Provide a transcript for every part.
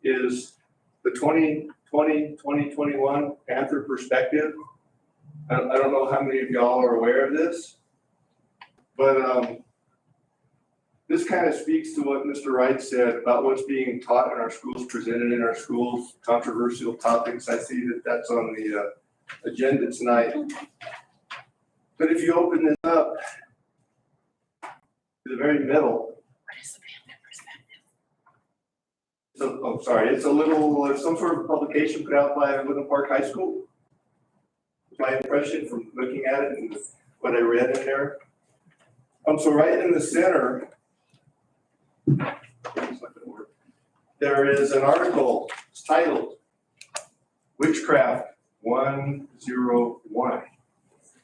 is the 2020-2021 Panther perspective. I don't know how many of y'all are aware of this, but this kind of speaks to what Mr. Wright said about what's being taught in our schools, presented in our schools, controversial topics. I see that that's on the agenda tonight. But if you open this up to the very middle, What is the Panther perspective? so, oh, sorry, it's a little, some sort of publication put out by Woodland Park High School. My impression from looking at it and what I read in there. So right in the center, there is an article. It's titled Witchcraft 101.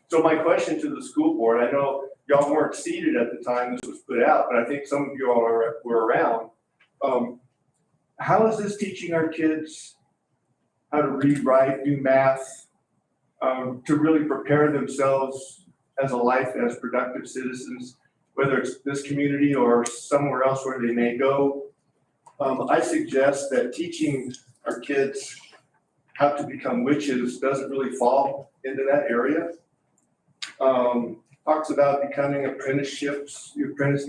So my question to the school board, I know y'all weren't seated at the time this was put out, but I think some of you all were around. How is this teaching our kids how to read, write, do math, to really prepare themselves as a life as productive citizens, whether it's this community or somewhere else where they may go? I suggest that teaching our kids how to become witches doesn't really fall into that area. Talks about becoming apprenticeships,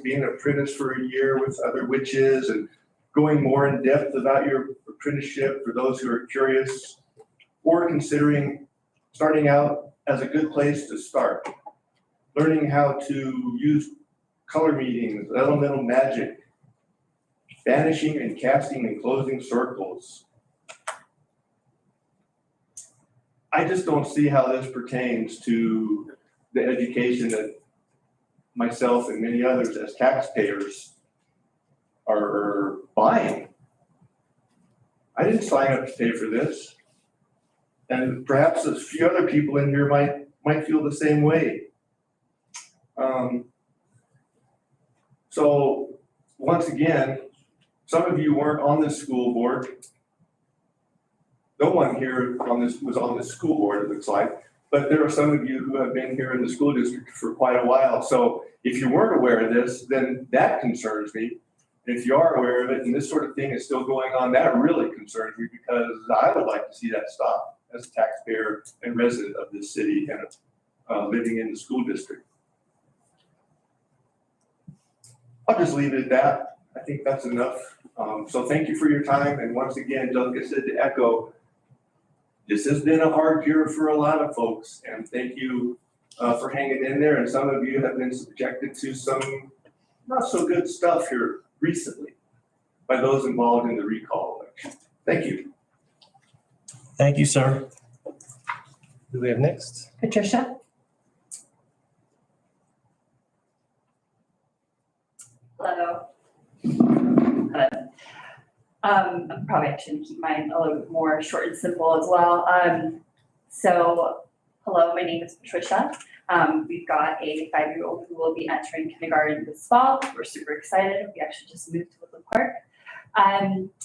being an apprentice for a year with other witches and going more in depth about your apprenticeship for those who are curious, or considering starting out as a good place to start. Learning how to use color meetings, elemental magic, banishing and casting and closing circles. I just don't see how this pertains to the education that myself and many others as taxpayers are buying. I didn't sign up to pay for this. And perhaps a few other people in here might feel the same way. So once again, some of you weren't on this school board. No one here was on this school board, it looks like, but there are some of you who have been here in the school district for quite a while. So if you weren't aware of this, then that concerns me. And if you are aware of it and this sort of thing is still going on, that really concerns me, because I would like to see that stop as a taxpayer and resident of this city and living in the school district. I'll just leave it at that. I think that's enough. So thank you for your time. And once again, like I said, to echo, this has been a hard year for a lot of folks. And thank you for hanging in there. And some of you have been subjected to some not so good stuff here recently by those involved in the recall election. Thank you. Thank you, sir. Who do we have next? Patricia? Hello. I'm probably actually gonna keep mine a little bit more short and simple as well. So hello, my name is Patricia. We've got a 5-year-old who will be entering kindergarten this fall. We're super excited. We actually just moved to Woodland Park.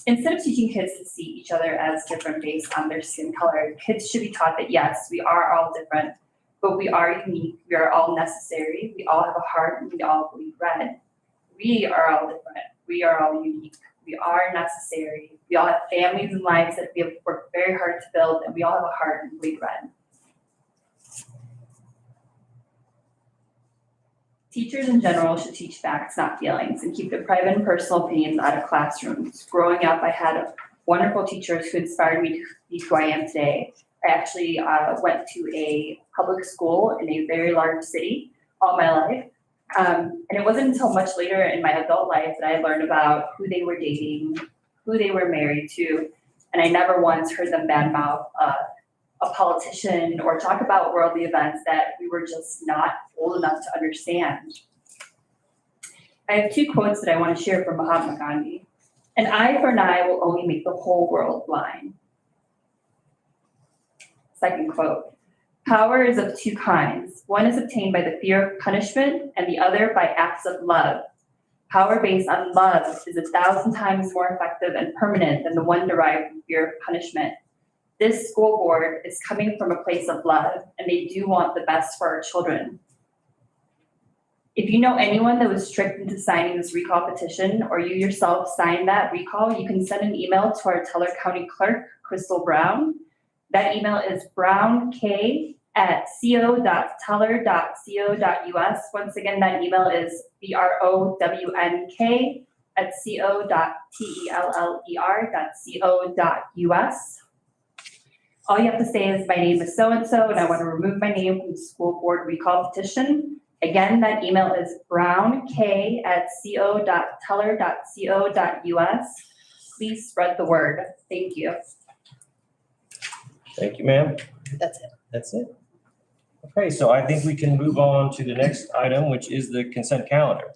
Instead of teaching kids to see each other as different based on their skin color, kids should be taught that yes, we are all different, but we are unique. We are all necessary. We all have a heart and we all bleed red. We are all different. We are all unique. We are necessary. We all have families and lives that we have worked very hard to build, and we all have a heart and bleed red. Teachers in general should teach facts, not feelings, and keep their private and personal opinions out of classrooms. Growing up, I had wonderful teachers who inspired me to be who I am today. I actually went to a public school in a very large city all my life. And it wasn't until much later in my adult life that I learned about who they were dating, who they were married to, and I never once heard them badmouth a politician or talk about worldly events that we were just not old enough to understand. I have 2 quotes that I want to share from Mahatma Gandhi. An eye for an eye will only make the whole world blind. Second quote. Power is of 2 kinds. One is obtained by the fear of punishment and the other by acts of love. Power based on love is 1,000 times more effective and permanent than the one derived from fear of punishment. This school board is coming from a place of love, and they do want the best for our children. If you know anyone that was tricked into signing this recall petition, or you yourself signed that recall, you can send an email to our Teller County Clerk, Crystal Brown. That email is brownk@co.teller.co.us. Once again, that email is brownk@co.teller.co.us. All you have to say is, my name is so-and-so, and I want to remove my name from the school board recall petition. Again, that email is brownk@co.teller.co.us. Please spread the word. Thank you. Thank you, ma'am. That's it. That's it. Okay, so I think we can move on to the next item, which is the consent calendar.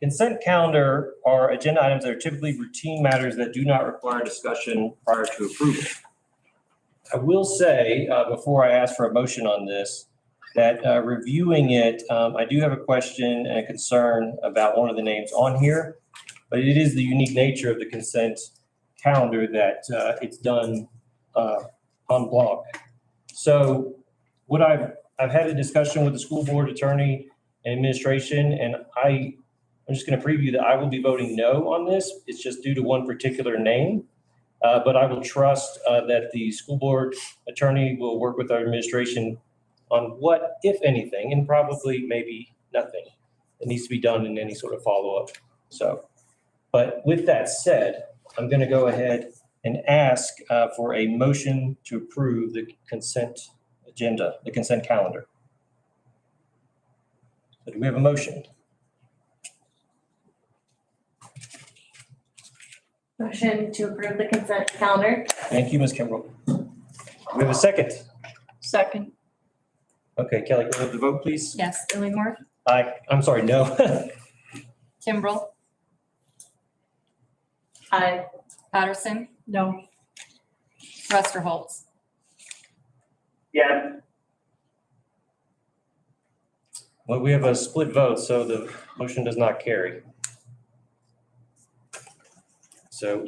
Consent calendar are agenda items that are typically routine matters that do not require discussion prior to approval. I will say, before I ask for a motion on this, that reviewing it, I do have a question and a concern about one of the names on here, but it is the unique nature of the consent calendar that it's done en bloc. So what I've had a discussion with the school board attorney and administration, and I'm just going to preview that I will be voting no on this. It's just due to one particular name. But I will trust that the school board attorney will work with our administration on what, if anything, and probably maybe nothing, that needs to be done in any sort of follow-up. So, but with that said, I'm going to go ahead and ask for a motion to approve the consent agenda, the consent calendar. So do we have a motion? Motion to approve the consent calendar. Thank you, Ms. Kimbrell. Do we have a second? Second. Okay, Kelly, go ahead with the vote, please. Yes, Illingworth, I'm sorry, no. Kimbrell, Aye. Patterson, No. Rusterholz. Yes. Well, we have a split vote, so the motion does not carry. So,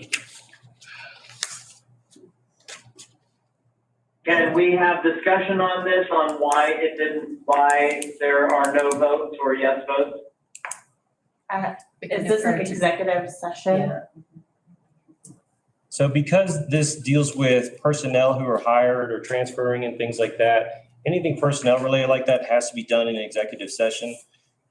Can we have discussion on this, on why there are no votes or yes votes? Is this an executive session? so because this deals with personnel who are hired or transferring and things like that, anything personnel related like that has to be done in an executive session.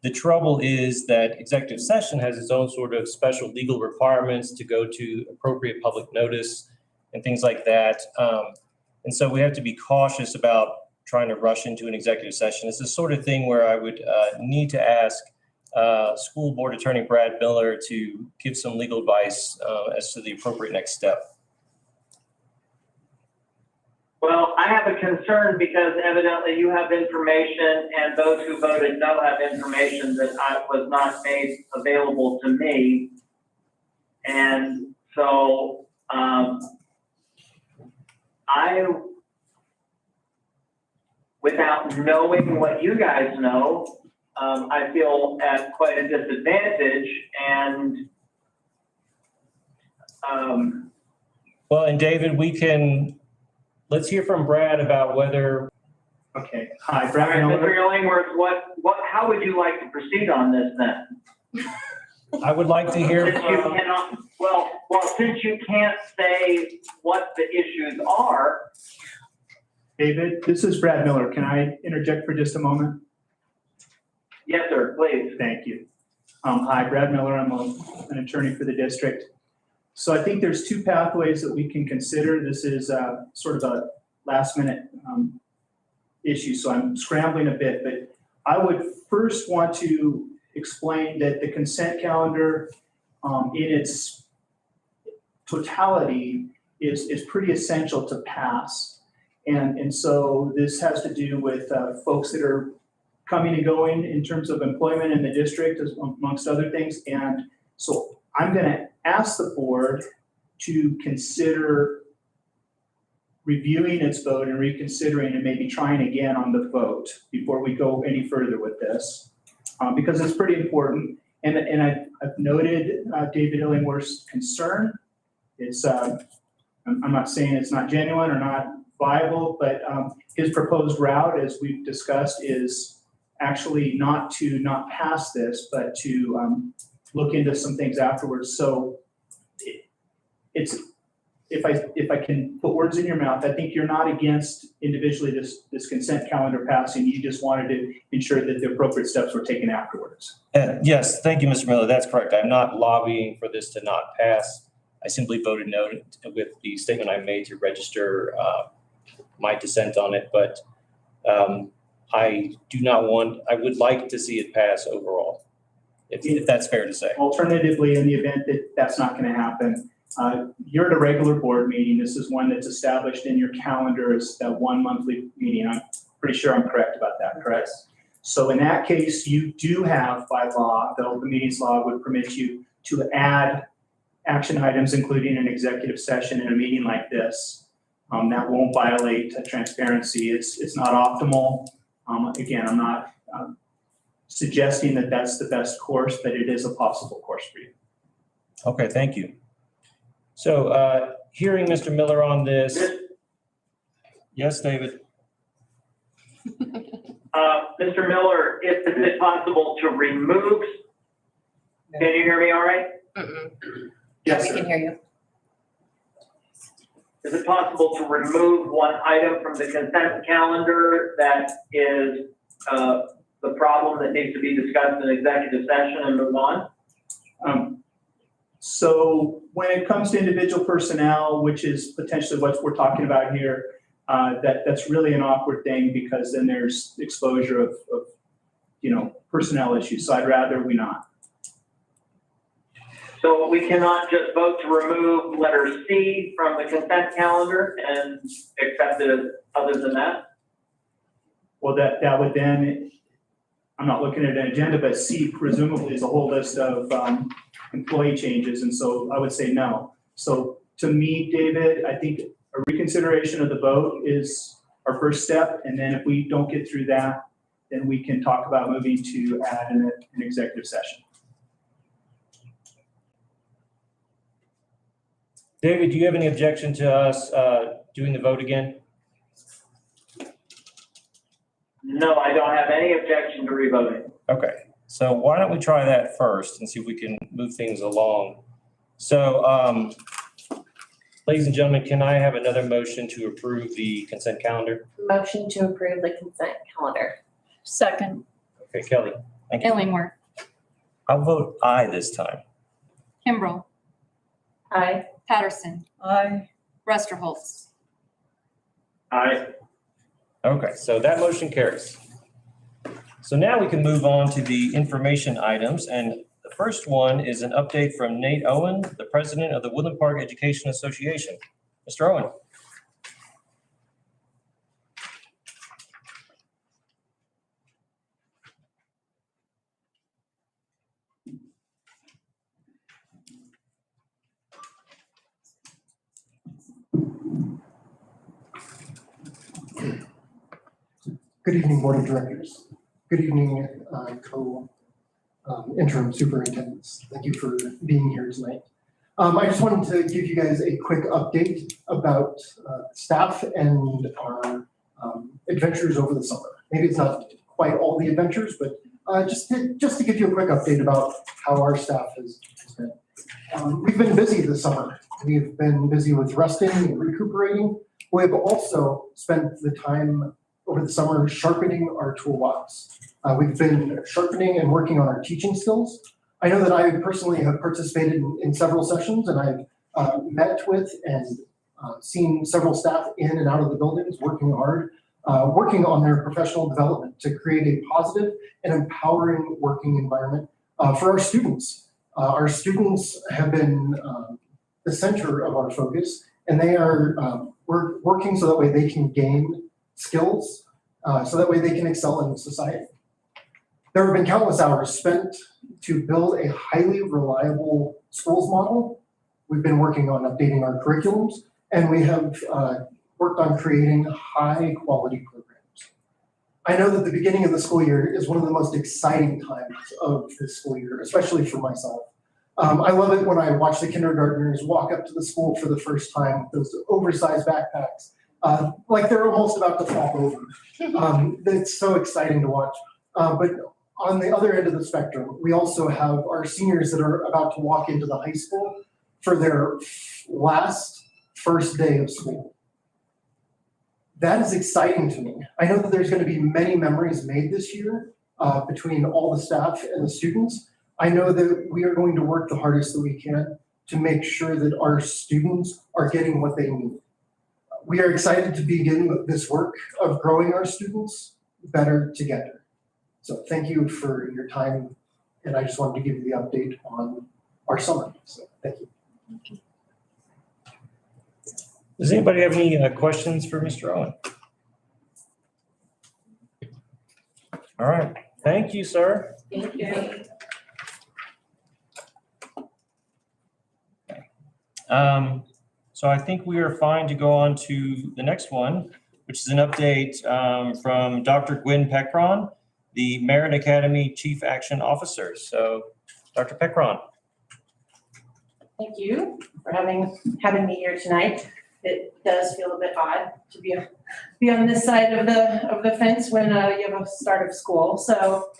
The trouble is that executive session has its own sort of special legal requirements to go to appropriate public notice and things like that. And so we have to be cautious about trying to rush into an executive session. It's the sort of thing where I would need to ask School Board Attorney Brad Miller to give some legal advice as to the appropriate next step. Well, I have a concern because evidently you have information and those who voted no have information that was not made available to me. And so, without knowing what you guys know, I feel at quite a disadvantage and, Well, and David, let's hear from Brad about whether, Okay, hi, all Brad right, Miller. Mr. Illingworth, how would you like to proceed on this then? I would like to hear Since you from, cannot, well, since you can't say what the issues are, David, this is Brad Miller. Can I interject for just a moment? yes, sir, please. Thank you. Hi, Brad Miller. I'm an attorney for the district. So I think there's two pathways that we can consider. This is sort of a last minute issue, so I'm scrambling a bit, but I would first want to explain that the consent calendar in its totality is pretty essential to pass. And so this has to do with folks that are coming and going in terms of employment in the district, amongst other things. And so I'm going to ask the board to consider reviewing its vote and reconsidering and maybe trying again on the vote before we go any further with this, because it's pretty important. And I've noted David Illingworth's concern. It's I'm not saying it's not genuine or not viable, but his proposed route, as we've discussed, is actually not to not pass this, but to look into some things afterwards. So it's, if I can put words in your mouth, I think you're not against individually this consent calendar passing. You just wanted to ensure that the appropriate steps were taken afterwards. Yes, thank you, Mr. Miller. That's correct. I'm not lobbying for this to not pass. I simply voted no with the statement I made to register my dissent on it, but I would like to see it pass overall, if that's fair to say. Alternatively, in the event that that's not going to happen, you're at a regular board meeting. This is one that's established in your calendar as that one monthly meeting. I'm pretty sure I'm correct about that, correct? So in that case, you do have by law, the open meetings law would permit you to add action items, including an executive session in a meeting like this. That won't violate transparency. It's not optimal. Again, I'm not suggesting that that's the best course, but it is a possible course for you. Okay, thank you. So hearing Mr. Miller on this. Yes, David? Mr. Miller, is it possible to remove? Can you hear me all right? Yes, We sir. can hear you. Is it possible to remove one item from the consent calendar that is the problem that needs to be discussed in executive session and move on? So when it comes to individual personnel, which is potentially what we're talking about here, that's really an awkward thing because then there's exposure of personnel issues. So I'd rather we not. So we cannot just vote to remove letter C from the consent calendar and accept it other than that? Well, that would then, I'm not looking at an agenda, but C presumably is a whole list of employee changes, and so I would say no. So to me, David, I think a reconsideration of the vote is our first step, and then if we don't get through that, then we can talk about moving to add an executive session. David, do you have any objection to us doing the vote again? No, I don't have any objection to revoting. Okay, so why don't we try that first and see if we can move things along? So, ladies and gentlemen, can I have another motion to approve the consent calendar? Motion to approve the consent calendar. Second. Okay, Kelly, thank you. Illingworth, I'll vote aye this time. Kimbrell, Aye. Patterson. Aye. Rusterholz. Aye. Okay, so that motion carries. So now we can move on to the information items, and the first one is an update from Nate Owen, the president of the Woodland Park Education Association. Mr. Owen. Good evening, Board of Directors. Good evening, interim superintendents. Thank you for being here tonight. I just wanted to give you guys a quick update about staff and our adventures over the summer. Maybe it's not quite all the adventures, but just to give you a quick update about how our staff has been. We've been busy this summer. We've been busy with resting and recuperating. We've also spent the time over the summer sharpening our toolbox. We've been sharpening and working on our teaching skills. I know that I personally have participated in several sessions, and I've met with and seen several staff in and out of the buildings working hard, working on their professional development to create a positive and empowering working environment for our students. Our students have been the center of our focus, and they are we're working so that way they can gain skills, so that way they can excel in society. There have been countless hours spent to build a highly reliable schools model. We've been working on updating our curriculums, and we have worked on creating high quality programs. I know that the beginning of the school year is one of the most exciting times of this school year, especially for myself. I love it when I watch the kindergartners walk up to the school for the first time with those oversized backpacks, like they're almost about to fall over. It's so exciting to watch. But on the other end of the spectrum, we also have our seniors that are about to walk into the high school for their first day of school. That is exciting to me. I know that there's going to be many memories made this year between all the staff and the students. I know that we are going to work the hardest that we can to make sure that our students are getting what they need. We are excited to begin this work of growing our students better together. So thank you for your time, and I just wanted to give you the update on our summer. So thank you. Does anybody have any questions for Mr. Owen? All right, thank you, sir. Thank you. So I think we are fine to go on to the next one, which is an update from Dr. Gwen Pekron, the Merit Academy Chief Action Officer. So, Dr. Pekron. Thank you for having me here tonight. It does feel a bit odd to be on this side of the fence when you have a start of school. So,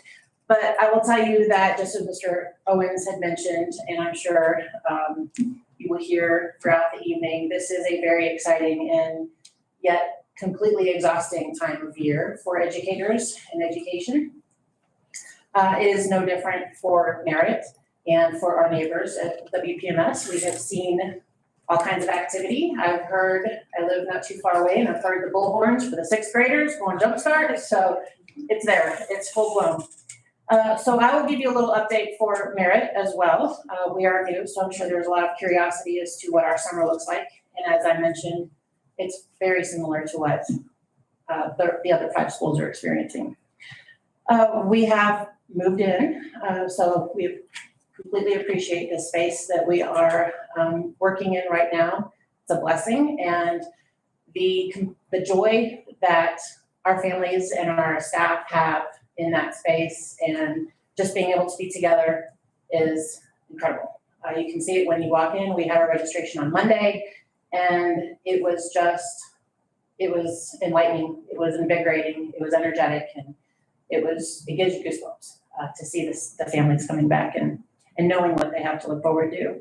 but I will tell you that just as Mr. Owens had mentioned, and I'm sure you will hear throughout the evening, this is a very exciting and yet completely exhausting time of year for educators and education. It is no different for Merit and for our neighbors at WPMS. We have seen all kinds of activity. I live not too far away, and I've heard the bullhorns for the sixth graders going jumpstart. So it's there, it's full blown. So I will give you a little update for Merit as well. We are new, so I'm sure there's a lot of curiosity as to what our summer looks like. And as I mentioned, it's very similar to what the other 5 schools are experiencing. We have moved in, so we completely appreciate the space that we are working in right now. It's a blessing, and the joy that our families and our staff have in that space and just being able to be together is incredible. You can see it when you walk in. We had our registration on Monday, and it was enlightening. It was invigorating. It was energetic, and it gives you goosebumps to see the families coming back and knowing what they have to look forward to.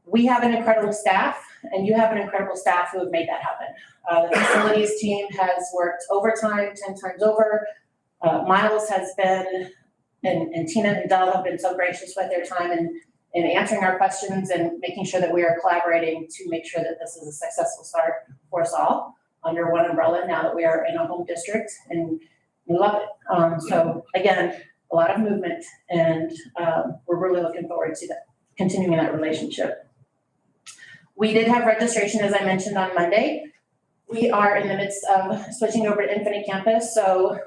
We have an incredible staff, and you have an incredible staff who have made that happen. The facilities team has worked overtime 10 times over. Miles has been, and Tina and Dell have been so gracious with their time in answering our questions and making sure that we are collaborating to make sure that this is a successful start for us all under one umbrella now that we are in a home district, and we love it. So again, a lot of movement, and we're really looking forward to continuing that relationship. We did have registration, as I mentioned, on Monday. We are in the midst of switching over to Infinite Campus, so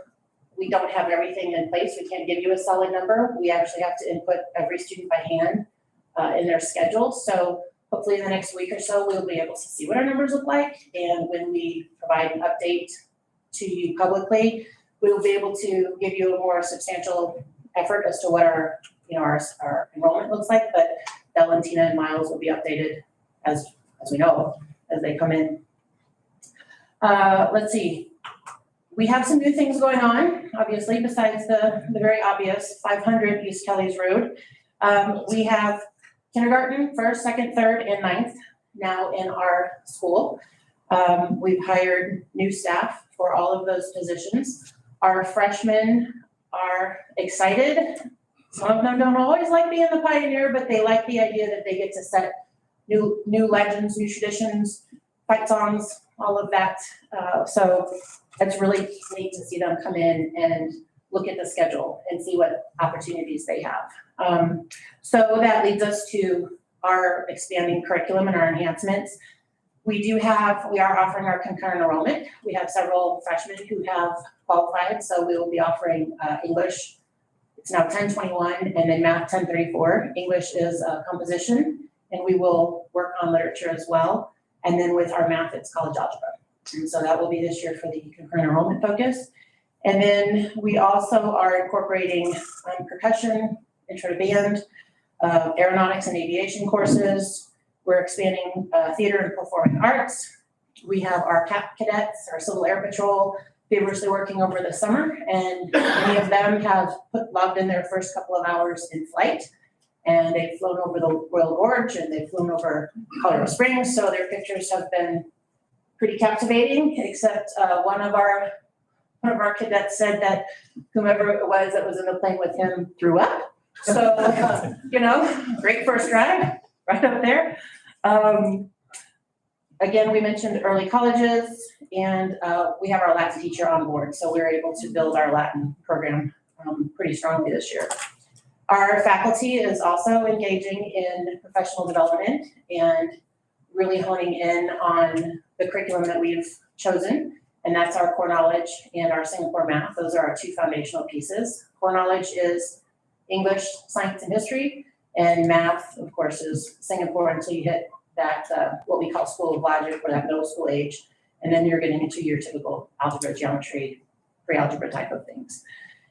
we don't have everything in place. We can't give you a solid number. We actually have to input every student by hand in their schedule. So hopefully in the next week or so, we'll be able to see what our numbers look like. And when we provide an update to you publicly, we will be able to give you a more substantial effort as to what our enrollment looks like. But Bella and Tina and Miles will be updated as we know, as they come in. Let's see. We have some new things going on, obviously, besides the very obvious 500 East Kelly's Road. We have kindergarten, 1st, 2nd, 3rd, and 9th now in our school. We've hired new staff for all of those positions. Our freshmen are excited. Some of them don't always like being the pioneer, but they like the idea that they get to set new legends, new traditions, fight songs, all of that. So it's really neat to see them come in and look at the schedule and see what opportunities they have. So that leads us to our expanding curriculum and our enhancements. We are offering our concurrent enrollment. We have several freshmen who have qualified, so we will be offering English. It's now 1021, and then math 1034. English is a composition, and we will work on literature as well. And then with our math, it's college algebra. And so that will be this year for the concurrent enrollment focus. And then we also are incorporating percussion, intro to band, aeronautics and aviation courses. We're expanding theater and performing arts. We have our CAP cadets, our Civil Air Patrol, feverishly working over the summer, and many of them have logged in their first couple of hours in flight. And they've flown over the Royal Gorge and they've flown over Colorado Springs, so their pictures have been pretty captivating, except one of our cadets said that whomever it was that was in the plane with him threw up. So, great first drive, right up there. Again, we mentioned early colleges, and we have our Latin teacher on board, so we're able to build our Latin program pretty strongly this year. Our faculty is also engaging in professional development and really honing in on the curriculum that we've chosen, and that's our core knowledge and our Singapore math. Those are our two foundational pieces. Core knowledge is English, science, and history, and math, of course, is Singapore until you hit that, what we call School of Logic, or that middle school age, and then you're getting into your typical algebra, geometry, pre-algebra type of things.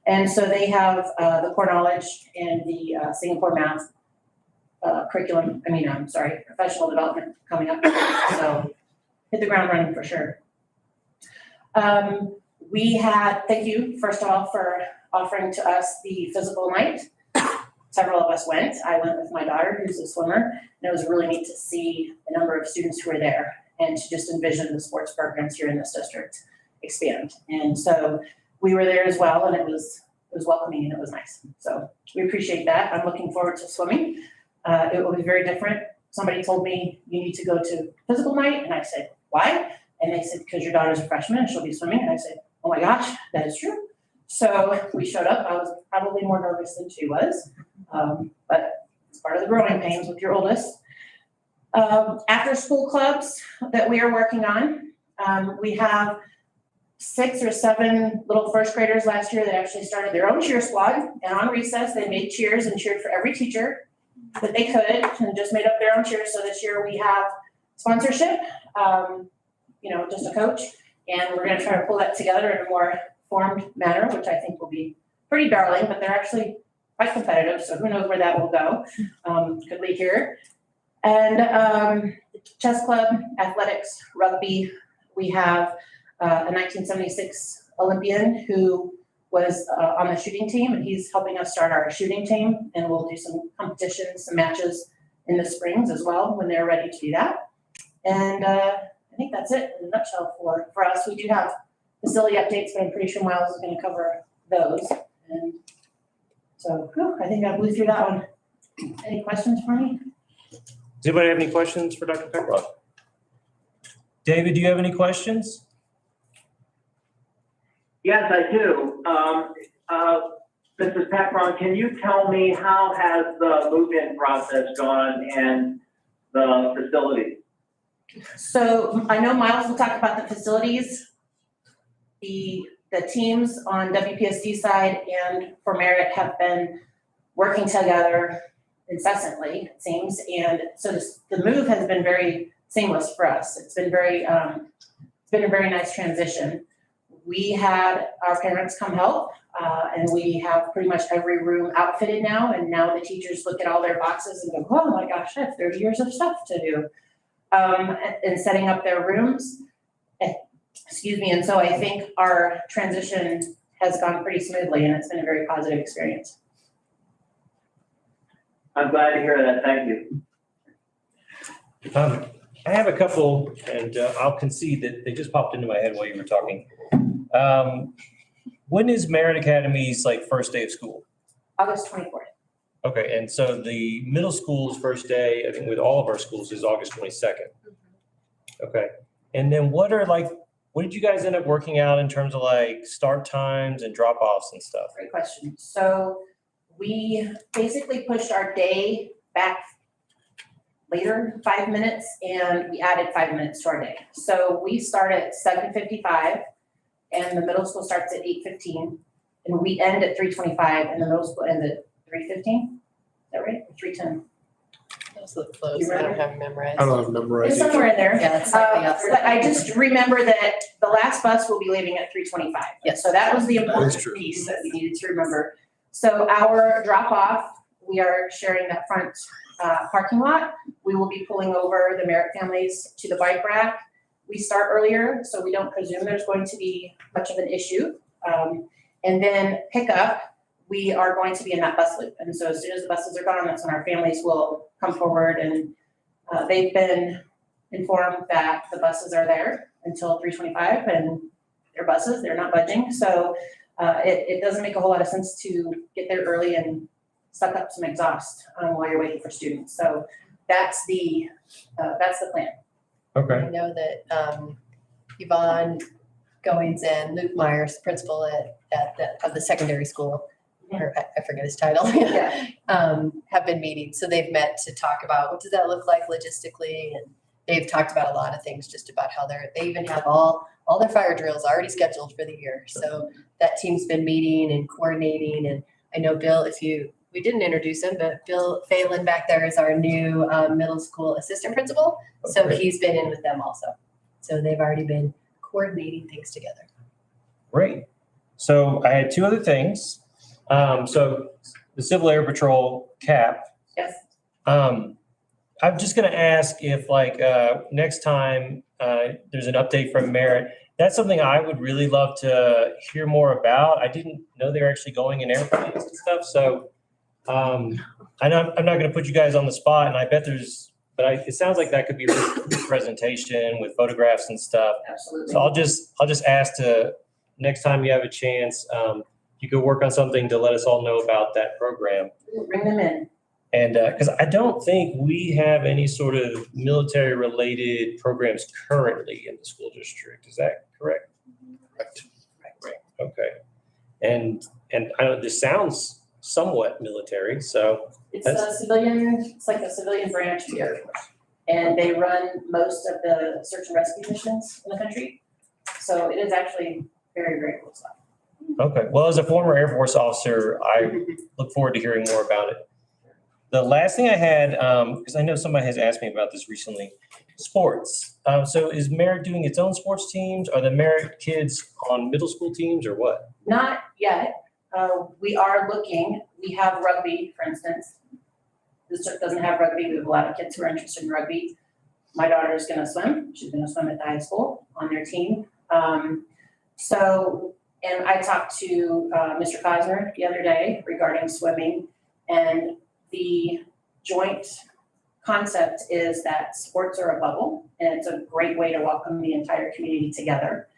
And so they have the core knowledge and the Singapore math professional development coming up. So hit the ground running for sure. Thank you, first of all, for offering to us the physical night. Several of us went. I went with my daughter, who's a swimmer, and it was really neat to see the number of students who were there and to just envision the sports programs here in this district expand. And so we were there as well, and it was welcoming and it was nice. So we appreciate that. I'm looking forward to swimming. It will be very different. Somebody told me you need to go to physical night, and I said, why? And they said, because your daughter's a freshman and she'll be swimming. And I said, oh my gosh, that is true. So we showed up. I was probably more nervous than she was, but it's part of the growing pains with your oldest. After school clubs that we are working on, we have 6 or 7 little first graders last year that actually started their own cheer squad, and on recess they made cheers and cheered for every teacher that they could and just made up their own cheers. So this year we have sponsorship, just a coach, and we're going to try to pull that together in a more formed manner, which I think will be pretty darling, but they're actually quite competitive, so who knows where that will go. Could lead here. And chess club, athletics, rugby. We have a 1976 Olympian who was on the shooting team, and he's helping us start our shooting team, and we'll do some competitions, some matches in the springs as well when they're ready to do that. And I think that's it in a nutshell for us. We do have facility updates, but I'm pretty sure Miles is going to cover those. And so I think I blew through that one. Any questions for me? Does anybody have any questions for Dr. Pepperrock? David, do you have any questions? Yes, I do. Mrs. Pepron, can you tell me how has the move-in process gone and the facilities? So I know Miles will talk about the facilities. The teams on WPSD side and for Merit have been working together incessantly, it seems. And so the move has been very seamless for us. It's been it's been a very nice transition. We had our parents come help, and we have pretty much every room outfitted now. And now the teachers look at all their boxes and go, oh my gosh, I have 30 years of stuff to do. And setting up their rooms. Excuse me. And so I think our transition has gone pretty smoothly, and it's been a very positive experience. I'm glad to hear that. Thank you. I have a couple, and I'll concede that they just popped into my head while you were talking. When is Merit Academy's first day of school? August 24th. Okay, and so the middle school's first day, I think with all of our schools, is August 22nd. Okay, and then what did you guys end up working out in terms of start times and drop-offs and stuff? Great question. So we basically pushed our day back later 5 minutes, and we added 5 minutes to our day. So we start at 7:55, and the middle school starts at 8:15, and we end at 3:25, and the middle school ends at 3:15. Is that right? 3:10. Those look close. I don't have them memorized. I don't have memorized. It's somewhere in there. Yeah, it's slightly outside. But I just remember that the last bus will be leaving at 3:25. Yes. So that was the That is important true. piece that we needed to remember. So our drop off, we are sharing that front parking lot. We will be pulling over the Merit families to the bike rack. we start earlier, so we don't presume there's going to be much of an issue. And then pickup, we are going to be in that bus loop. And so as soon as the buses are gone, that's when our families will come forward, and they've been informed that the buses are there until 3:25, and they're buses, they're not budging. So it doesn't make a whole lot of sense to get there early and suck up some exhaust while you're waiting for students. So that's the plan. Okay. I know that Yvonne Goings and Luke Myers, principal of the secondary school, or I forget his title, Yeah. have been meeting. So they've met to talk about what does that look like logistically, and they've talked about a lot of things, just about how they even have all their fire drills already scheduled for the year. So that team's been meeting and coordinating. And I know Bill, we didn't introduce him, but Bill Phelan back there is our new middle school assistant principal. So Okay. he's been in with them also. So they've already been coordinating things together. Great. So I had two other things. So the Civil Air Patrol cap. Yes. I'm just gonna ask if next time there's an update from Merit, that's something I would really love to hear more about. I didn't know they were actually going in airplanes and stuff, so I know I'm not gonna put you guys on the spot, and I bet it sounds like that could be a presentation with photographs and stuff. Absolutely. So I'll just ask to, next time you have a chance, you could work on something to let us all know about that program. Bring them in. And, because I don't think we have any sort of military-related programs currently in the school district. Is that correct? Right. Okay. And I know this sounds somewhat military, so. It's like a civilian branch of the Air Force. And they run most of the search and rescue missions in the country. So it is actually very, very cool stuff. Okay, well, as a former Air Force officer, I look forward to hearing more about it. The last thing I had, because I know somebody has asked me about this recently, sports. So is Merit doing its own sports teams? Are the Merit kids on middle school teams or what? Not yet. We are looking. We have rugby, for instance. The district doesn't have rugby. We have a lot of kids who are interested in rugby. My daughter is going to swim. She's going to swim at the high school on their team. And I talked to Mr. Cosner the other day regarding swimming, and the joint concept is that sports are a bubble, and it's a great way to welcome the entire community together.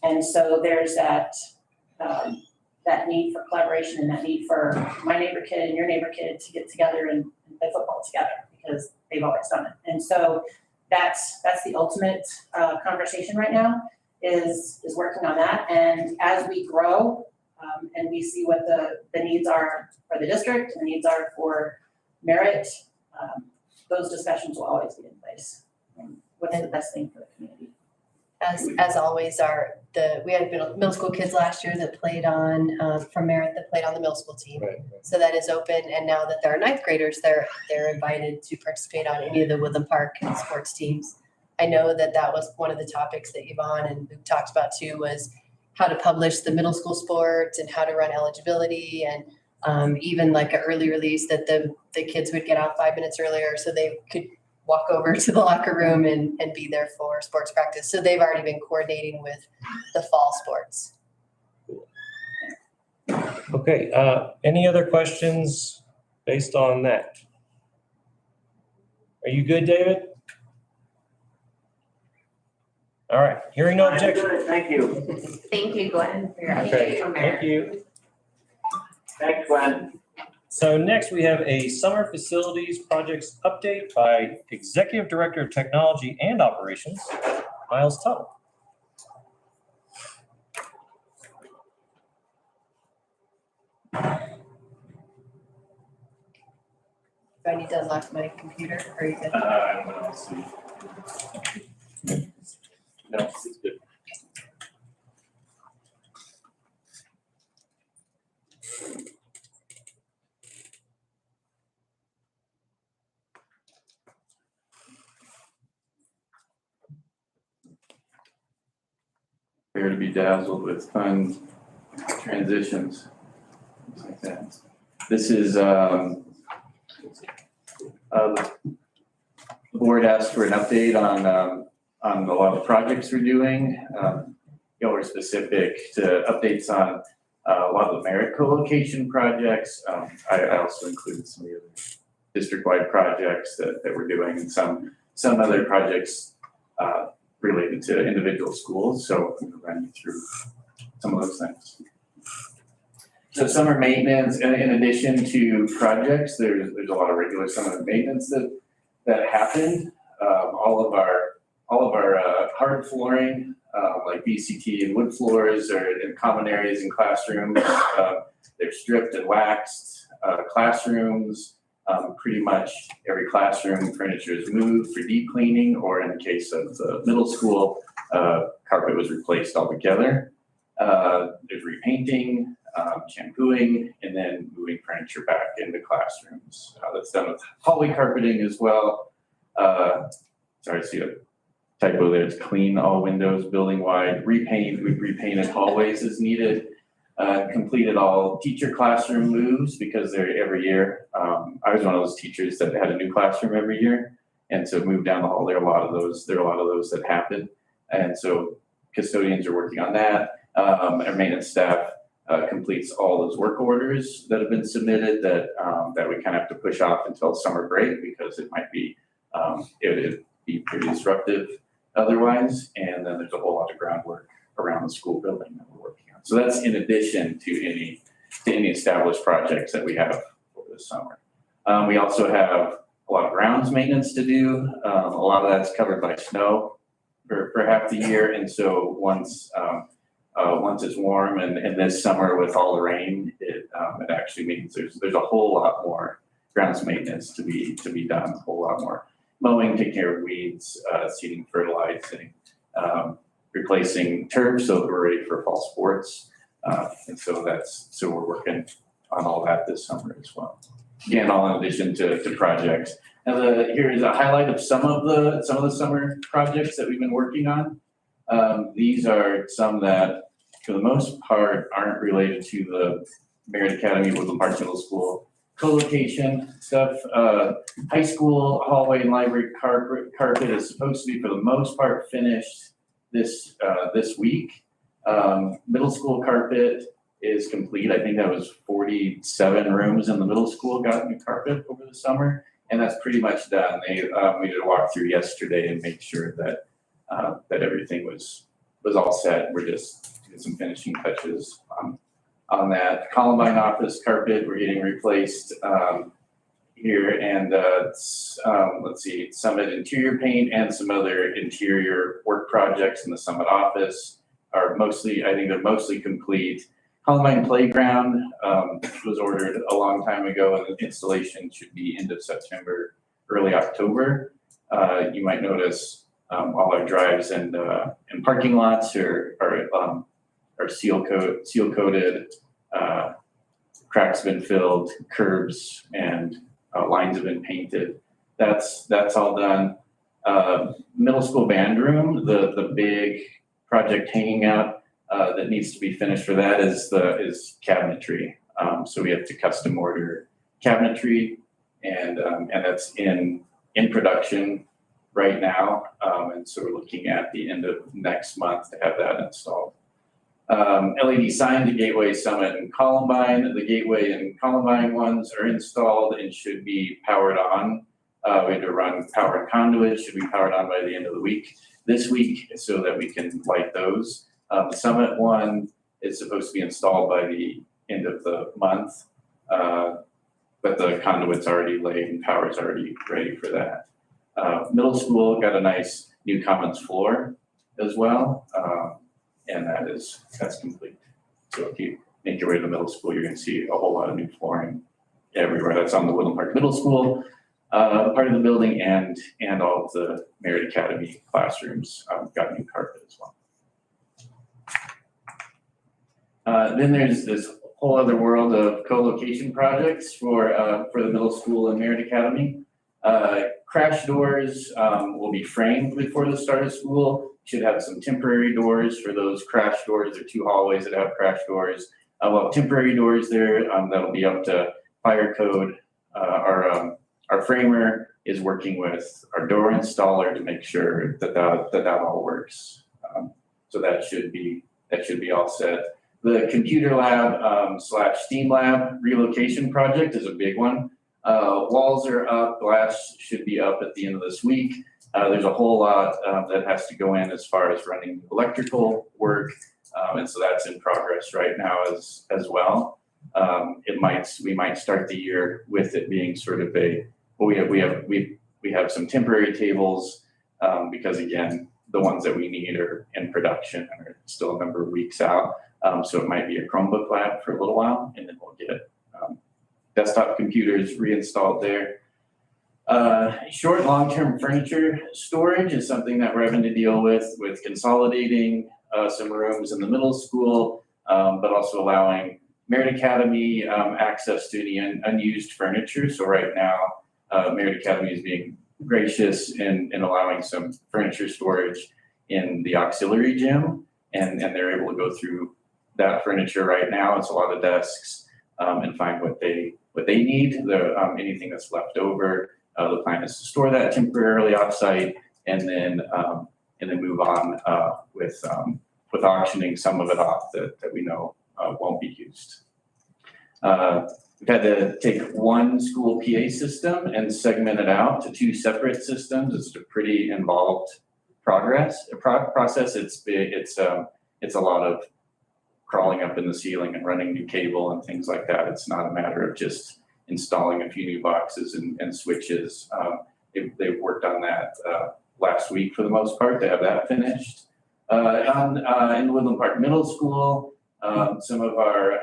And so there's that need for collaboration and that need for my neighbor kid and your neighbor kid to get together and play football together because they've always done it. And so that's the ultimate conversation right now is working on that. And as we grow and we see what the needs are for the district and the needs are for Merit, those discussions will always be in place. What's the best thing for the community? As always, we had middle school kids last year that played on from Merit that played on the middle school team. Right. So that is open, and now that there are ninth graders, they're invited to participate on any of the Woodland Park sports teams. I know that was one of the topics that Yvonne and Luke talked about too, was how to publish the middle school sports and how to run eligibility, and even like an early release that the kids would get out 5 minutes earlier so they could walk over to the locker room and be there for sports practice. So they've already been coordinating with the fall sports. Okay, any other questions based on that? Are you good, David? All right, hearing no objection. Good, thank you. Thank you, Glenn, for your Okay, update from thank Merit. you. Thanks, Glenn. So next we have a summer facilities projects update by Executive Director of Technology and Operations, Miles Tuttle. Do I need to unlock my computer, or are you good? I don't know, let's see. No, it's good. Prepare to be dazzled with fun transitions, things like that. This is, the board asked for an update on on a lot of the projects we're doing. We're specific to updates on a lot of the merit co-location projects. I also included some of the other district-wide projects that we're doing and some other projects related to individual schools. So I'm gonna run you through some of those things. So summer maintenance, in addition to projects, there's a lot of regular summer maintenance that happened. All of our hard flooring, like BCT and wood floors are in common areas in classrooms. They're stripped and waxed. Classrooms, pretty much every classroom furniture is moved for deep cleaning, or in the case of the middle school, carpet was replaced altogether. There's repainting, shampooing, and then moving furniture back into classrooms. That's done with hallway carpeting as well. Sorry, I see a typo there. It's clean all windows building-wide. Repaint, we've repainted hallways as needed. Completed all teacher classroom moves because they're every year. I was one of those teachers that had a new classroom every year. And so moved down the hall, there are a lot of those that happen. And so custodians are working on that. Our maintenance staff completes all those work orders that have been submitted that we kind of have to push off until summer break because it might be, it'd be pretty disruptive otherwise. And then there's a whole lot of groundwork around the school building that we're working on. So that's in addition to any established projects that we have over the summer. We also have a lot of grounds maintenance to do. A lot of that's covered by snow for half the year. And so once it's warm and this summer with all the rain, it actually means there's a whole lot more grounds maintenance to be done, a whole lot more mowing, taking care of weeds, seeding, fertilizing, replacing turf so that we're ready for fall sports. And so we're working on all that this summer as well. Again, all in addition to projects. Now here is a highlight of some of the summer projects that we've been working on. These are some that, for the most part, aren't related to the Merit Academy Woodland Park Middle School co-location stuff. High school hallway and library carpet is supposed to be, for the most part, finished this week. Middle school carpet is complete. I think that was 47 rooms in the middle school got new carpet over the summer, and that's pretty much done. We did a walkthrough yesterday and made sure that everything was all set. We're just doing some finishing touches on that. Columbine office carpet, we're getting replaced here, and let's see, Summit interior paint and some other interior work projects in the Summit office are mostly, I think they're mostly complete. Columbine playground was ordered a long time ago, and the installation should be end of September, early October. You might notice all our drives and parking lots are seal coated. Cracks have been filled, curbs and lines have been painted. That's all done. Middle school band room, the big project hanging out that needs to be finished for that is cabinetry. So we have to custom order cabinetry, and that's in production right now. And so we're looking at the end of next month to have that installed. LED sign to Gateway, Summit, and Columbine. The Gateway and Columbine ones are installed and should be powered on. We had to run power and conduit, should be powered on by the end of the week, this week, so that we can light those. The Summit one is supposed to be installed by the end of the month, but the conduit's already laid and power's already ready for that. Middle school got a nice new commons floor as well. And that's complete. So if you make your way to the middle school, you're gonna see a whole lot of new flooring everywhere. That's on the Woodland Park Middle School part of the building, and all of the Merit Academy classrooms got new carpet as well. Then there's this whole other world of co-location projects for the middle school and Merit Academy. Crash doors will be framed before the start of school. Should have some temporary doors for those crash doors. There are 2 hallways that have crash doors. Temporary doors there, that'll be up to fire code. Our framer is working with our door installer to make sure that all works. So that should be all set. The computer lab / STEAM lab relocation project is a big one. Walls are up, glass should be up at the end of this week. There's a whole lot that has to go in as far as running electrical work. And so that's in progress right now as well. We might start the year with it being sort of we have some temporary tables because again, the ones that we need are in production and are still a number of weeks out. So it might be a Chromebook lab for a little while, and then we'll get desktop computers reinstalled there. Short and long-term furniture storage is something that we're having to deal with consolidating some rooms in the middle school, but also allowing Merit Academy access to any unused furniture. So right now, Merit Academy is being gracious in allowing some furniture storage in the auxiliary gym, and they're able to go through that furniture right now. It's a lot of desks, and find what they need. Anything that's left over, the plan is to store that temporarily offsite, and then move on with auctioning some of it off that we know won't be used. We've had to take one school PA system and segment it out to two separate systems. It's a pretty involved process. It's a lot of crawling up in the ceiling and running new cable and things like that. It's not a matter of just installing a few new boxes and switches. They've worked on that last week for the most part to have that finished. In Woodland Park Middle School, some of our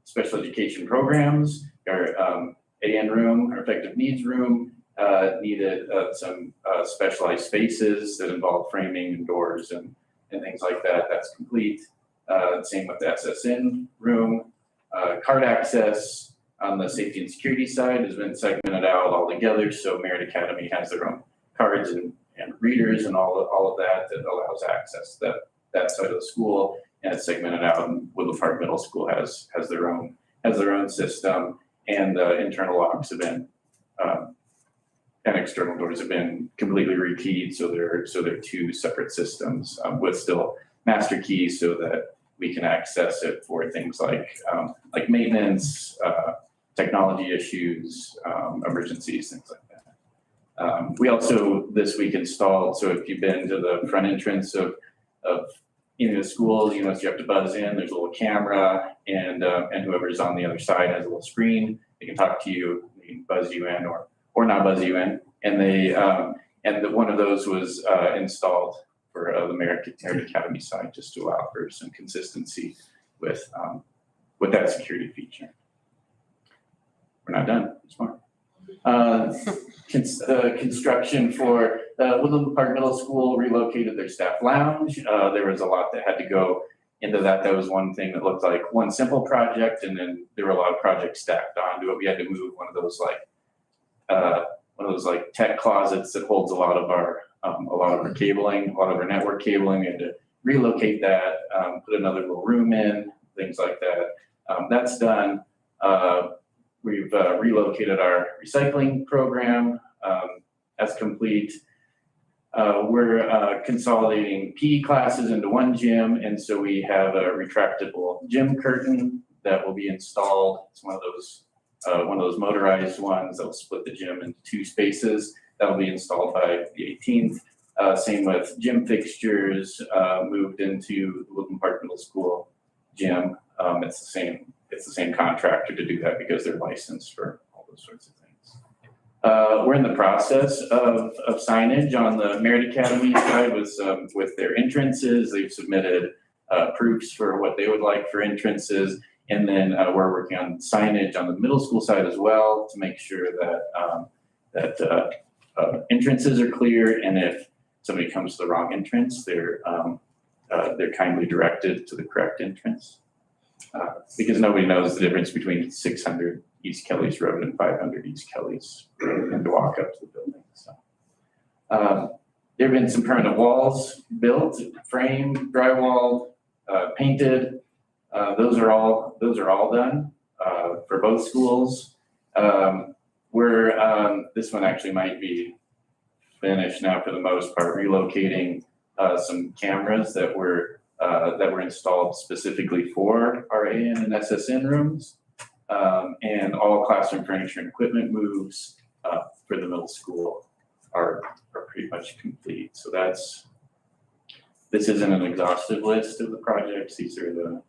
special education programs, our AN room, our effective needs room, needed some specialized spaces that involve framing and doors and things like that. That's complete. Same with the SSN room. Card access on the safety and security side has been segmented out altogether. So Merit Academy has their own cards and readers and all of that allows access to that side of the school. And it's segmented out, and Woodland Park Middle School has their own system, and the internal locks have been and external doors have been completely rekeyed, so they're two separate systems with still master keys, so that we can access it for things like maintenance, technology issues, emergencies, things like that. We also this week installed. So if you've been to the front entrance of the schools, you have to buzz in. There's a little camera, and whoever's on the other side has a little screen. They can talk to you, they can buzz you in or not buzz you in. And one of those was installed for the Merit Academy side, just to allow for some consistency with that security feature. We're not done. It's more. Construction for the Woodland Park Middle School relocated their staff lounge. There was a lot that had to go into that. That was one thing that looked like one simple project, and then there were a lot of projects stacked onto it. We had to move one of those tech closets that holds a lot of our cabling, a lot of our network cabling. We had to relocate that, put another little room in, things like that. That's done. We've relocated our recycling program. That's complete. We're consolidating PE classes into one gym, and so we have a retractable gym curtain that will be installed. It's one of those motorized ones that will split the gym into two spaces. That'll be installed by the 18th. Same with gym fixtures, moved into the Woodland Park Middle School gym. It's the same contractor to do that because they're licensed for all those sorts of things. We're in the process of signage on the Merit Academy side with their entrances. They've submitted proofs for what they would like for entrances. And then we're working on signage on the middle school side as well to make sure that entrances are clear. And if somebody comes to the wrong entrance, they're kindly directed to the correct entrance. Because nobody knows the difference between 600 East Kelly's Road and 500 East Kelly's Road, and to walk up to the building. So there have been some permanent walls built, framed, drywalled, painted. Those are all done for both schools. We're, this one actually might be finished now for the most part, relocating some cameras that were installed specifically for our AN and SSN rooms. And all classroom furniture and equipment moves for the middle school are pretty much complete. So this isn't an exhaustive list of the projects. These are the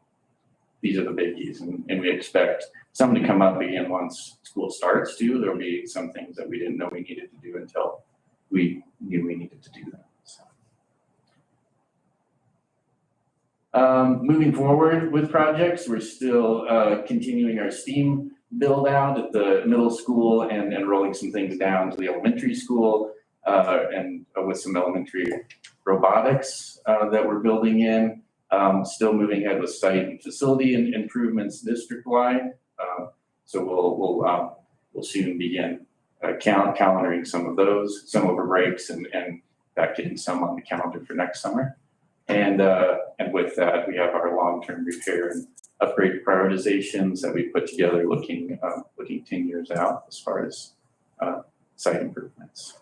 biggies, and we expect some to come up again once school starts too. There'll be some things that we didn't know we needed to do until we knew we needed to do them. So. Moving forward with projects, we're still continuing our STEAM build out at the middle school and rolling some things down to the elementary school and with some elementary robotics that we're building in. Still moving ahead with site and facility improvements district-wide. So we'll soon begin calendaring some of those, some over breaks, and back getting some on the calendar for next summer. And with that, we have our long-term repair and upgrade prioritizations that we put together looking 10 years out as far as site improvements.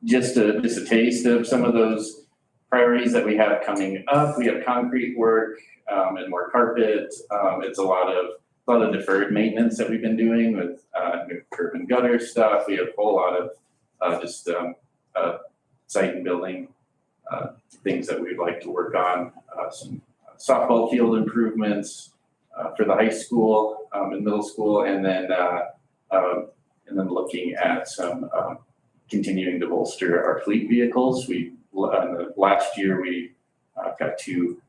Just a taste of some of those priorities that we have coming up. We have concrete work and more carpet. It's a lot of deferred maintenance that we've been doing with new curb and gutter stuff. We have a whole lot of just site and building things that we'd like to work on. Some softball field improvements for the high school and middle school, and then looking at some continuing to bolster our fleet vehicles. Last year we got 2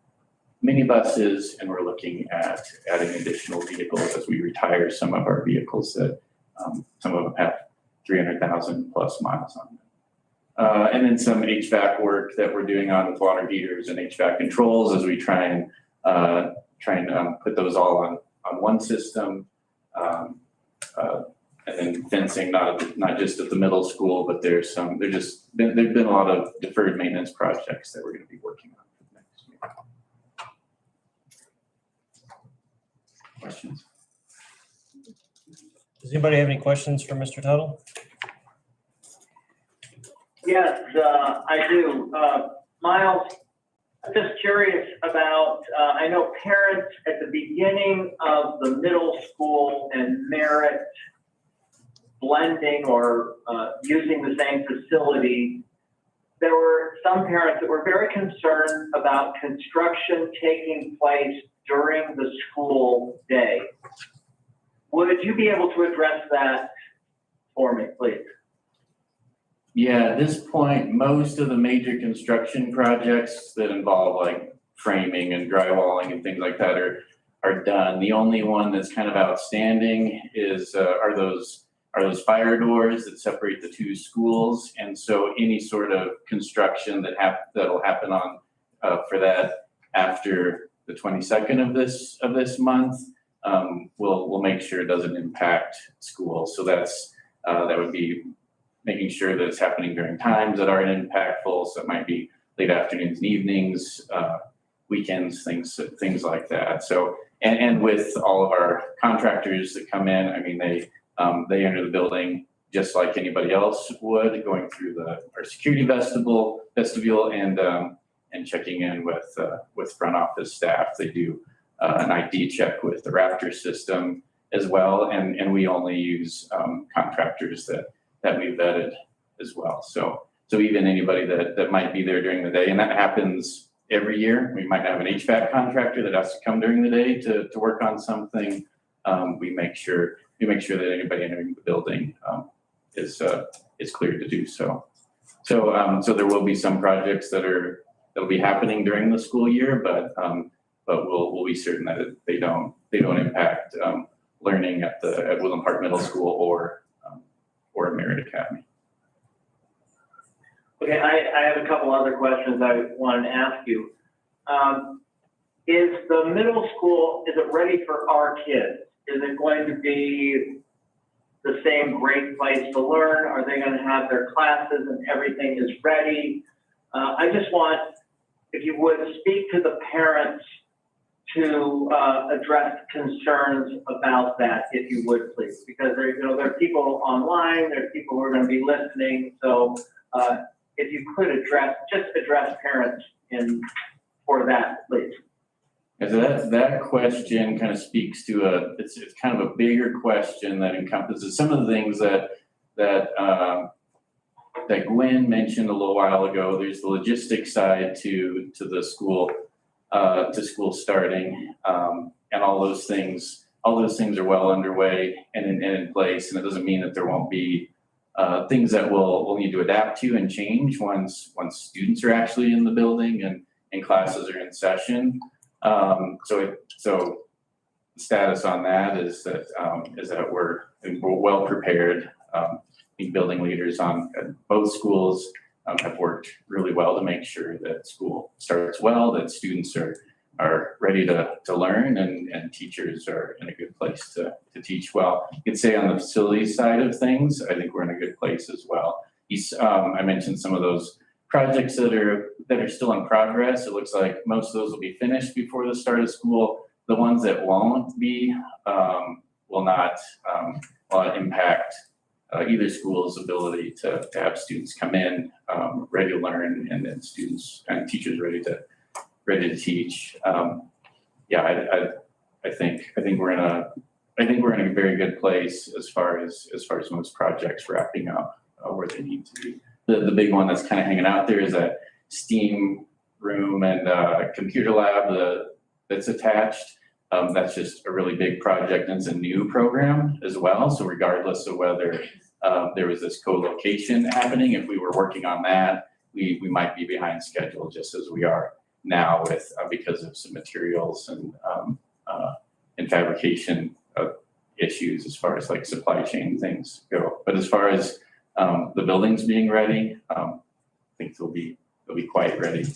minibuses, and we're looking at adding additional vehicles as we retire some of our vehicles that some of them have 300,000 plus miles on them. And then some HVAC work that we're doing on with water heaters and HVAC controls as we try and put those all on one system. And then fencing, not just at the middle school, but there've been a lot of deferred maintenance projects that we're going to be working on for the next year. Questions? Does anybody have any questions for Mr. Tuttle? Yes, I do. Miles, I'm just curious about, I know parents at the beginning of the middle school and merit blending or using the same facility, there were some parents that were very concerned about construction taking place during the school day. Would you be able to address that for me, please? Yeah, at this point, most of the major construction projects that involve like framing and drywalling and things like that are done. The only one that's kind of outstanding are those fire doors that separate the 2 schools. And so any sort of construction that'll happen on for that after the 22nd of this month, we'll make sure it doesn't impact school. So that would be making sure that it's happening during times that aren't impactful. So it might be late afternoons and evenings, weekends, things like that. So, and with all of our contractors that come in, I mean, they enter the building just like anybody else would, going through our security vestibule and checking in with front office staff. They do an ID check with the Raptor system as well, and we only use contractors that we vetted as well. So even anybody that might be there during the day, and that happens every year. We might have an HVAC contractor that has to come during the day to work on something. We make sure that anybody entering the building is cleared to do so. So there will be some projects that'll be happening during the school year, but we'll be certain that they don't impact learning at Woodland Park Middle School or Merit Academy. Okay, I have a couple other questions I wanted to ask you. Is the middle school, is it ready for our kids? Is it going to be the same great place to learn? Are they going to have their classes and everything is ready? I just want, if you would, speak to the parents to address concerns about that, if you would, please, because there are people online, there are people who are going to be listening. So if you could address parents for that, please. Yeah, so that question kind of speaks to it's kind of a bigger question that encompasses some of the things that Gwen mentioned a little while ago. There's the logistics side to the school, to school starting, and all those things are well underway and in place. And it doesn't mean that there won't be things that we'll need to adapt to and change once students are actually in the building and classes are in session. So the status on that is that we're well prepared. Building leaders on both schools have worked really well to make sure that school starts well, that students are ready to learn, and teachers are in a good place to teach well. You could say on the facilities side of things, I think we're in a good place as well. I mentioned some of those projects that are still in progress. It looks like most of those will be finished before the start of school. The ones that won't be will not impact either school's ability to have students come in ready to learn, and then students and teachers ready to teach. I think we're in a very good place as far as most projects wrapping up where they need to be. The big one that's kind of hanging out there is that STEAM room and computer lab that's attached. That's just a really big project, and it's a new program as well. So regardless of whether there was this co-location happening, if we were working on that, we might be behind schedule just as we are now with because of some materials and fabrication issues as far as like supply chain things go. But as far as the buildings being ready, I think they'll be quite ready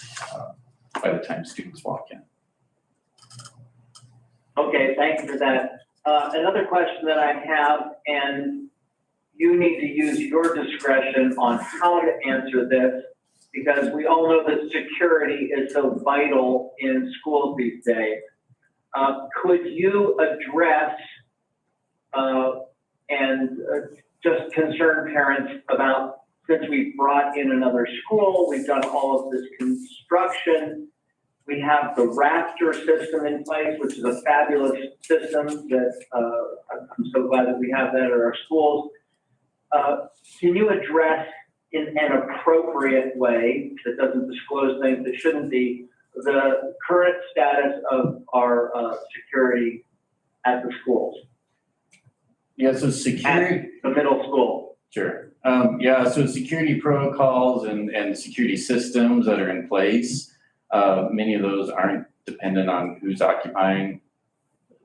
by the time students walk in. Okay, thank you for that. Another question that I have, and you need to use your discretion on how to answer this, because we all know that security is so vital in schools these days. Could you address and just concern parents about, since we've brought in another school, we've done all of this construction, we have the Raptor system in place, which is a fabulous system that I'm so glad that we have that at our schools. Can you address in an appropriate way that doesn't disclose things that shouldn't be, the current status of our security at the schools? Yeah, so security. At the middle school. Sure. So security protocols and security systems that are in place, many of those aren't dependent on who's occupying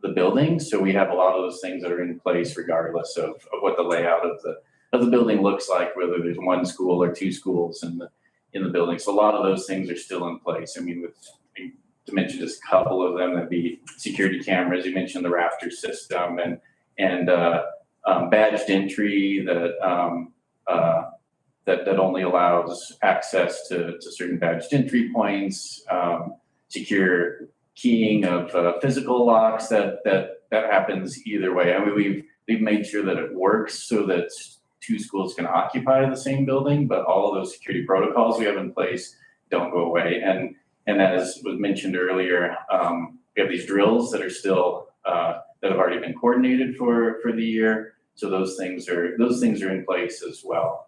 the building. So we have a lot of those things that are in place regardless of what the layout of the building looks like, whether there's one school or two schools in the building. So a lot of those things are still in place. I mean, to mention just a couple of them, that'd be security cameras. You mentioned the Raptor system and badged entry that only allows access to certain badged entry points, secure keying of physical locks that happens either way. I mean, we've made sure that it works so that two schools can occupy the same building, but all of those security protocols we have in place don't go away. And as was mentioned earlier, we have these drills that are still that have already been coordinated for the year. So those things are in place as well.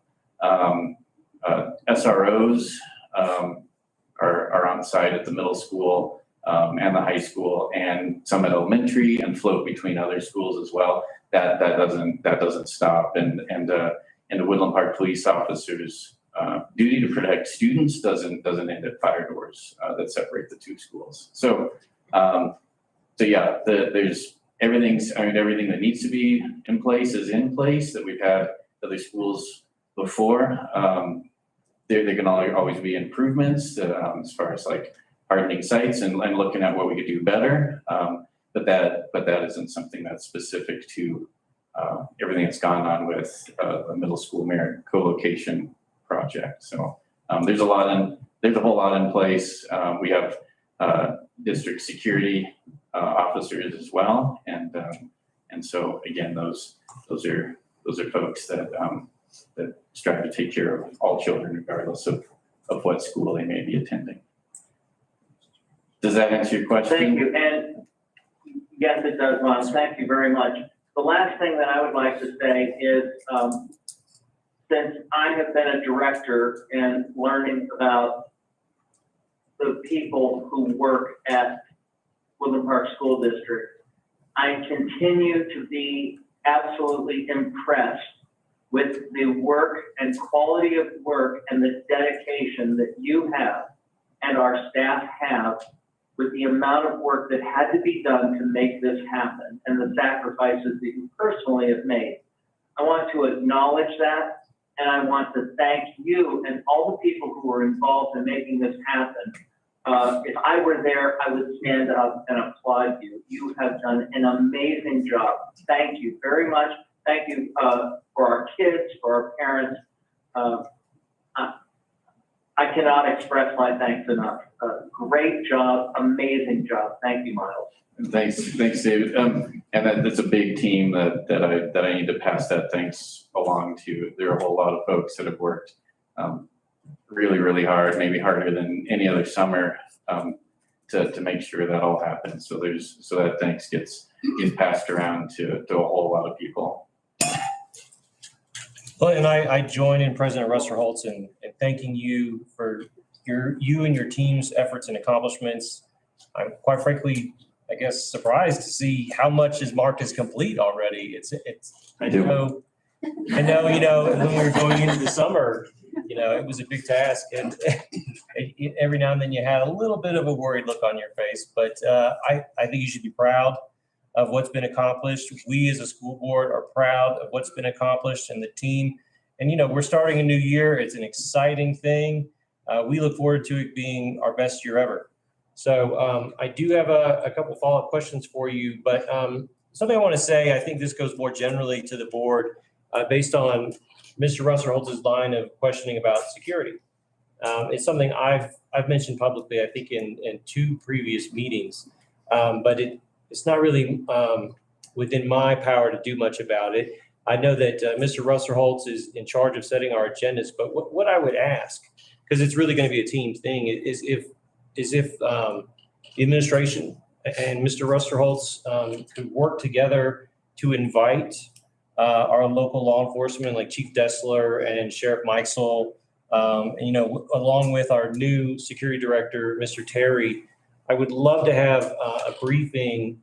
SROs are on site at the middle school and the high school, and some at elementary, and float between other schools as well. That doesn't stop. And the Woodland Park police officers' duty to protect students doesn't end at fire doors that separate the two schools. So yeah, there's everything that needs to be in place is in place that we've had other schools before. There can always be improvements as far as like hardening sites and looking at what we could do better. But that isn't something that's specific to everything that's gone on with the middle school merit co-location project. So there's a whole lot in place. We have district security officers as well. And so again, those are folks that strive to take care of all children regardless of what school they may be attending. Does that answer your question? Thank you, and yes, it does, Ron, thank you very much. The last thing that I would like to say is, since I have been a director and learning about the people who work at Woodland Park School District, I continue to be absolutely impressed with the work and quality of work and the dedication that you have and our staff have with the amount of work that had to be done to make this happen and the sacrifices that you personally have made. I want to acknowledge that, and I want to thank you and all the people who were involved in making this happen. If I were there, I would stand up and applaud you. You have done an amazing job. Thank you very much. Thank you for our kids, for our parents. I cannot express my thanks enough. Great job, amazing job. Thank you, Miles. Thanks, David. And that's a big team that I need to pass that thanks along to. There are a whole lot of folks that have worked really, really hard, maybe harder than any other summer, to make sure that all happens. So that thanks gets passed around to a whole lot of people. Well, and I join in President Ruster-Holtz in thanking you for you and your team's efforts and accomplishments. I'm quite frankly, I guess, surprised to see how much is marked as complete already. I know, when we were going into the summer, it was a big task, and every now and then you had a little bit of a worried look on your face, but I think you should be proud of what's been accomplished. We as a school board are proud of what's been accomplished and the team. And, we're starting a new year. It's an exciting thing. We look forward to it being our best year ever. So I do have a couple follow-up questions for you, but something I want to say, I think this goes more generally to the board based on Mr. Ruster-Holtz's line of questioning about security. It's something I've mentioned publicly, I think in 2 previous meetings, but it's not really within my power to do much about it. I know that Mr. Ruster-Holtz is in charge of setting our agendas, but what I would ask, because it's really going to be a team thing, is if the administration and Mr. Ruster-Holtz could work together to invite our local law enforcement like Chief Dessler and Sheriff Meisel, along with our new security director, Mr. Terry. I would love to have a briefing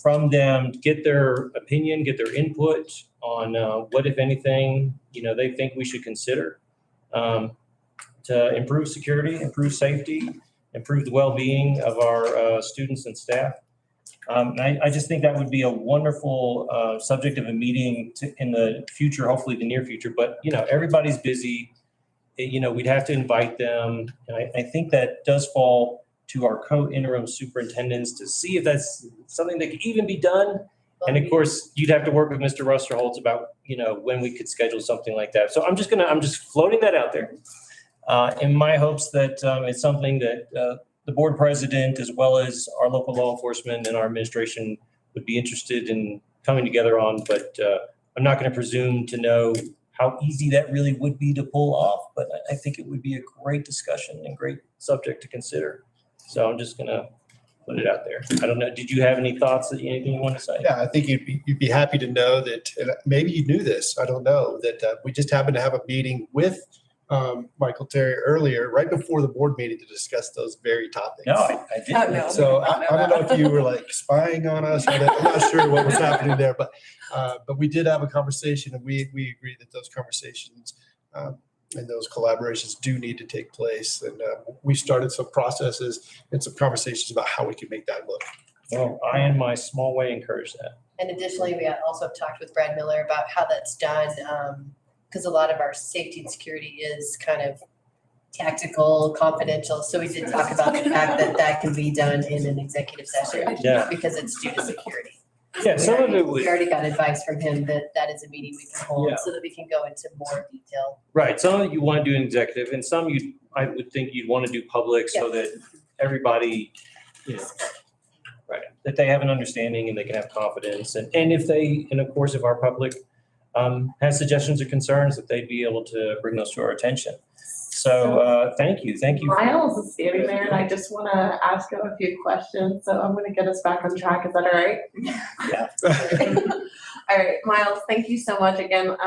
from them, get their opinion, get their input on what, if anything, they think we should consider to improve security, improve safety, improve the well-being of our students and staff. I just think that would be a wonderful subject of a meeting in the future, hopefully the near future. But, everybody's busy. We'd have to invite them. And I think that does fall to our co-interim superintendents to see if that's something that could even be done. And of course, you'd have to work with Mr. Ruster-Holtz about, when we could schedule something like that. So I'm just floating that out there in my hopes that it's something that the board president, as well as our local law enforcement and our administration, would be interested in coming together on. But I'm not going to presume to know how easy that really would be to pull off. But I think it would be a great discussion and great subject to consider. So I'm just going to put it out there. I don't know. Did you have any thoughts, anything you want to say? Yeah, I think you'd be happy to know that, and maybe you knew this, I don't know, that we just happened to have a meeting with Michael Terry earlier, right before the board meeting, to discuss those very topics. No, I didn't. no. So I don't know if you were like spying on us. I'm not sure what was happening there, but we did have a conversation, and we agreed that those conversations and those collaborations do need to take place. And we started some processes and some conversations about how we can make that look. Well, I, in my small way, encourage that. And additionally, we also have talked with Brad Miller about how that's done, because a lot of our safety and security is kind of tactical, confidential. So we did talk about the fact that that can be done in an executive session because it's due to security. Yeah, some of it would. We already got advice from him that that is a meeting we can hold so that we can go into more detail. Right. Some of it you want to do an executive, and some I would think you'd want to do public so that everybody Right, that they have an understanding and they can have confidence. And if they, and of course, if our public has suggestions or concerns, that they'd be able to bring those to our attention. So thank you. Miles is standing there and I just want to ask him a few questions, so I'm going to get us back on track. Is that all right? Yeah. All right, Miles, thank you so much again.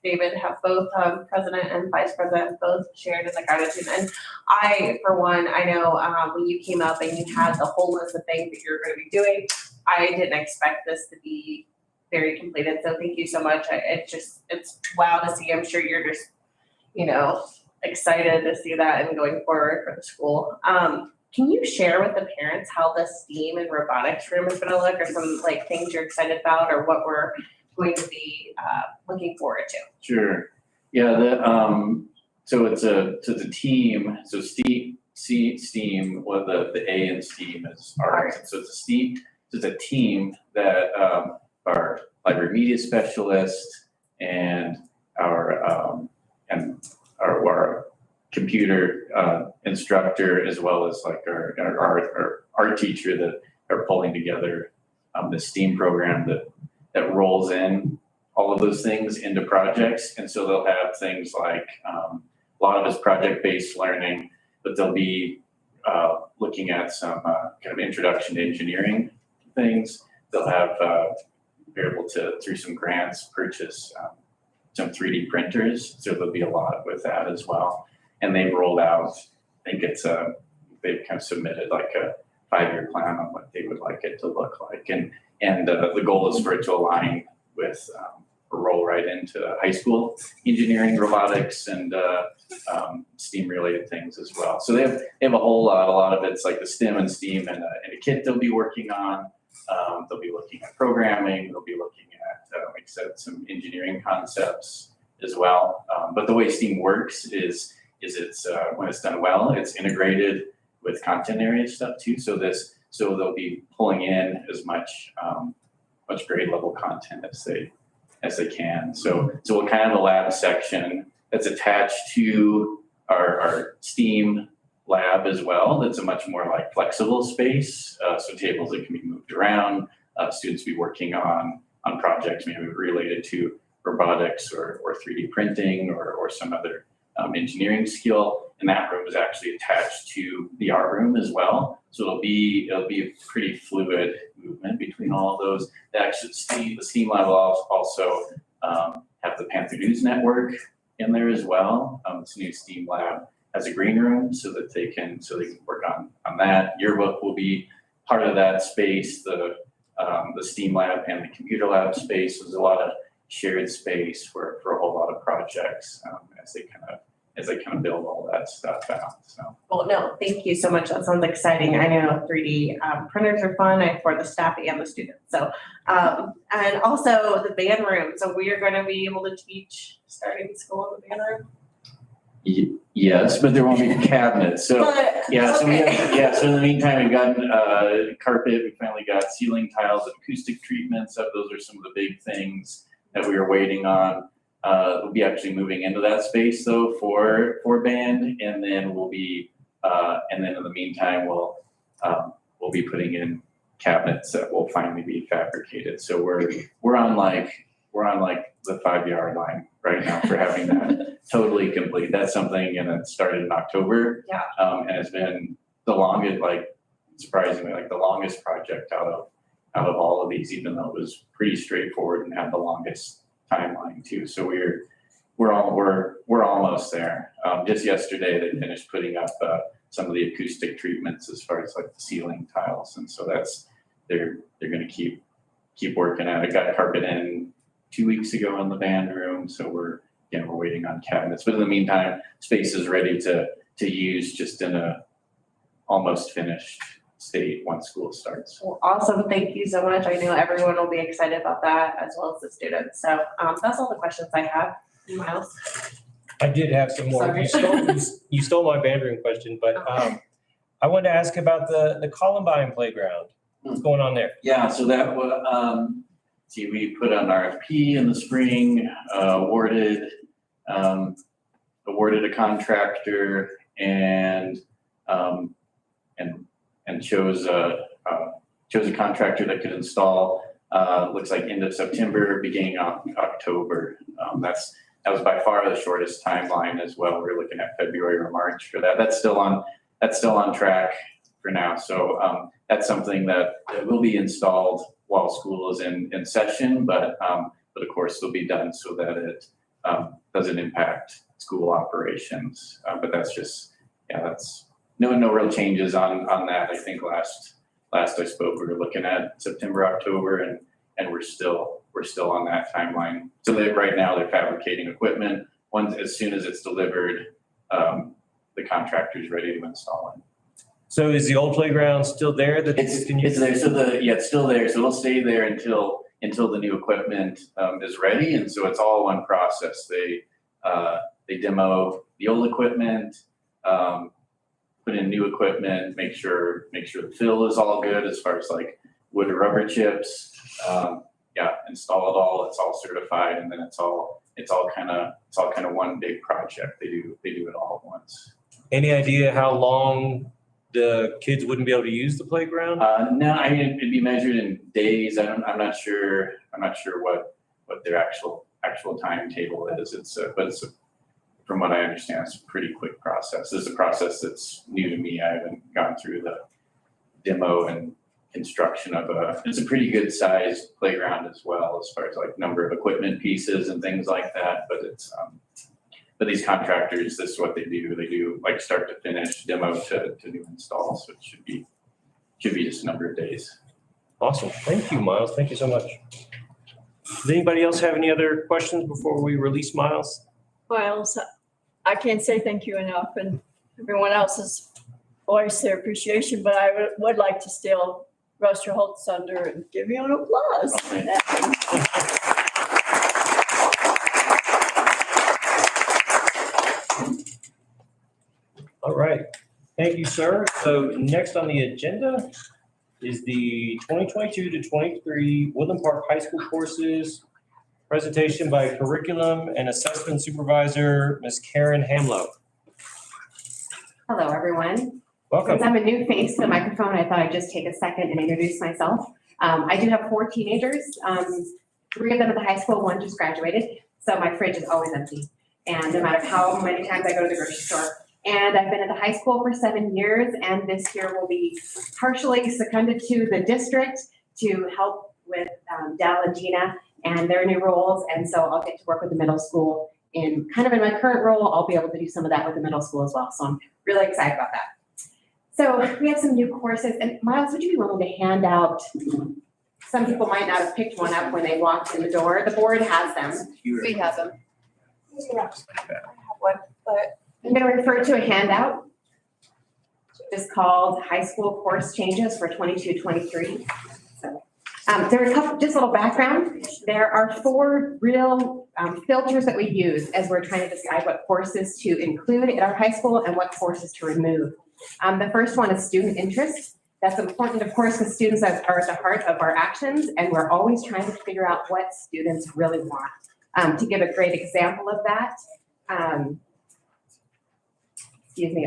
David have both, president and vice president, both shared in the gratitude. And I, for one, I know when you came up and you had the whole list of things that you're going to be doing, I didn't expect this to be very completed. So thank you so much. It's wow to see. I'm sure you're just, excited to see that and going forward for the school. Can you share with the parents how the STEAM and robotics room is going to look, or some things you're excited about, or what we're going to be looking forward to? Sure. Yeah, so it's a team, so STEAM, well, the A in STEAM is arts. So it's a team that our library media specialist and our computer instructor, as well as our art teacher, that are pulling together the STEAM program that rolls in all of those things into projects. And so they'll have things like a lot of it's project-based learning, but they'll be looking at some kind of introduction to engineering things. They'll have be able to, through some grants, purchase some 3D printers. So there'll be a lot with that as well. And they've rolled out, I think they've kind of submitted like a 5-year plan on what they would like it to look like. And the goal is for it to align with a roll right into high school engineering, robotics, and STEAM related things as well. So they have a whole lot. A lot of it's like the STEM and STEAM and a kit they'll be working on. They'll be looking at programming. They'll be looking at, like I said, some engineering concepts as well. But the way STEAM works is it's when it's done well, it's integrated with content area stuff too. So they'll be pulling in as much grade level content as they can. So we'll kind of have a lab section that's attached to our STEAM lab as well. That's a much more like flexible space. So tables that can be moved around. Students be working on projects maybe related to robotics or 3D printing or some other engineering skill. And that room is actually attached to the art room as well. So it'll be a pretty fluid movement between all of those. The STEAM lab will also have the Panther News Network in there as well. This new STEAM lab has a green room so they can work on that. Yearbook will be part of that space. The STEAM lab and the computer lab space. There's a lot of shared space for a whole lot of projects as they kind of build all that stuff out. So. Well, no, thank you so much. That sounds exciting. I know 3D printers are fun for the staff and the students. So, and also the band room. So we are going to be able to teach starting school in the band room. Yes, but there won't be cabinets. So yeah, so okay. So in the meantime, we've gotten carpet. We finally got ceiling tiles and acoustic treatments. Those are some of the big things that we were waiting on. We'll be actually moving into that space though for band, and then we'll be and then in the meantime we'll be putting in cabinets that will finally be fabricated. So we're on the 5-yard line right now for having that totally complete. That's something, and it started in October. Yeah. And it's been the longest, surprisingly, the longest project out of all of these, even though it was pretty straightforward and had the longest timeline too. So we're almost there. Just yesterday they finished putting up some of the acoustic treatments as far as the ceiling tiles, and so they're going to keep working at it. Got carpet in 2 weeks ago in the band room, so we're waiting on cabinets. But in the meantime, space is ready to use, just in a almost finished state once school starts. Well, awesome. Thank you so much. I know everyone will be excited about that, as well as the students. So that's all the questions I have. Miles? I did have some more. Sorry. You stole my band room question, but I wanted to ask about the Columbine playground. What's going on there? Yeah, so that was, we put an RFP in the spring, awarded a contractor, and chose a contractor that could install, looks like end of September, beginning of October. That was by far the shortest timeline as well. We're looking at February or March for that. That's still on track for now. So that's something that will be installed while school is in session, but of course will be done so that it doesn't impact school operations. But that's just, that's no real changes on that. I think last I spoke, we were looking at September, October, and we're still on that timeline. So right now they're fabricating equipment. As soon as it's delivered, the contractor's ready to install it. So is the old playground still there that the kids can use? It's there, so it's still there, so it'll stay there until the new equipment is ready, and so it's all one process. They demo the old equipment, put in new equipment, make sure the fill is all good as far as like wood or rubber chips. Install it all, it's all certified, and then it's all kind of one big project. They do it all at once. Any idea how long the kids wouldn't be able to use the playground? No, I mean, it'd be measured in days. I'm not sure what their actual timetable is. But from what I understand, it's a pretty quick process. This is a process that's new to me. I haven't gone through the demo and construction of it's a pretty good sized playground as well, as far as like number of equipment pieces and things like that. But it's but these contractors, this is what they do. They do like start to finish, demo to new install. So it should be just a number of days. Awesome. Thank you, Miles. Thank you so much. Does anybody else have any other questions before we release Miles? Miles, I can't say thank you enough, and everyone else has voiced their appreciation, but I would like to steal Ruster Holt's thunder and give you an applause. All right. Thank you, sir. So next on the agenda is the 2022 to 23 Woodland Park High School courses presentation by Curriculum and Assessment Supervisor, Ms. Karen Hamlow. Hello, everyone. Welcome. Since I'm a new face to the microphone, I thought I'd just take a second and introduce myself. I do have 4 teenagers, 3 of them at the high school, 1 just graduated. So my fridge is always empty. And no matter how many times I go to the grocery store. And I've been at the high school for 7 years, and this year will be partially seconded to the district to help with Dal and Gina and their new roles. And so I'll get to work with the middle school in my current role. I'll be able to do some of that with the middle school as well. So I'm really excited about that. So we have some new courses, and Miles, would you be willing to hand out, some people might not have picked one up when they walked in the door. The board has them. We have them. I have one, but I'm going to refer to a handout. It's called High School Course Changes for 22-23. So there are a couple, just a little background. There are 4 real filters that we use as we're trying to decide what courses to include in our high school and what courses to remove. The first one is student interest. That's important, of course, because students are at the heart of our actions, and we're always trying to figure out what students really want. To give a great example of that,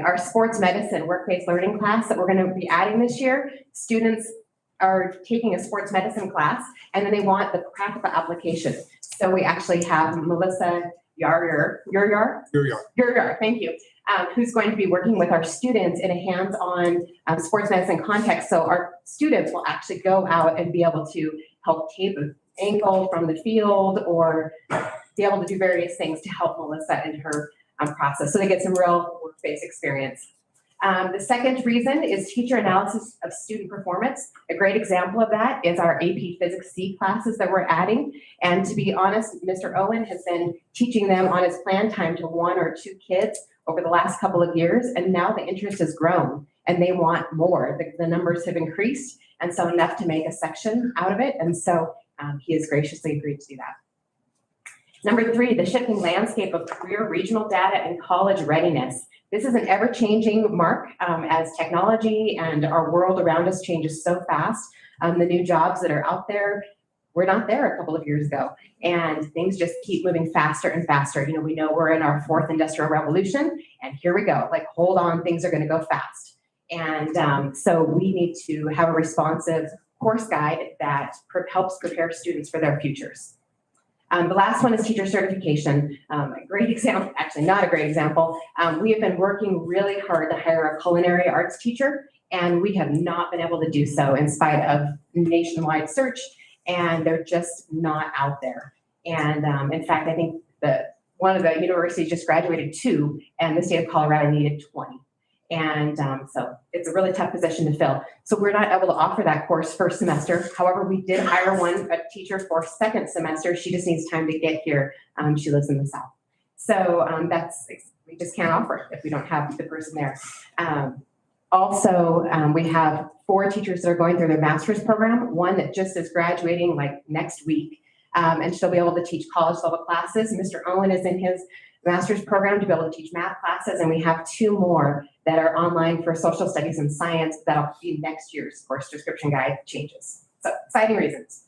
our sports medicine work-based learning class that we're going to be adding this year, students are taking a sports medicine class, and then they want the practical application. So we actually have Melissa Yar, thank you, who's going to be working with our students in a hands-on sports medicine context. So our students will actually go out and be able to help tape an ankle from the field or be able to do various things to help Melissa in her process. So they get some real work-based experience. The second reason is teacher analysis of student performance. A great example of that is our AP Physics C classes that we're adding. And to be honest, Mr. Owen has been teaching them on his plan time to 1 or 2 kids over the last couple of years. And now the interest has grown and they want more. The numbers have increased. And so enough to make a section out of it. And so he has graciously agreed to do that. Number 3, the shifting landscape of career regional data and college readiness. This is an ever-changing mark as technology and our world around us changes so fast. The new jobs that are out there were not there a couple of years ago, and things just keep moving faster and faster. We know we're in our 4th industrial revolution, and here we go. Hold on, things are going to go fast. And so we need to have a responsive course guide that helps prepare students for their futures. The last one is teacher certification. A great example, actually not a great example. We have been working really hard to hire a culinary arts teacher, and we have not been able to do so in spite of nationwide search, and they're just not out there. And in fact, I think that one of the universities just graduated 2, and the state of Colorado needed 20. And so it's a really tough position to fill. So we're not able to offer that course first semester. However, we did hire a teacher for second semester. She just needs time to get here. She lives in the South. So we just can't offer it if we don't have the person there. Also, we have 4 teachers that are going through their master's program, one that just is graduating like next week. And she'll be able to teach college level classes. Mr. Owen is in his master's program to be able to teach math classes, and we have 2 more that are online for social studies and science that'll be next year's course description guide changes. So exciting reasons.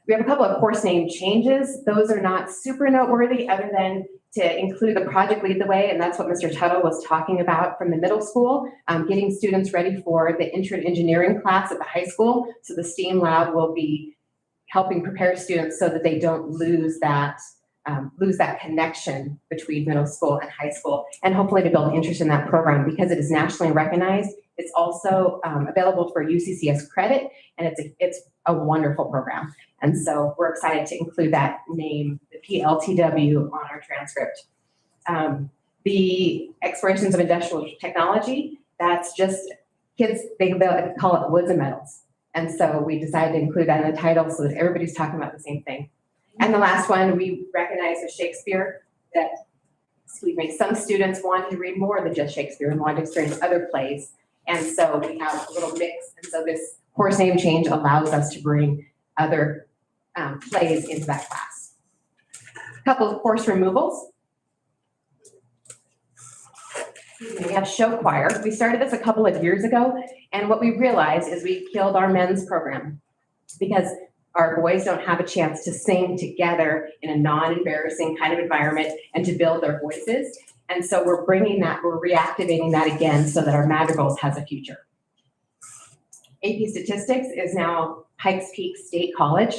We have a couple of course name changes. Those are not super noteworthy other than to include the project Lead the Way, and that's what Mr. Tuttle was talking about from the middle school, getting students ready for the intro to engineering class at the high school. So the STEAM lab will be helping prepare students so that they don't lose that connection between middle school and high school, and hopefully to build interest in that program because it is nationally recognized. It's also available for UCCS credit, and it's a wonderful program. And so we're excited to include that name, the PLTW, on our transcript. The explorations of industrial technology, that's just kids, they call it woods and metals. And so we decided to include that in the title so that everybody's talking about the same thing. And the last one, we recognize with Shakespeare that, some students wanted to read more than just Shakespeare and wanted to experience other plays. And so we have a little mix. And so this course name change allows us to bring other plays into that class. A couple of course removals. We have show choir. We started this a couple of years ago, and what we realized is we killed our men's program because our boys don't have a chance to sing together in a non-embarrassing kind of environment and to build their voices. And so we're reactivating that again so that our madrigals has a future. AP Statistics is now Pikes Peak State College.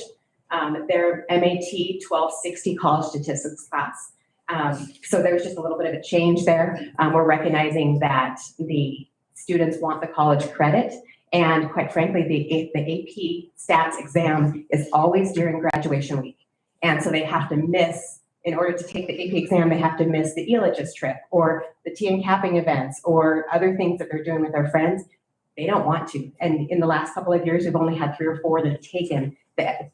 Their MAT 1260 college statistics class. So there's just a little bit of a change there. We're recognizing that the students want the college credit, and quite frankly, the AP stats exam is always during graduation week. And so they have to miss, in order to take the AP exam, they have to miss the ELIGIS trip or the TM capping events or other things that they're doing with their friends. They don't want to. And in the last couple of years, we've only had 3 or 4 that have taken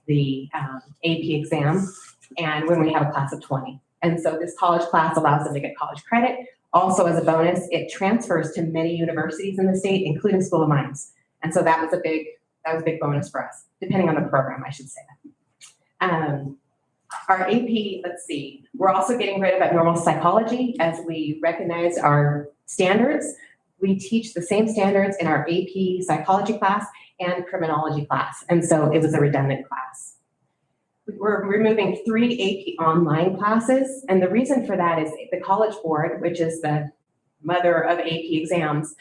the AP exam, and when we have a class of 20. And so this college class allows them to get college credit. Also, as a bonus, it transfers to many universities in the state, including School of Mines. And so that was a big bonus for us, depending on the program, I should say. Our AP, let's see, we're also getting rid of abnormal psychology as we recognize our standards. We teach the same standards in our AP psychology class and criminology class. And so it was a redundant class. We're removing 3 AP online classes. And the reason for that is the College Board, which is the mother of AP exams,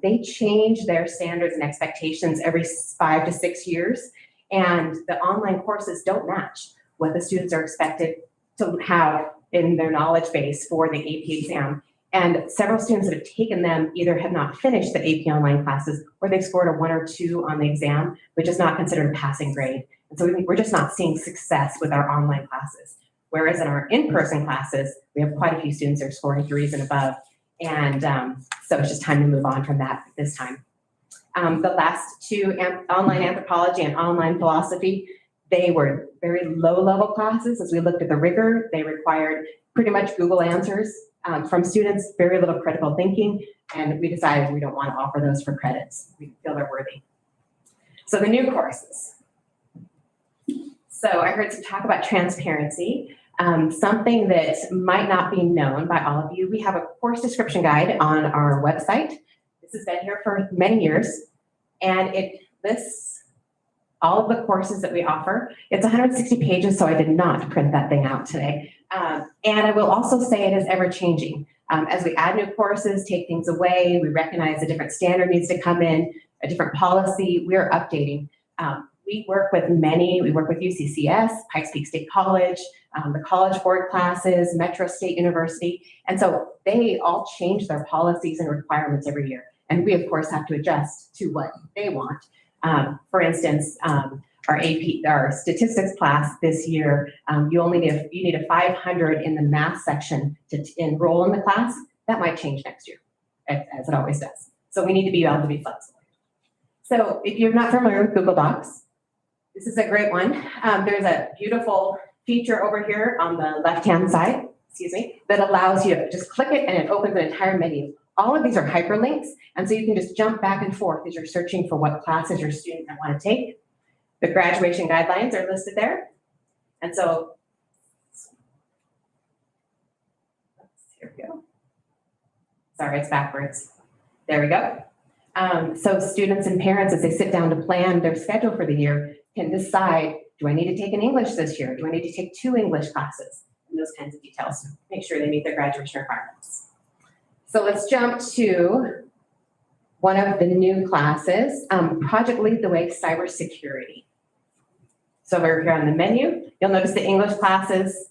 they change their standards and expectations every 5 to 6 years. And the online courses don't match what the students are expected to have in their knowledge base for the AP exam. And several students that have taken them either have not finished the AP online classes or they've scored a 1 or 2 on the exam, which is not considered a passing grade. And so we're just not seeing success with our online classes. Whereas in our in-person classes, we have quite a few students that are scoring 3s and above. And so it's just time to move on from that this time. The last 2, online anthropology and online philosophy, they were very low-level classes. As we looked at the rigor, they required pretty much Google answers from students, very little critical thinking, and we decided we don't want to offer those for credits. We feel they're worthy. So the new courses. So I heard some talk about transparency. Something that might not be known by all of you, we have a course description guide on our website. This has been here for many years, and it lists all of the courses that we offer. It's 160 pages, so I did not print that thing out today. And I will also say it is ever changing. As we add new courses, take things away, we recognize a different standard needs to come in, a different policy, we are updating. We work with UCCS, Pikes Peak State College, the College Board classes, Metro State University. And so they all change their policies and requirements every year. And we, of course, have to adjust to what they want. For instance, our statistics class this year, you need a 500 in the math section to enroll in the class. That might change next year, as it always does. So we need to be able to be flexible. So if you're not familiar with Google Docs, this is a great one. There's a beautiful feature over here on the left-hand side, that allows you to just click it and it opens an entire menu. All of these are hyperlinks, and so you can just jump back and forth as you're searching for what classes your students want to take. The graduation guidelines are listed there. And so, here we go. Sorry, it's backwards. There we go. So students and parents, as they sit down to plan their schedule for the year, can decide, do I need to take an English this year? Do I need to take 2 English classes? And those kinds of details. Make sure they meet their graduation requirements. So let's jump to one of the new classes, Project Lead the Way Cybersecurity. So over here on the menu, you'll notice the English classes,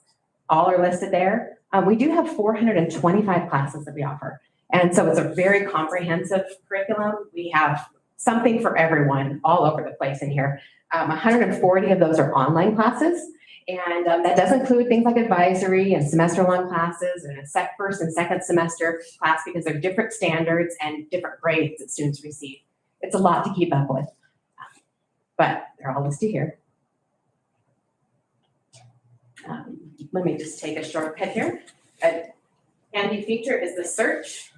all are listed there. We do have 425 classes that we offer. And so it's a very comprehensive curriculum. We have something for everyone all over the place in here. 140 of those are online classes. And that does include things like advisory and semester-long classes and a first and second semester class because they're different standards and different grades that students receive. It's a lot to keep up with, but they're all listed here. Let me just take a shortcut here. A handy feature is the search.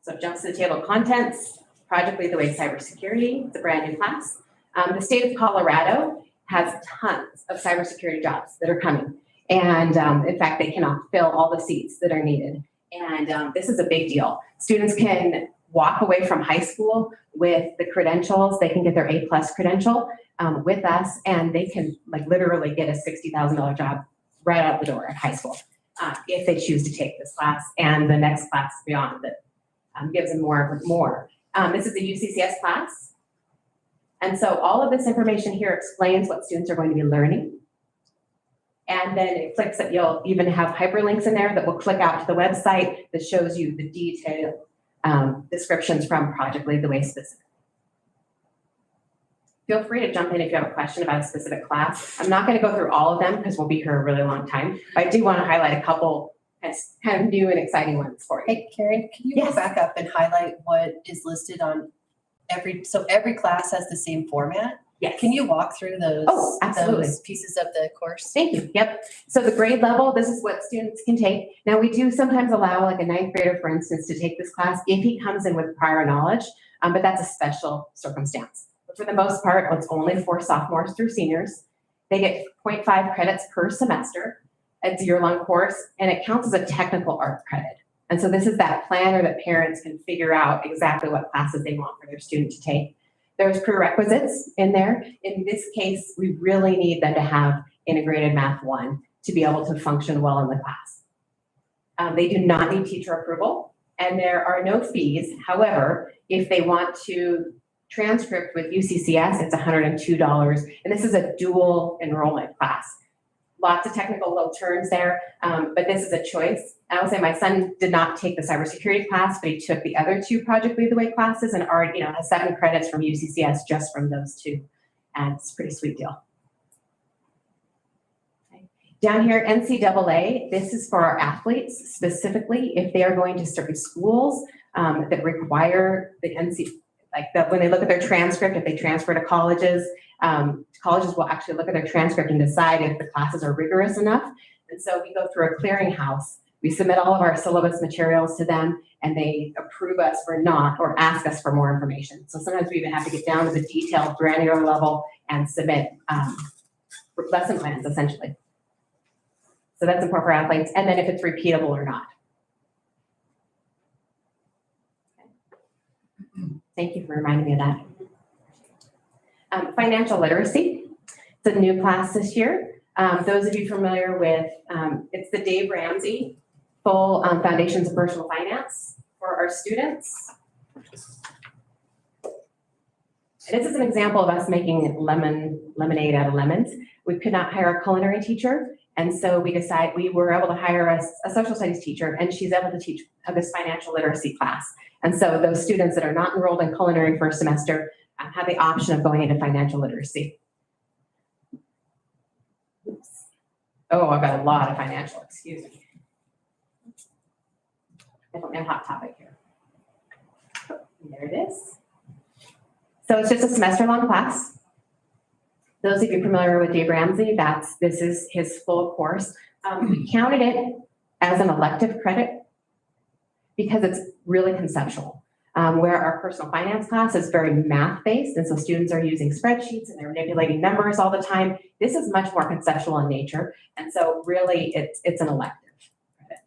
So it jumps to the table of contents. Project Lead the Way Cybersecurity. It's a brand new class. The state of Colorado has tons of cybersecurity jobs that are coming. And in fact, they cannot fill all the seats that are needed. And this is a big deal. Students can walk away from high school with the credentials. They can get their A+ credential with us, and they can literally get a $60,000 job right out the door at high school if they choose to take this class and the next class beyond that gives them more. This is a UCCS class. And so all of this information here explains what students are going to be learning. And then it clicks that you'll even have hyperlinks in there that will click out to the website that shows you the detailed descriptions from Project Lead the Way specific. Feel free to jump in if you have a question about a specific class. I'm not going to go through all of them because we'll be here a really long time. But I do want to highlight a couple kind of new and exciting ones for you. Hey, Karen, can you go back up and highlight what is listed on every class has the same format? Yes. Can you walk through those, those pieces of the course? Thank you. Yep. So the grade level, this is what students can take. Now we do sometimes allow a 9th grader, for instance, to take this class if he comes in with prior knowledge, but that's a special circumstance. But for the most part, it's only for sophomores through seniors. They get 0.5 credits per semester. It's a year-long course, and it counts as a technical art credit. And so this is that planner that parents can figure out exactly what classes they want for their student to take. There's prerequisites in there. In this case, we really need them to have integrated Math 1 to be able to function well in the class. They do not need teacher approval, and there are no fees. However, if they want to transcript with UCCS, it's $102, and this is a dual enrollment class. Lots of technical little terms there, but this is a choice. I will say my son did not take the cybersecurity class, but he took the other 2 Project Lead the Way classes and already, has 7 credits from UCCS just from those 2. And it's a pretty sweet deal. Okay. Down here, NCAA, this is for our athletes specifically, if they are going to certain schools that require the when they look at their transcript, if they transfer to colleges, colleges will actually look at their transcript and decide if the classes are rigorous enough. And so we go through a clearinghouse. We submit all of our syllabus materials to them, and they approve us or not, or ask us for more information. So sometimes we even have to get down to the detailed granular level and submit lesson plans, essentially. So that's important for athletes. And then if it's repeatable or not. Okay. Thank you for reminding me of that. Financial literacy. It's a new class this year. Those of you familiar with, it's the Dave Ramsey full Foundations of Personal Finance for our students. And this is an example of us making lemonade out of lemons. We could not hire a culinary teacher, and so we were able to hire a social studies teacher, and she's able to teach this financial literacy class. And so those students that are not enrolled in culinary first semester have the option of going into financial literacy. Oops. Oh, I've got a lot of financial, excuse me. Definitely a hot topic here. There it is. So it's just a semester-long class. Those of you familiar with Dave Ramsey, this is his full course. We counted it as an elective credit because it's really conceptual. Where our personal finance class is very math-based, and so students are using spreadsheets and they're manipulating numbers all the time. This is much more conceptual in nature, and so really it's an elective credit.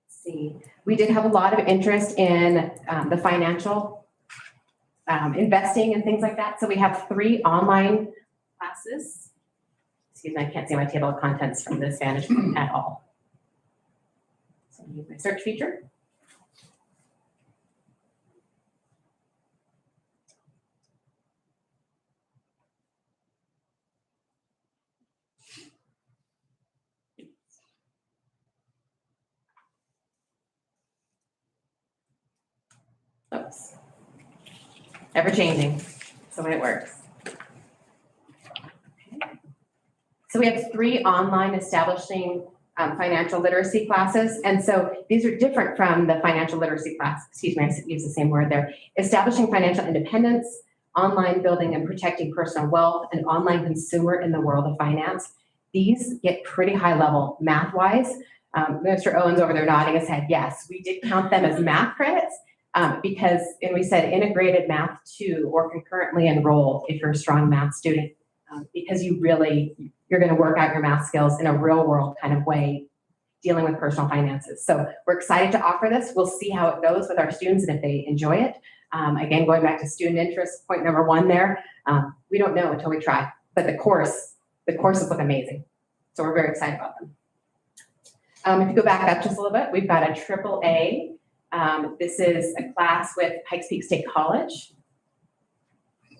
Let's see, we did have a lot of interest in the financial investing and things like that. So we have 3 online classes. Excuse me, I can't see my table of contents from this vantage point at all. So I'm gonna use my search feature. Oops. Ever changing. That's the way it works. So we have 3 online establishing financial literacy classes. And so these are different from the financial literacy class. Excuse me, I use the same word there. Establishing financial independence, online building and protecting personal wealth, and online consumer in the world of finance. These get pretty high level math-wise. Mr. Owens over there nodding his head. Yes, we did count them as math credits. Because, and we said integrated math 2 or concurrently enrolled if you're a strong math student, because you're going to work out your math skills in a real world kind of way, dealing with personal finances. So we're excited to offer this. We'll see how it goes with our students and if they enjoy it. Again, going back to student interest, point number 1 there, we don't know until we try, but the courses look amazing. So we're very excited about them. If you go back up just a little bit, we've got a AAA. This is a class with Pikes Peak State College.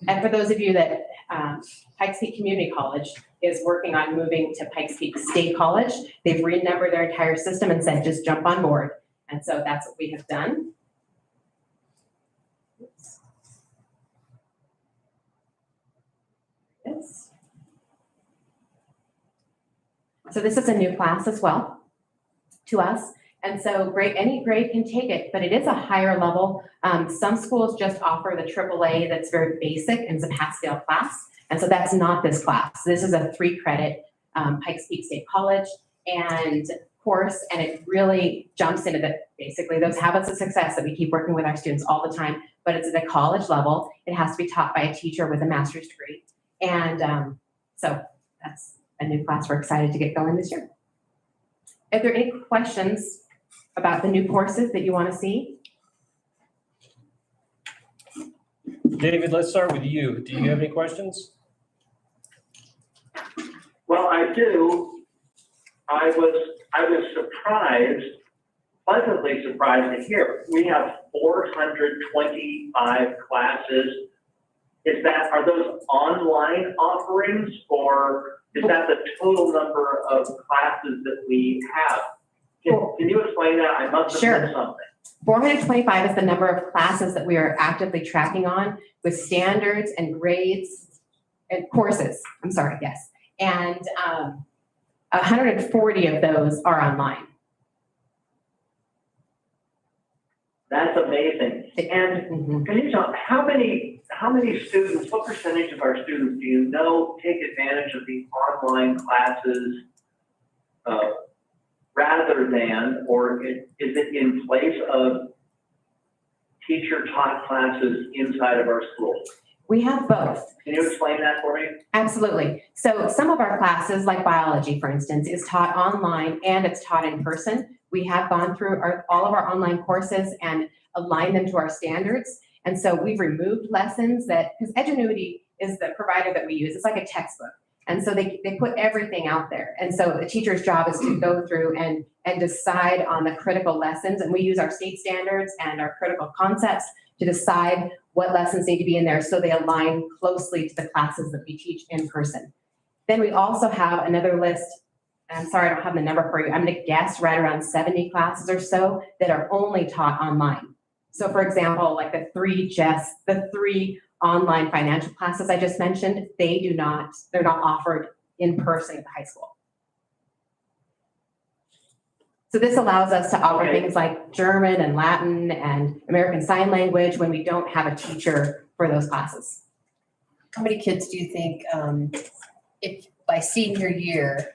And for those of you that Pikes Peak Community College is working on moving to Pikes Peak State College, they've renumbered their entire system and said, just jump on board. And so that's what we have done. Oops. Yes. So this is a new class as well to us. And so any grade can take it, but it is a higher level. Some schools just offer the AAA that's very basic and it's a pass-fail class. And so that's not this class. This is a 3-credit Pikes Peak State College and course, and it really jumps into basically those habits of success that we keep working with our students all the time, but it's at a college level. It has to be taught by a teacher with a master's degree. And so that's a new class we're excited to get going this year. If there are any questions about the new courses that you want to see? David, let's start with you. Do you have any questions? Well, I do. I was surprised, pleasantly surprised to hear we have 425 classes. Are those online offerings, or is that the total number of classes that we have? Can you explain that? I must have missed something. 425 is the number of classes that we are actively tracking on with standards and grades and courses. I'm sorry, yes. And 140 of those are online. That's amazing. And can you tell how many students, what percentage of our students do you know take advantage of the online classes rather than, or is it in place of teacher-taught classes inside of our schools? We have both. Can you explain that for me? Absolutely. So some of our classes, like biology, for instance, is taught online and it's taught in person. We have gone through all of our online courses and aligned them to our standards. And so we've removed lessons because Edgenuity is the provider that we use. It's like a textbook. And so they put everything out there. And so the teacher's job is to go through and decide on the critical lessons. And we use our state standards and our critical concepts to decide what lessons need to be in there so they align closely to the classes that we teach in person. Then we also have another list. I'm sorry, I don't have the number for you. I'm gonna guess right around 70 classes or so that are only taught online. So for example, like the three online financial classes I just mentioned, they're not offered in person at the high school. So this allows us to offer things like German and Latin and American Sign Language when we don't have a teacher for those classes. How many kids do you think, if by senior year,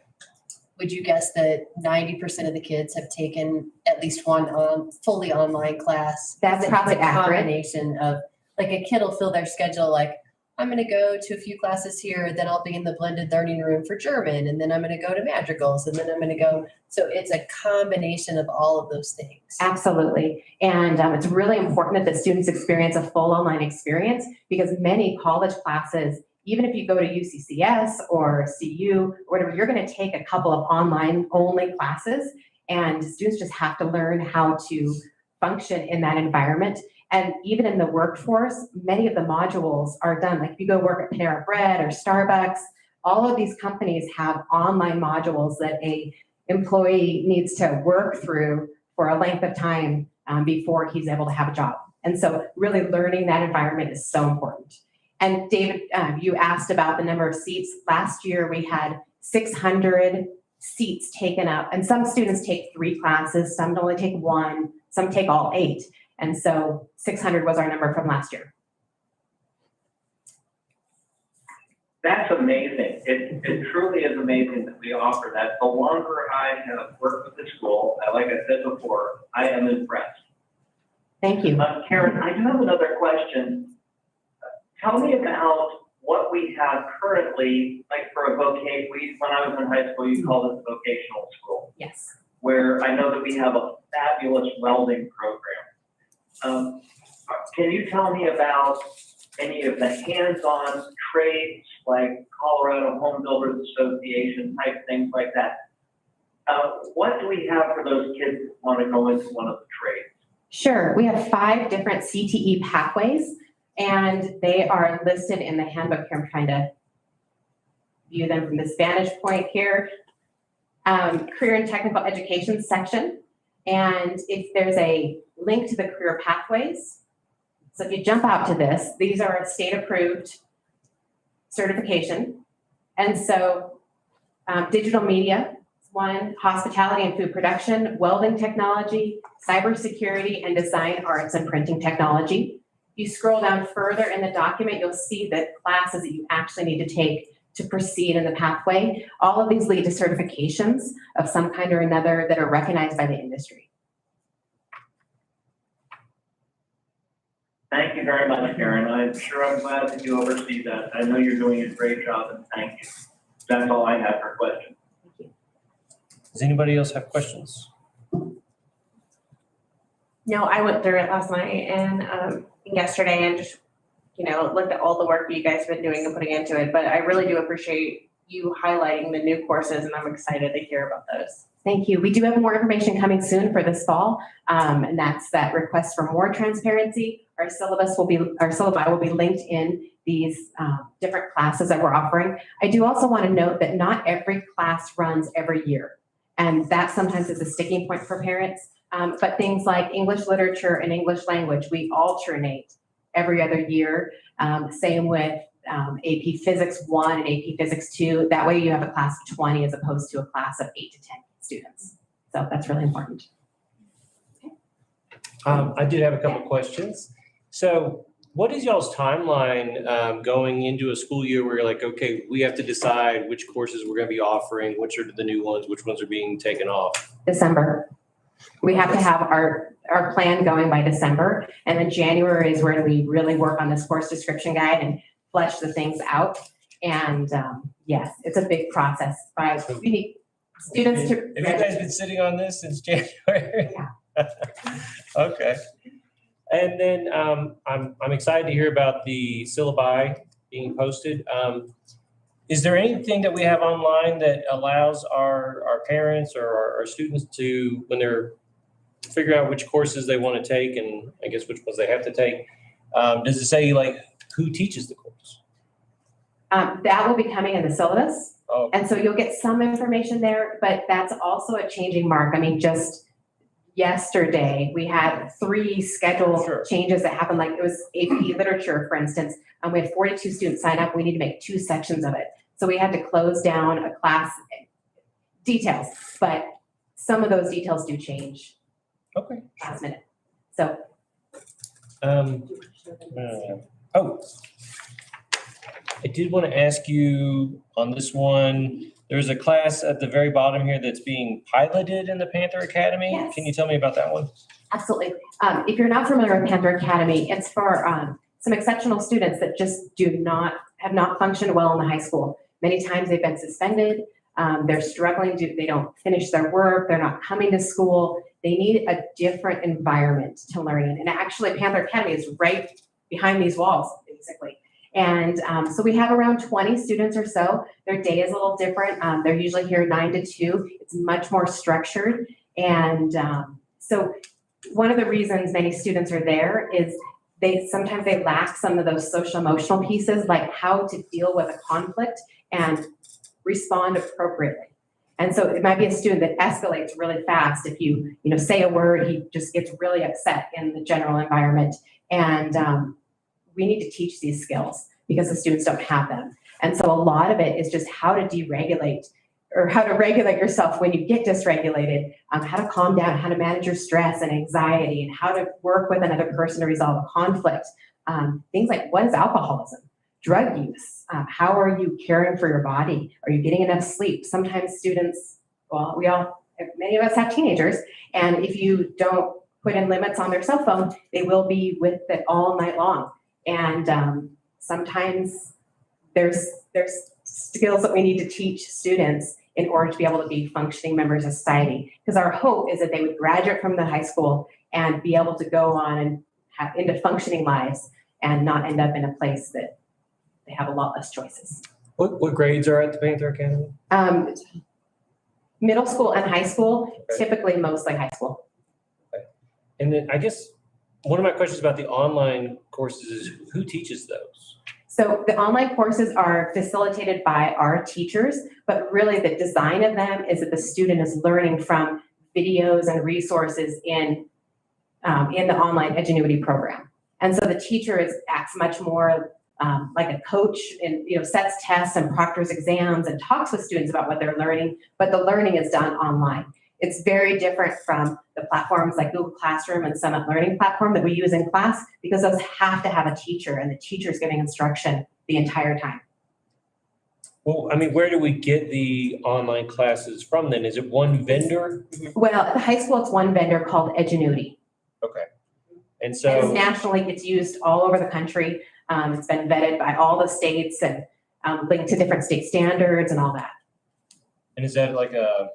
would you guess that 90% of the kids have taken at least one fully online class? That's probably It's a accurate. combination of, like a kid will fill their schedule like, I'm gonna go to a few classes here, then I'll be in the blended learning room for German, and then I'm gonna go to madrigals, and then I'm gonna go. So it's a combination of all of those things. Absolutely. And it's really important that the students experience a full online experience because many college classes, even if you go to UCCS or CU or whatever, you're going to take a couple of online only classes and students just have to learn how to function in that environment. And even in the workforce, many of the modules are done. Like if you go work at Panera Bread or Starbucks, all of these companies have online modules that a employee needs to work through for a length of time before he's able to have a job. And so really learning that environment is so important. And David, you asked about the number of seats. Last year, we had 600 seats taken up. And some students take 3 classes, some only take 1, some take all 8. And so 600 was our number from last year. That's amazing. It truly is amazing that we offer that. The longer I have worked with the school, like I said before, I am impressed. Thank you. Karen, I do have another question. Tell me about what we have currently, like for a when I was in high school, you called it the vocational school, Yes. where I know that we have a fabulous welding program. Can you tell me about any of the hands-on trades, like Colorado Home Builders Association type things like that? What do we have for those kids that want to go into one of the trades? Sure. We have 5 different CTE pathways, and they are listed in the handbook here. I'm trying to view them from this vantage point here. Career and technical education section. And if there's a link to the career pathways, so if you jump out to this, these are state-approved certification. And so digital media is one, hospitality and food production, welding technology, cybersecurity, and design arts and printing technology. You scroll down further in the document, you'll see the classes that you actually need to take to proceed in the pathway. All of these lead to certifications of some kind or another that are recognized by the industry. Thank you very much, Karen. I'm glad that you oversee that. I know you're doing a great job, and thank you. That's all I have for questions. Does anybody else have questions? No, I went through it last night and yesterday and just, looked at all the work you guys have been doing and putting into it. But I really do appreciate you highlighting the new courses, and I'm excited to hear about those. Thank you. We do have more information coming soon for this fall, and that's that request for more transparency. Our syllabi will be linked in these different classes that we're offering. I do also want to note that not every class runs every year, and that sometimes is a sticking point for parents. But things like English literature and English language, we alternate every other year. Same with AP Physics 1 and AP Physics 2. That way you have a class of 20 as opposed to a class of 8 to 10 students. So that's really important. I did have a couple questions. So what is y'all's timeline going into a school year where you're like, okay, we have to decide which courses we're going to be offering, which are the new ones, which ones are being taken off? December. We have to have our plan going by December. And then January is where we really work on this course description guide and flesh the things out. And yes, it's a big process. We need students to. Have you guys been sitting on this since January? Yeah. Okay. And then I'm excited to hear about the syllabi being posted. Is there anything that we have online that allows our parents or our students to, when they're figuring out which courses they want to take and I guess which ones they have to take, does it say like who teaches the course? That will be coming in the syllabus. Oh, And so you'll get some information there, but that's also a changing mark. I mean, just yesterday, we had 3 schedule Sure. changes that happened, like it was AP Literature, for instance. We had 42 students sign up. We need to make 2 sections of it. So we had to close down a class, details, but some of those details do change okay. last minute. So. Oh, I did want to ask you on this one, there's a class at the very bottom here that's being piloted in the Panther Academy. Yes. Can you tell me about that one? Absolutely. If you're not familiar with Panther Academy, it's for some exceptional students that just have not functioned well in the high school. Many times they've been suspended. They're struggling they don't finish their work. They're not coming to school. They need a different environment to learn in. And actually Panther Academy is right behind these walls, basically. And so we have around 20 students or so. Their day is a little different. They're usually here 9 to 2. It's much more structured. And so one of the reasons many students are there is sometimes they lack some of those social emotional pieces, like how to deal with a conflict and respond appropriately. And so it might be a student that escalates really fast. If you say a word, he just gets really upset in the general environment. And we need to teach these skills because the students don't have them. And so a lot of it is just how to deregulate or how to regulate yourself when you get dysregulated, how to calm down, how to manage your stress and anxiety, and how to work with another person to resolve a conflict. Things like, what is alcoholism? Drug use? How are you caring for your body? Are you getting enough sleep? Sometimes students, many of us have teenagers, and if you don't put in limits on their cell phone, they will be with it all night long. And sometimes there's skills that we need to teach students in order to be able to be functioning members of society. Because our hope is that they would graduate from the high school and be able to go on and have into functioning lives and not end up in a place that they have a lot less choices. What grades are at the Panther Academy? Middle school and high school, typically mostly high school. And then I guess one of my questions about the online courses is who teaches those? So the online courses are facilitated by our teachers, but really the design of them is that the student is learning from videos and resources in the online Edgenuity program. And so the teacher acts much more like a coach and sets tests and proctors exams and talks with students about what they're learning, but the learning is done online. It's very different from the platforms like Google Classroom and Summit Learning Platform that we use in class, because those have to have a teacher and the teacher's giving instruction the entire time. Well, I mean, where do we get the online classes from then? Is it one vendor? Well, at the high school, it's one vendor called Edgenuity. Okay. And And so, it's nationally, it's used all over the country. It's been vetted by all the states and linked to different state standards and all that. and is that like a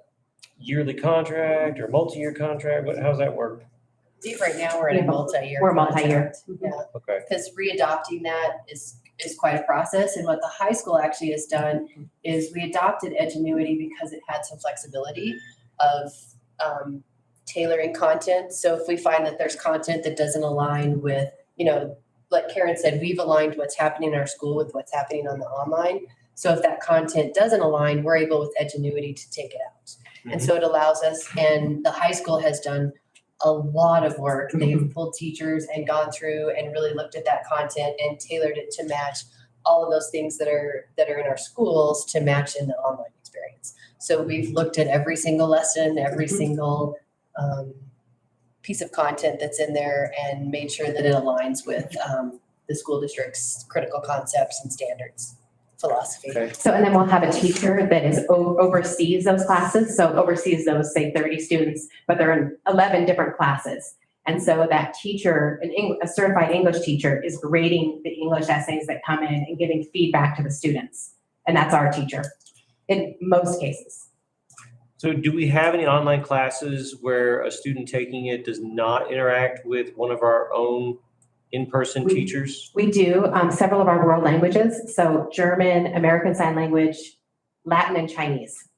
yearly contract or multi-year contract? How's that work? I think right now we're in a multi-year. We're multi-year. contract. Yeah, Okay. because readopting that is quite a process. And what the high school actually has done is we adopted Edgenuity because it had some flexibility of tailoring content. So if we find that there's content that doesn't align with, like Karen said, we've aligned what's happening in our school with what's happening on the online. So if that content doesn't align, we're able with Edgenuity to take it out. And so it allows us, and the high school has done a lot of work. They've pulled teachers and gone through and really looked at that content and tailored it to match all of those things that are in our schools to match in the online experience. So we've looked at every single lesson, every single piece of content that's in there and made sure that it aligns with the school district's critical concepts and standards, philosophy. Okay. So, and then we'll have a teacher that oversees those classes. So oversees those, say, 30 students, but they're in 11 different classes. And so that teacher, a certified English teacher, is grading the English essays that come in and giving feedback to the students. And that's our teacher in most cases. So do we have any online classes where a student taking it does not interact with one of our own in-person We- teachers? We do several of our world languages, so German, American Sign Language, Latin, and Chinese.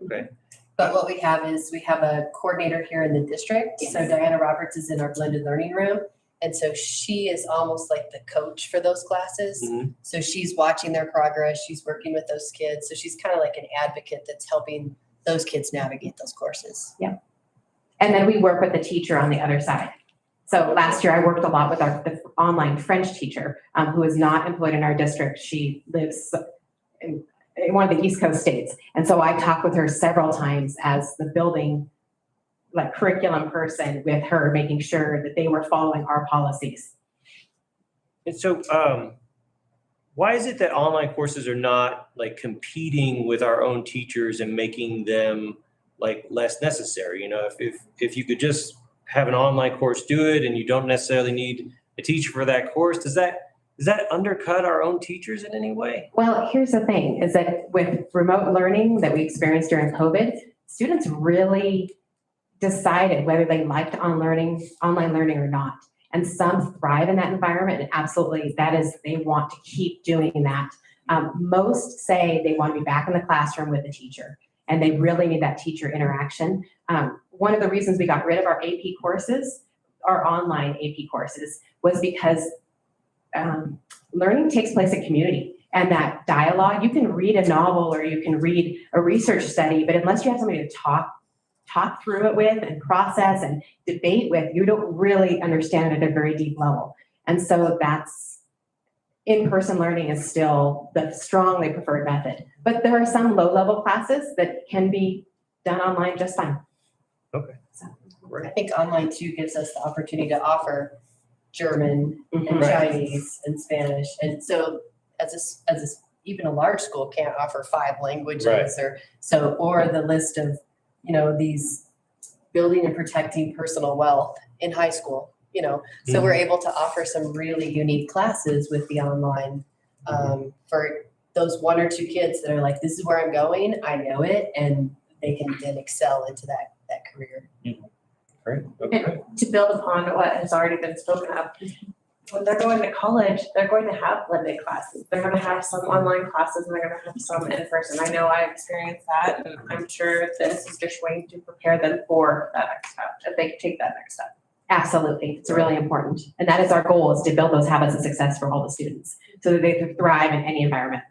But what we have is we have a coordinator here in the district. So Diana Roberts is in our blended learning room. And so she is almost like the coach for those classes. Mhm. So she's watching their progress. She's working with those kids. So she's kind of like an advocate that's helping those kids navigate those courses. And then we work with the teacher on the other side. So last year I worked a lot with the online French teacher who is not employed in our district. She lives in one of the East Coast states. And so I talked with her several times as the building like curriculum person with her, making sure that they were following our policies. And so, why is it that online courses are not like competing with our own teachers and making them like less necessary? You know, if you could just have an online course do it and you don't necessarily need a teacher for that course, does that undercut our own teachers in any way? Well, here's the thing, is that with remote learning that we experienced during COVID, students really decided whether they liked online learning or not. And some thrive in that environment, and absolutely they want to keep doing that. Most say they want to be back in the classroom with the teacher, and they really need that teacher interaction. One of the reasons we got rid of our AP courses, our online AP courses, was because learning takes place in community, and that dialogue, you can read a novel or you can read a research study, but unless you have somebody to talk through it with and process and debate with, you don't really understand it at a very deep level. And so in-person learning is still the strongly preferred method. But there are some low-level classes that can be done online just fine. Okay. So, I think online too gives us the opportunity to offer German and Right. Chinese and Spanish. And so even a large school can't offer 5 languages Right. or the list of, these building and protecting personal wealth in high school, So we're able to offer some really unique classes with the online for those 1 or 2 kids that are like, this is where I'm going, I know it, and they can then excel into that career. Great, okay. To build upon what has already been spoken of, when they're going to college, they're going to have blended classes. They're going to have some online classes and they're going to have some in person. I know I experienced that, and I'm sure this is just going to prepare them for that next step, if they can take that next step. absolutely, it's really important. And that is our goal, is to build those habits of success for all the students so that they can thrive in any environment.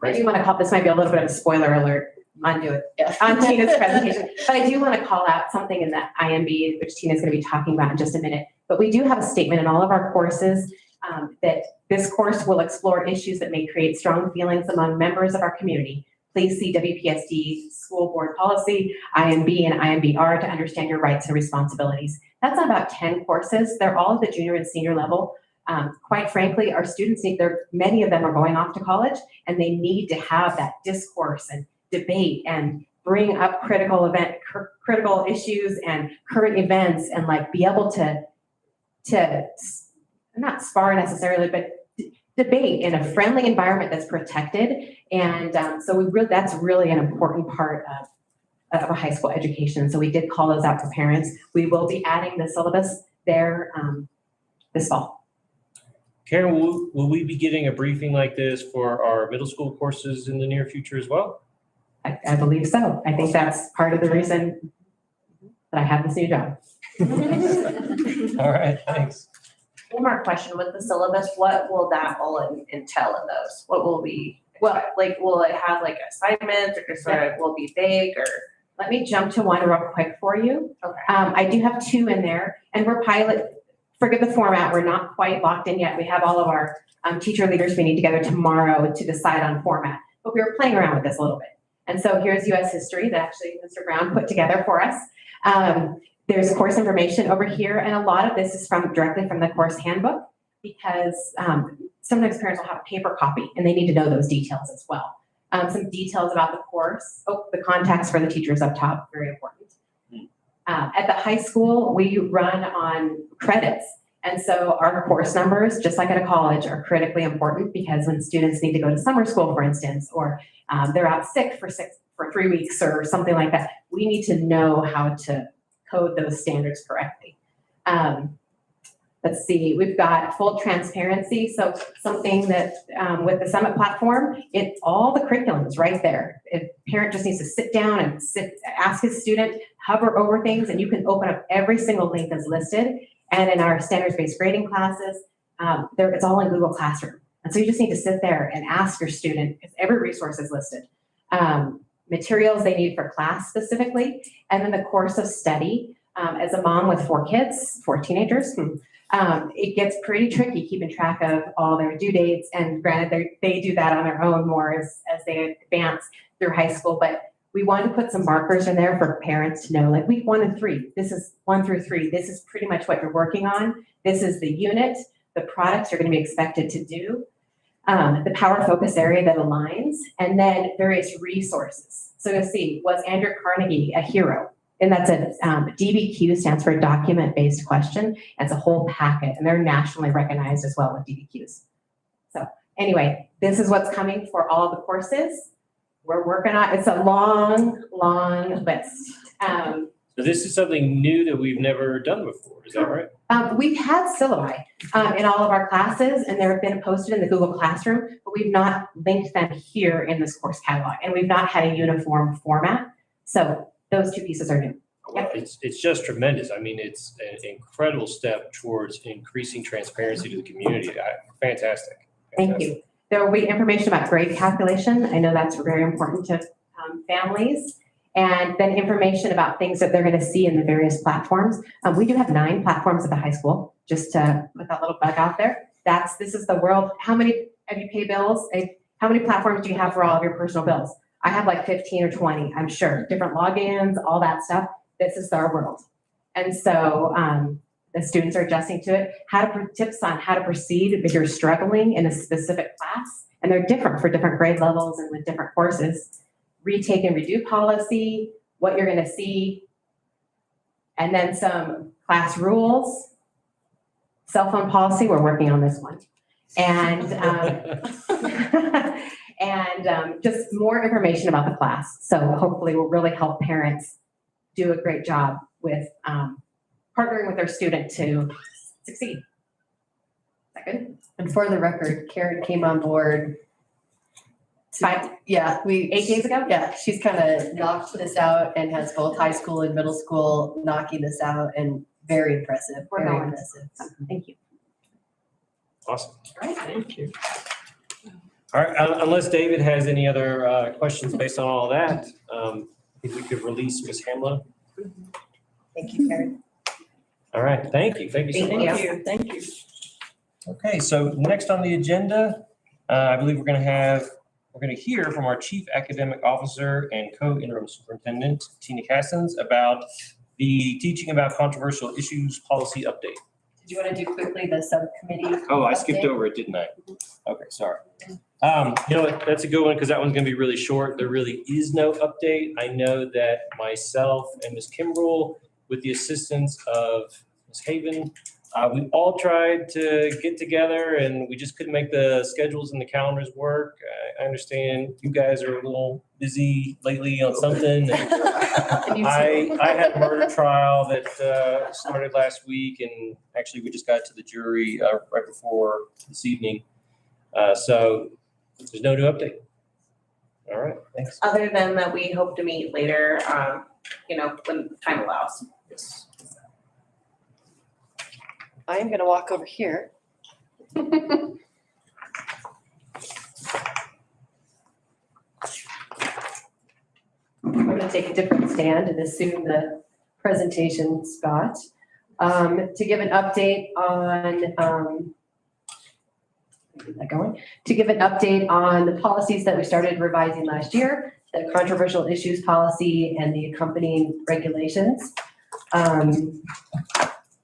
I do want to call, this might be a little bit of a spoiler alert on Tina's presentation, but I do want to call out something in the IMB, which Tina's going to be talking about in just a minute. But we do have a statement in all of our courses that this course will explore issues that may create strong feelings among members of our community. Please see WPSD School Board Policy, IMB, and IMBR to understand your rights and responsibilities. That's about 10 courses. They're all at the junior and senior level. Quite frankly, our students many of them are going off to college, and they need to have that discourse and debate and bring up critical issues and current events, and like be able to not spar necessarily, but debate in a friendly environment that's protected. And so that's really an important part of a high school education. So we did call those out for parents. We will be adding the syllabus there this fall. Karen, will we be getting a briefing like this for our middle school courses in the near future as well? I believe so. I think that's part of the reason that I have this new job. All right, thanks. One more question with the syllabus, what will that all entail in those? What will we, will it have like assignments, or just sort of will be vague, or? Let me jump to one real quick for you. Okay. I do have 2 in there, and forget the format, we're not quite locked in yet. We have all of our teacher leaders meeting together tomorrow to decide on format, but we were playing around with this a little bit. And so here's US history that actually Mr. Brown put together for us. There's course information over here, and a lot of this is directly from the course handbook, because sometimes parents will have a paper copy and they need to know those details as well. Some details about the course. The contacts for the teachers up top, very important. At the high school, we run on credits. And so our course numbers, just like at a college, are critically important, because when students need to go to summer school, for instance, or they're out sick for 3 weeks or something like that, we need to know how to code those standards correctly. The let's see, we've got full transparency. So something that, with the Summit platform, all the curriculum is right there. If parent just needs to sit down and ask his student, hover over things, and you can open up every single link that's listed. And in our standards-based grading classes, it's all in Google Classroom. And so you just need to sit there and ask your student, because every resource is listed. Materials they need for class specifically, and then the course of study. As a mom with 4 kids, 4 teenagers, it gets pretty tricky keeping track of all their due dates. And granted, they do that on their own more as they advance through high school. But we want to put some markers in there for parents to know, like week 1 and 3, this is 1 through 3. This is pretty much what you're working on. This is the unit, the products you're going to be expected to do, the power focus area that aligns, and then various resources. So you'll see, was Andrew Carnegie a hero? And that's a DBQ, stands for document-based question. It's a whole packet, and they're nationally recognized as well with DBQs. So anyway, this is what's coming for all the courses. We're working on, it's a long, long list. So this is something new that we've never done before, is that right? We've had syllabi in all of our classes, and they've been posted in the Google Classroom, but we've not linked them here in this course catalog, and we've not had a uniform format. So those 2 pieces are new. Well, it's just tremendous. I mean, it's an incredible step towards increasing transparency to the community. Fantastic. Thank you. There will be information about grade calculation. I know that's very important to families. And then information about things that they're going to see in the various platforms. We do have 9 platforms at the high school, just to put that little bug out there. This is the world. How many of you pay bills? How many platforms do you have for all of your personal bills? I have like 15 or 20, I'm sure. Different logins, all that stuff. This is our world. And so the students are adjusting to it. Tips on how to proceed if you're struggling in a specific class. And they're different for different grade levels and with different courses. Retake and redo policy, what you're going to see. And then some class rules. Cell phone policy, we're working on this one. And just more information about the class. So hopefully we'll really help parents do a great job with partnering with their student to succeed. Is that good? And for the record, Karen came on board. 8 days ago? Yeah, she's kind of knocked this out and has both high school and middle school knocking this out, and very impressive, We're very going. impressive. Thank you. Awesome. All right, thank you. All right, unless David has any other questions based on all that, I think we could release Ms. Hamlin. Thank you, Karen. All right, thank you. Thank you so much. Thank you. Okay, so next on the agenda, I believe we're going to hear from our Chief Academic Officer and Co-Interim Superintendent, Tina Cassens, about the Teaching About Controversial Issues Policy Update. Did you want to do quickly the subcommittee? Oh, I skipped update? over it, didn't I? Okay, sorry. You know what, that's a good one because that one's going to be really short. There really is no update. I know that myself and Ms. Kimbrell, with the assistance of Ms. Haven, we all tried to get together and we just couldn't make the schedules and the calendars work. I understand you guys are a little busy lately on something. I had a murder trial that started last week, and actually we just got to the jury right before this evening. So there's no new update. All right, thanks. Other than that, we hope to meet later, when time allows. Yes. I am going to walk over here. I'm going to take a different stand and assume the presentation spot to give an update on the policies that we started revising last year, the controversial issues policy and the accompanying regulations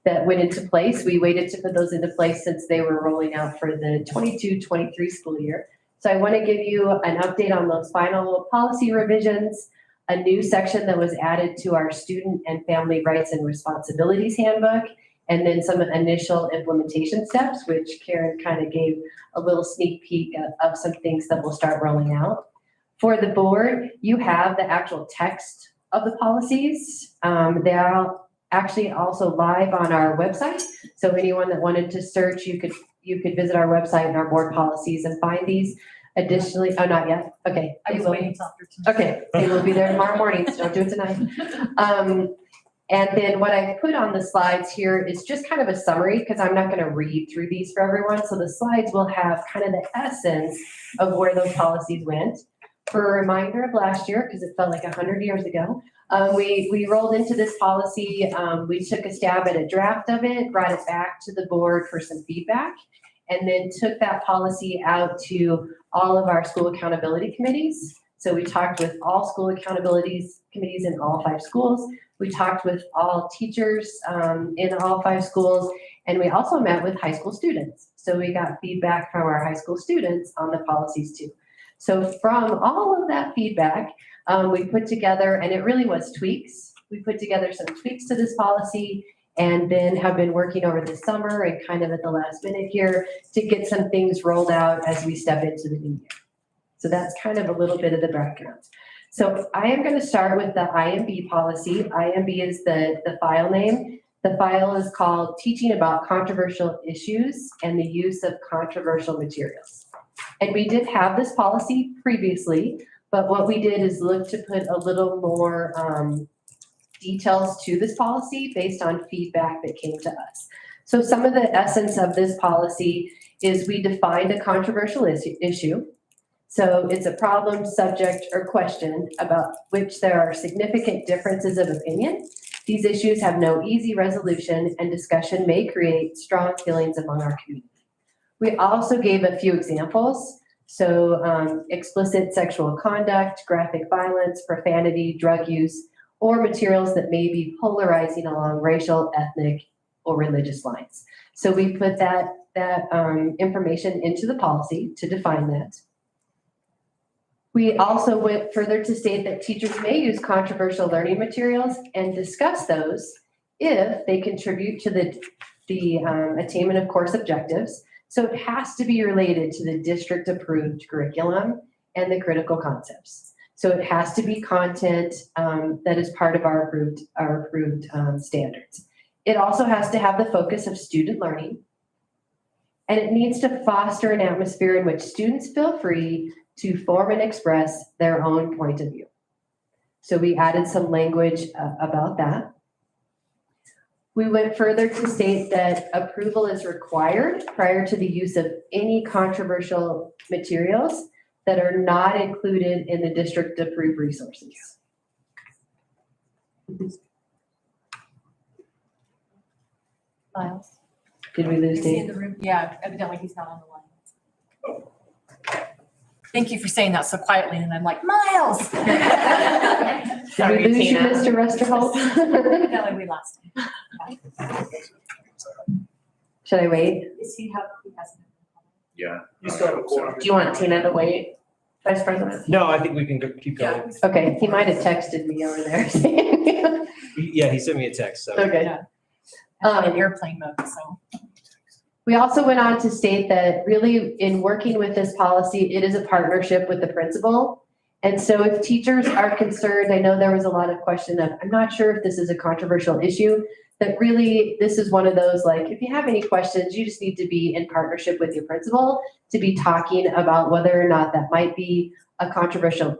that went into place. We waited to put those into place since they were rolling out for the 22-23 school year. So I want to give you an update on those final policy revisions, a new section that was added to our Student and Family Rights and Responsibilities Handbook, and then some initial implementation steps, which Karen kind of gave a little sneak peek of some things that will start rolling out. For the board, you have the actual text of the policies. They're all actually also live on our website. So anyone that wanted to search, you could visit our website and our board policies and find these. Additionally, oh, not yet. Okay. I They was will- waiting till after tonight. Okay, they will be there tomorrow morning, so don't do it tonight. And then what I put on the slides here is just kind of a summary, because I'm not gonna read through these for everyone. So the slides will have kind of the essence of where those policies went. For a reminder of last year, because it felt like 100 years ago, we rolled into this policy. We took a stab at a draft of it, brought it back to the board for some feedback, and then took that policy out to all of our school accountability committees. So we talked with all school accountabilities committees in all 5 schools. We talked with all teachers in all 5 schools, and we also met with high school students. So we got feedback from our high school students on the policies too. So from all of that feedback, we put together, and it really was tweaks. We put together some tweaks to this policy, and then have been working over the summer and kind of at the last minute here to get some things rolled out as we step into the new year. So that's kind of a little bit of the background. So I am going to start with the IMB policy. IMB is the file name. The file is called Teaching About Controversial Issues and the Use of Controversial Materials. And we did have this policy previously, but what we did is look to put a little more details to this policy based on feedback that came to us. So some of the essence of this policy is we defined a controversial issue. So it's a problem, subject, or question about which there are significant differences of opinion. These issues have no easy resolution, and discussion may create strong feelings among our community. We also gave a few examples. So explicit sexual conduct, graphic violence, profanity, drug use, or materials that may be polarizing along racial, ethnic, or religious lines. So we put that information into the policy to define that. We also went further to state that teachers may use controversial learning materials and discuss those if they contribute to the attainment of course objectives. So it has to be related to the district approved curriculum and the critical concepts. So it has to be content that is part of our approved standards. It also has to have the focus of student learning. And it needs to foster an atmosphere in which students feel free to form and express their own point of view. So we added some language about that. We went further to state that approval is required prior to the use of any controversial materials that are not included in the district approved resources. Miles? Did we lose Is he in Dave? the room? Yeah, evidently he's not on the line. Thank you for saying that so quietly, and I'm like, Miles! Did we lose you, Mr. Resterholt? Evidently we lost him. Should I wait? Is he hasn't. Yeah. You still have a quorum. Do you want Tina to wait, Vice President? No, I think we can keep going. Okay, he might have texted me over there. Yeah, he sent me a text, so. Okay. I'm in airplane mode, so. We also went on to state that really in working with this policy, it is a partnership with the principal. And so if teachers are concerned, I know there was a lot of question of, I'm not sure if this is a controversial issue, that really this is one of those, like, if you have any questions, you just need to be in partnership with your principal to be talking about whether or not that might be a controversial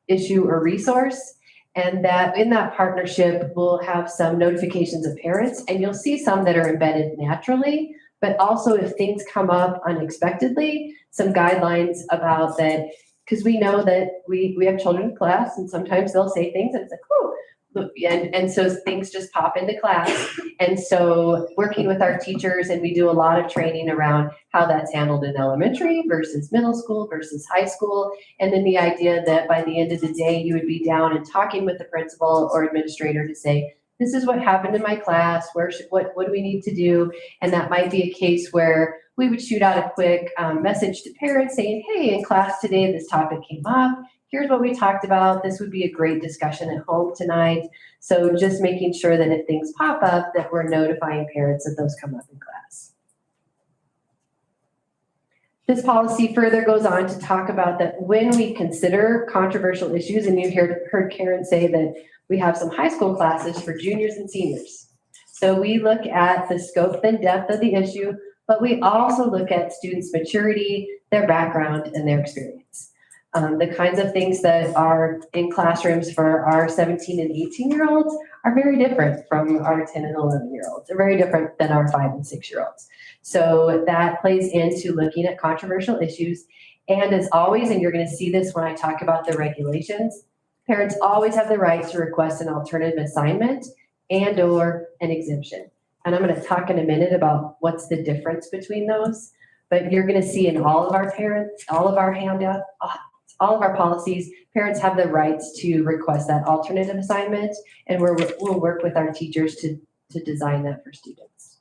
issue or resource. And that in that partnership, we'll have some notifications of parents, and you'll see some that are embedded naturally. But also if things come up unexpectedly, some guidelines about that, because we know that we have children in class and sometimes they'll say things and it's like, oh, and so things just pop into class. And so working with our teachers, and we do a lot of training around how that's handled in elementary versus middle school versus high school. And then the idea that by the end of the day, you would be down and talking with the principal or administrator to say, this is what happened in my class, what do we need to do? And that might be a case where we would shoot out a quick message to parents saying, hey, in class today, this topic came up. Here's what we talked about. This would be a great discussion at home tonight. So just making sure that if things pop up, that we're notifying parents that those come up in class. This policy further goes on to talk about that when we consider controversial issues, and you heard Karen say that we have some high school classes for juniors and seniors. So we look at the scope and depth of the issue, but we also look at students' maturity, their background, and their experience. The kinds of things that are in classrooms for our 17 and 18-year-olds are very different from our 10 and 11-year-olds. They're very different than our 5 and 6-year-olds. So that plays into looking at controversial issues. And as always, and you're going to see this when I talk about the regulations, parents always have the right to request an alternative assignment and/or an exemption. And I'm going to talk in a minute about what's the difference between those. But you're going to see in all of our handout, all of our policies, parents have the rights to request that alternative assignment, and we'll work with our teachers to design that for students.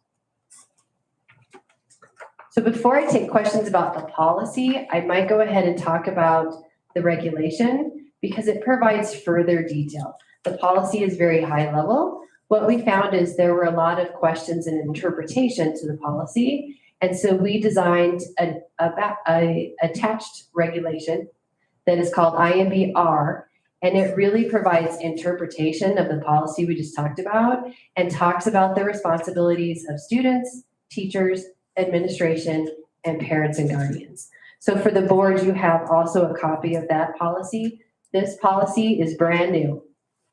So before I take questions about the policy, I might go ahead and talk about the regulation because it provides further detail. The policy is very high level. What we found is there were a lot of questions and interpretation to the policy. And so we designed a attached regulation that is called IMBR, and it really provides interpretation of the policy we just talked about and talks about the responsibilities of students, teachers, administration, and parents and guardians. So for the board, you have also a copy of that policy. This policy is brand new.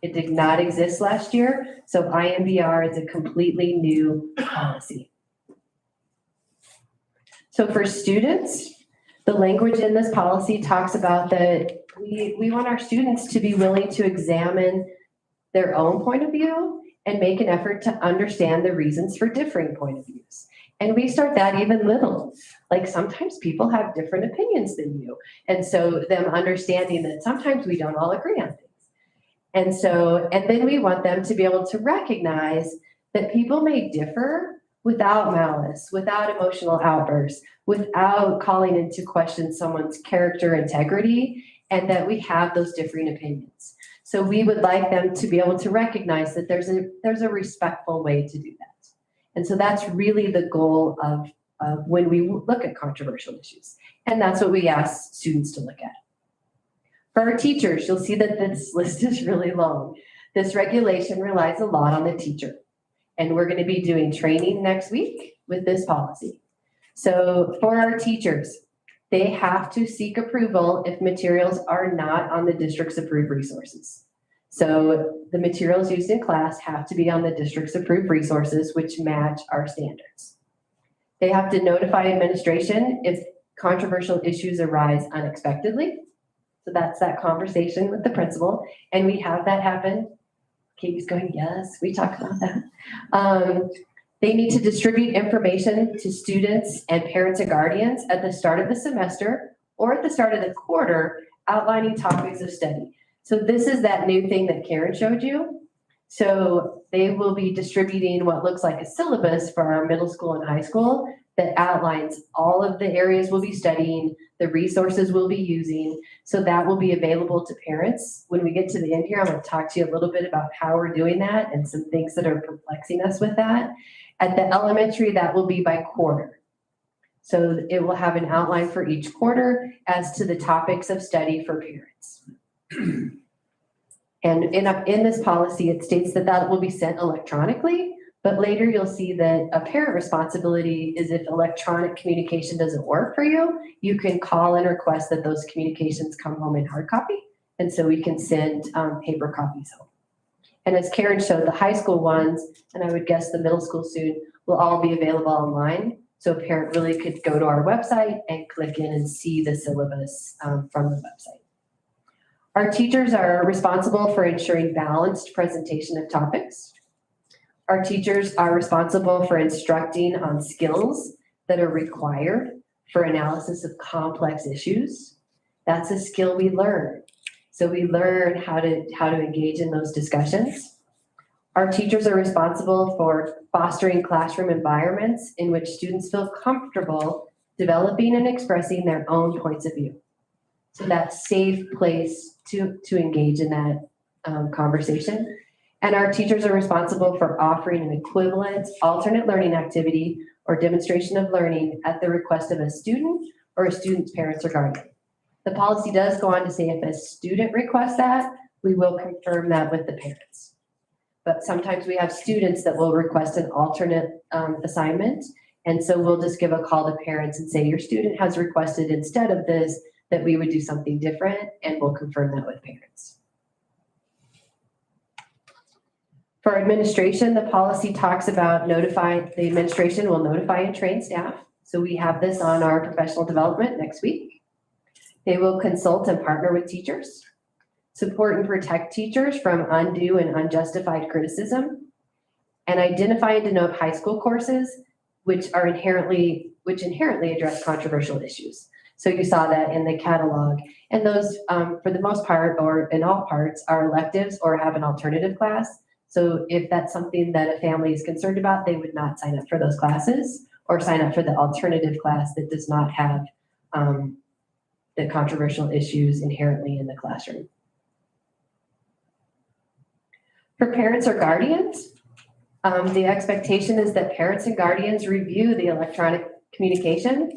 It did not exist last year, so IMBR is a completely new policy. So for students, the language in this policy talks about that we want our students to be willing to examine their own point of view and make an effort to understand the reasons for differing point of views. And we start that even little. Like sometimes people have different opinions than you. And so them understanding that sometimes we don't all agree on things. And then we want them to be able to recognize that people may differ without malice, without emotional outbursts, without calling into question someone's character integrity, and that we have those differing opinions. So we would like them to be able to recognize that there's a respectful way to do that. And so that's really the goal of when we look at controversial issues. And that's what we ask students to look at. For our teachers, you'll see that this list is really long. This regulation relies a lot on the teacher. And we're going to be doing training next week with this policy. So for our teachers, they have to seek approval if materials are not on the district's approved resources. So the materials used in class have to be on the district's approved resources, which match our standards. They have to notify administration if controversial issues arise unexpectedly. So that's that conversation with the principal. And we have that happen. Katie's going, yes, we talked about that. They need to distribute information to students and parents and guardians at the start of the semester or at the start of the quarter, outlining topics of study. So this is that new thing that Karen showed you. So they will be distributing what looks like a syllabus for our middle school and high school that outlines all of the areas we'll be studying, the resources we'll be using. So that will be available to parents. When we get to the end here, I'm going to talk to you a little bit about how we're doing that and some things that are perplexing us with that. At the elementary, that will be by quarter. So it will have an outline for each quarter as to the topics of study for parents. And in this policy, it states that that will be sent electronically, but later you'll see that a parent responsibility is if electronic communication doesn't work for you, you can call and request that those communications come home in hard copy. And so we can send paper copies home. And as Karen showed, the high school ones, and I would guess the middle school soon, will all be available online. So a parent really could go to our website and click in and see the syllabus from the website. Our teachers are responsible for ensuring balanced presentation of topics. Our teachers are responsible for instructing on skills that are required for analysis of complex issues. That's a skill we learn. So we learn how to engage in those discussions. Our teachers are responsible for fostering classroom environments in which students feel comfortable developing and expressing their own points of view. So that safe place to engage in that conversation. And our teachers are responsible for offering an equivalent alternate learning activity or demonstration of learning at the request of a student or a student's parents or guardian. The policy does go on to say if a student requests that, we will confirm that with the parents. but sometimes we have students that will request an alternate assignment. And so we'll just give a call to parents and say, your student has requested instead of this, that we would do something different, and we'll confirm that with parents. For administration, the policy talks about the administration will notify and train staff. So we have this on our professional development next week. They will consult and partner with teachers, support and protect teachers from undue and unjustified criticism, and identify and denote high school courses which inherently address controversial issues. So you saw that in the catalog. And those, for the most part, or in all parts, are electives or have an alternative class. So if that's something that a family is concerned about, they would not sign up for those classes or sign up for the alternative class that does not have the controversial issues inherently in the classroom. For parents or guardians, the expectation is that parents and guardians review the electronic communication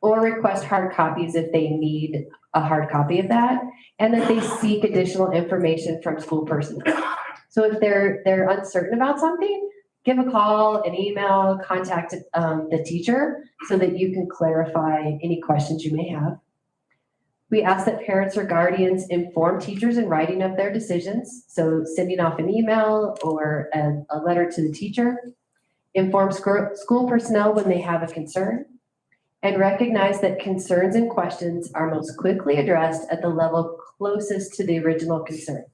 or request hard copies if they need a hard copy of that, and that they seek additional information from school personnel. So if they're uncertain about something, give a call, an email, contact the teacher so that you can clarify any questions you may have. We ask that parents or guardians inform teachers in writing of their decisions. So sending off an email or a letter to the teacher. Inform school personnel when they have a concern. And recognize that concerns and questions are most quickly addressed at the level closest to the original concern.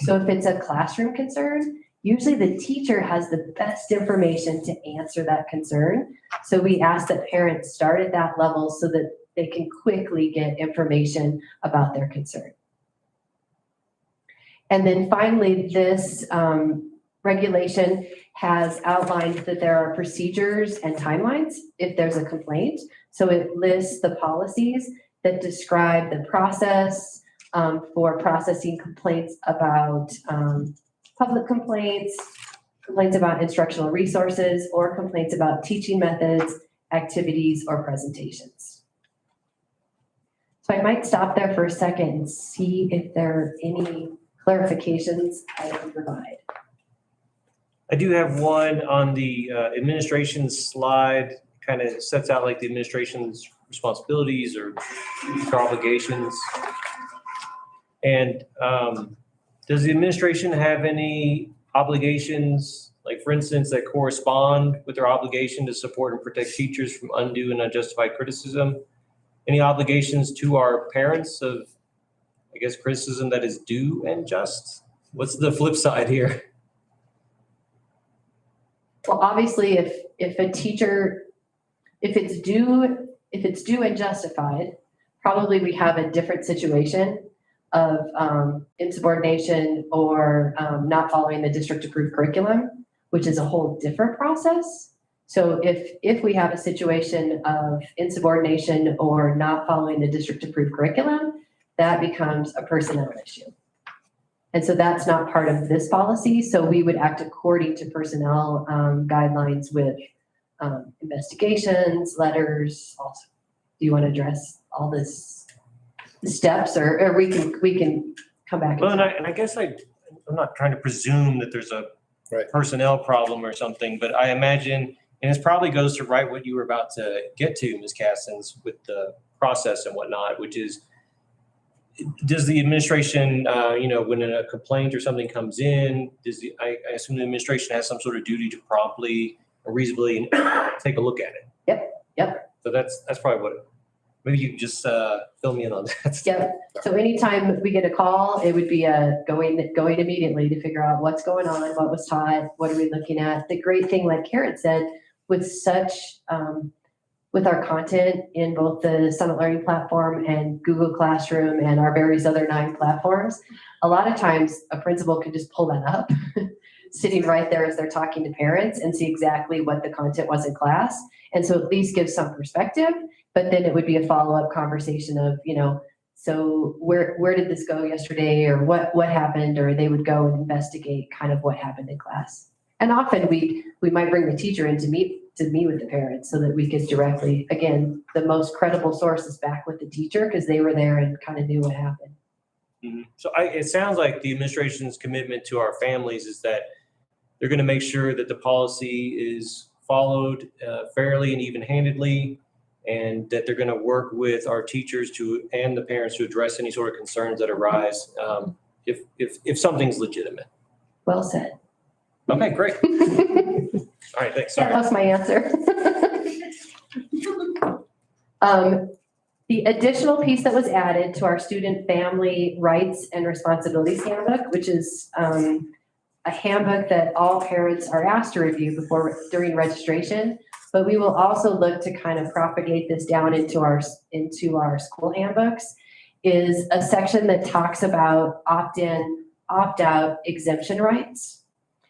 So if it's a classroom concern, usually the teacher has the best information to answer that concern. So we ask that parents start at that level so that they can quickly get information about their concern. And then finally, this regulation has outlined that there are procedures and timelines if there's a complaint. So it lists the policies that describe the process for processing complaints about public complaints, complaints about instructional resources, or complaints about teaching methods, activities, or presentations. So I might stop there for a second and see if there are any clarifications I can provide. I do have one on the administration slide, kind of sets out like the administration's responsibilities or obligations. And does the administration have any obligations, like for instance, that correspond with their obligation to support and protect teachers from undue and unjustified criticism? Any obligations to our parents of, I guess, criticism that is due and just? What's the flip side here? Well, obviously, if it's due and justified, probably we have a different situation of insubordination or not following the district approved curriculum, which is a whole different process. So if we have a situation of insubordination or not following the district approved curriculum, that becomes a personnel issue. And so that's not part of this policy. So we would act according to personnel guidelines with investigations, letters. Also, do you want to address all this, the steps, or we can come back? Well, and I guess I'm not trying to presume that there's a personnel problem or something, but I imagine, and this probably goes to right what you were about to get to, Ms. Castens, with the process and whatnot, which is, does the administration, when a complaint or something comes in, I assume the administration has some sort of duty to promptly or reasonably take a look at it. Yep. So that's probably what, maybe you can just fill me in on that. Yep. So anytime we get a call, it would be going immediately to figure out what's going on, what was taught, what are we looking at. The great thing, like Karen said, with our content in both the Summit Learning Platform and Google Classroom and our various other 9 platforms, a lot of times a principal can just pull that up sitting right there as they're talking to parents and see exactly what the content was in class. And so at least gives some perspective, but then it would be a follow-up conversation of, so where did this go yesterday, or what happened, or they would go and investigate kind of what happened in class. And often we might bring the teacher in to meet with the parents so that we could directly, again, the most credible source is back with the teacher because they were there and kind of knew what happened. Mm-hmm. So it sounds like the administration's commitment to our families is that They're going to make sure that the policy is followed fairly and even-handedly, and that they're going to work with our teachers and the parents to address any sort of concerns that arise if something's legitimate. Well said. Okay, great. All right, thanks. That Sorry. was my answer. The additional piece that was added to our student family rights and responsibilities handbook, which is a handbook that all parents are asked to review during registration, but we will also look to kind of propagate this down into our school handbooks, is a section that talks about opt-in, opt-out exemption rights,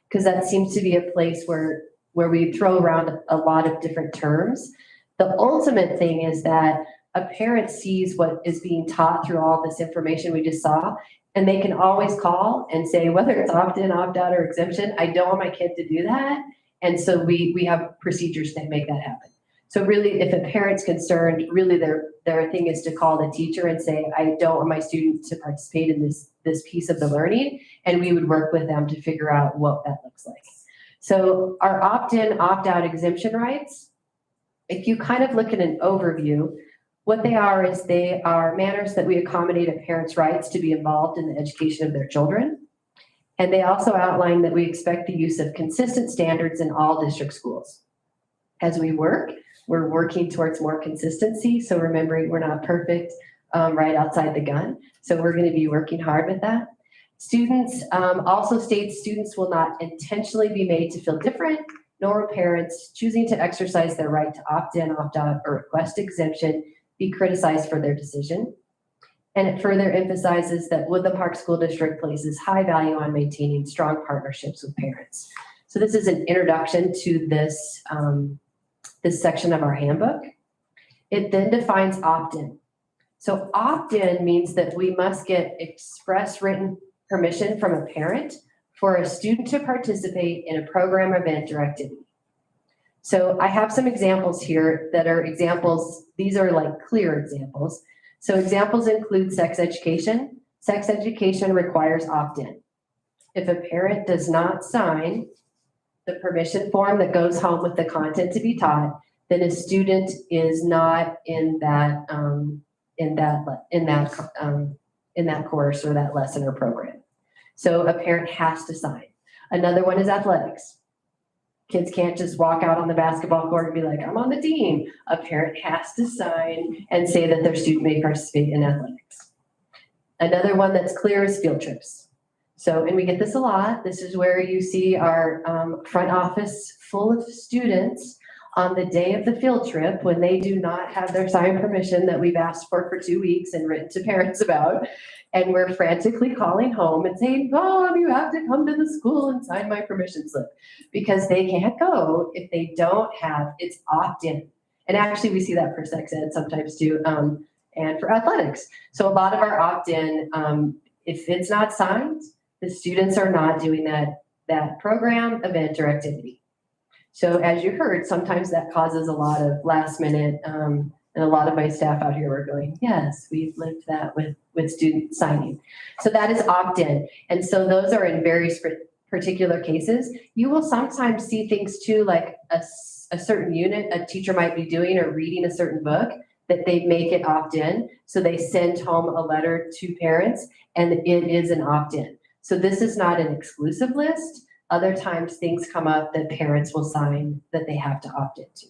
because that seems to be a place where we throw around a lot of different terms. The ultimate thing is that a parent sees what is being taught through all this information we just saw, and they can always call and say, whether it's opt-in, opt-out, or exemption, I don't want my kid to do that. And so we have procedures that make that happen. So really, if a parent's concerned, really their thing is to call the teacher and say, I don't want my student to participate in this piece of the learning, and we would work with them to figure out what that looks like. So our opt-in, opt-out exemption rights, if you kind of look at an overview, what they are is they are manners that we accommodate a parent's rights to be involved in the education of their children. And they also outline that we expect the use of consistent standards in all district schools. As we work, we're working towards more consistency. So remembering we're not perfect right outside the gun. So we're going to be working hard with that. Students also states students will not intentionally be made to feel different, nor will parents choosing to exercise their right to opt in, opt out, or request exemption be criticized for their decision. And it further emphasizes that Woodland Park School District places high value on maintaining strong partnerships with parents. So this is an introduction to this section of our handbook. It then defines opt-in. So opt-in means that we must get express written permission from a parent for a student to participate in a program, event, or activity. So I have some examples here that are examples. These are like clear examples. So examples include sex education. Sex education requires opt-in. If a parent does not sign the permission form that goes home with the content to be taught, then a student is not in that course or that lesson or program. So a parent has to sign. Another one is athletics. Kids can't just walk out on the basketball court and be like, I'm on the team. A parent has to sign and say that their student may participate in athletics. Another one that's clear is field trips. So, and we get this a lot. This is where you see our front office full of students on the day of the field trip when they do not have their signed permission that we've asked for 2 weeks and written to parents about. And we're frantically calling home and saying, Mom, you have to come to the school and sign my permission slip, because they can't go if they don't have, it's opt-in. And actually we see that for sex ed sometimes too, and for athletics. So a lot of our opt-in, if it's not signed, the students are not doing that program, event, or activity. So as you heard, sometimes that causes a lot of last minute, and a lot of my staff out here were going, yes, we've lived that with student signing. So that is opt-in. And so those are in very particular cases. You will sometimes see things too, like a certain unit a teacher might be doing or reading a certain book that they make it opt-in. So they send home a letter to parents and it is an opt-in. So this is not an exclusive list. Other times things come up that parents will sign that they have to opt into.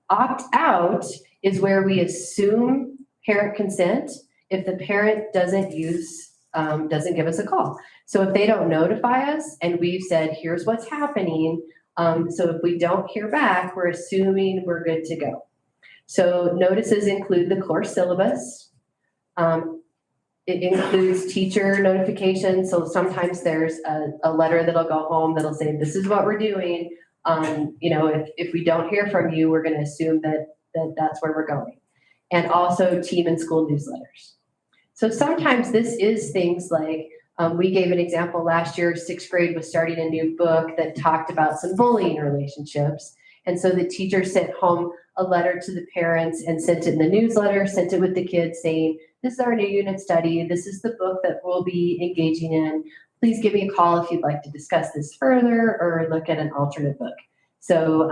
Opt-out is where we assume parent consent if the parent doesn't give us a call. So if they don't notify us and we've said, here's what's happening. So if we don't hear back, we're assuming we're good to go. So notices include the course syllabus. It includes teacher notifications. So sometimes there's a letter that'll go home that'll say, this is what we're doing. If we don't hear from you, we're going to assume that that's where we're going. And also team and school newsletters. So sometimes this is things like, we gave an example last year, 6th grade was starting a new book that talked about some bullying relationships. And so the teacher sent home a letter to the parents and sent it in the newsletter, sent it with the kids saying, this is our new unit study. This is the book that we'll be engaging in. please give me a call if you'd like to discuss this further or look at an alternate book. So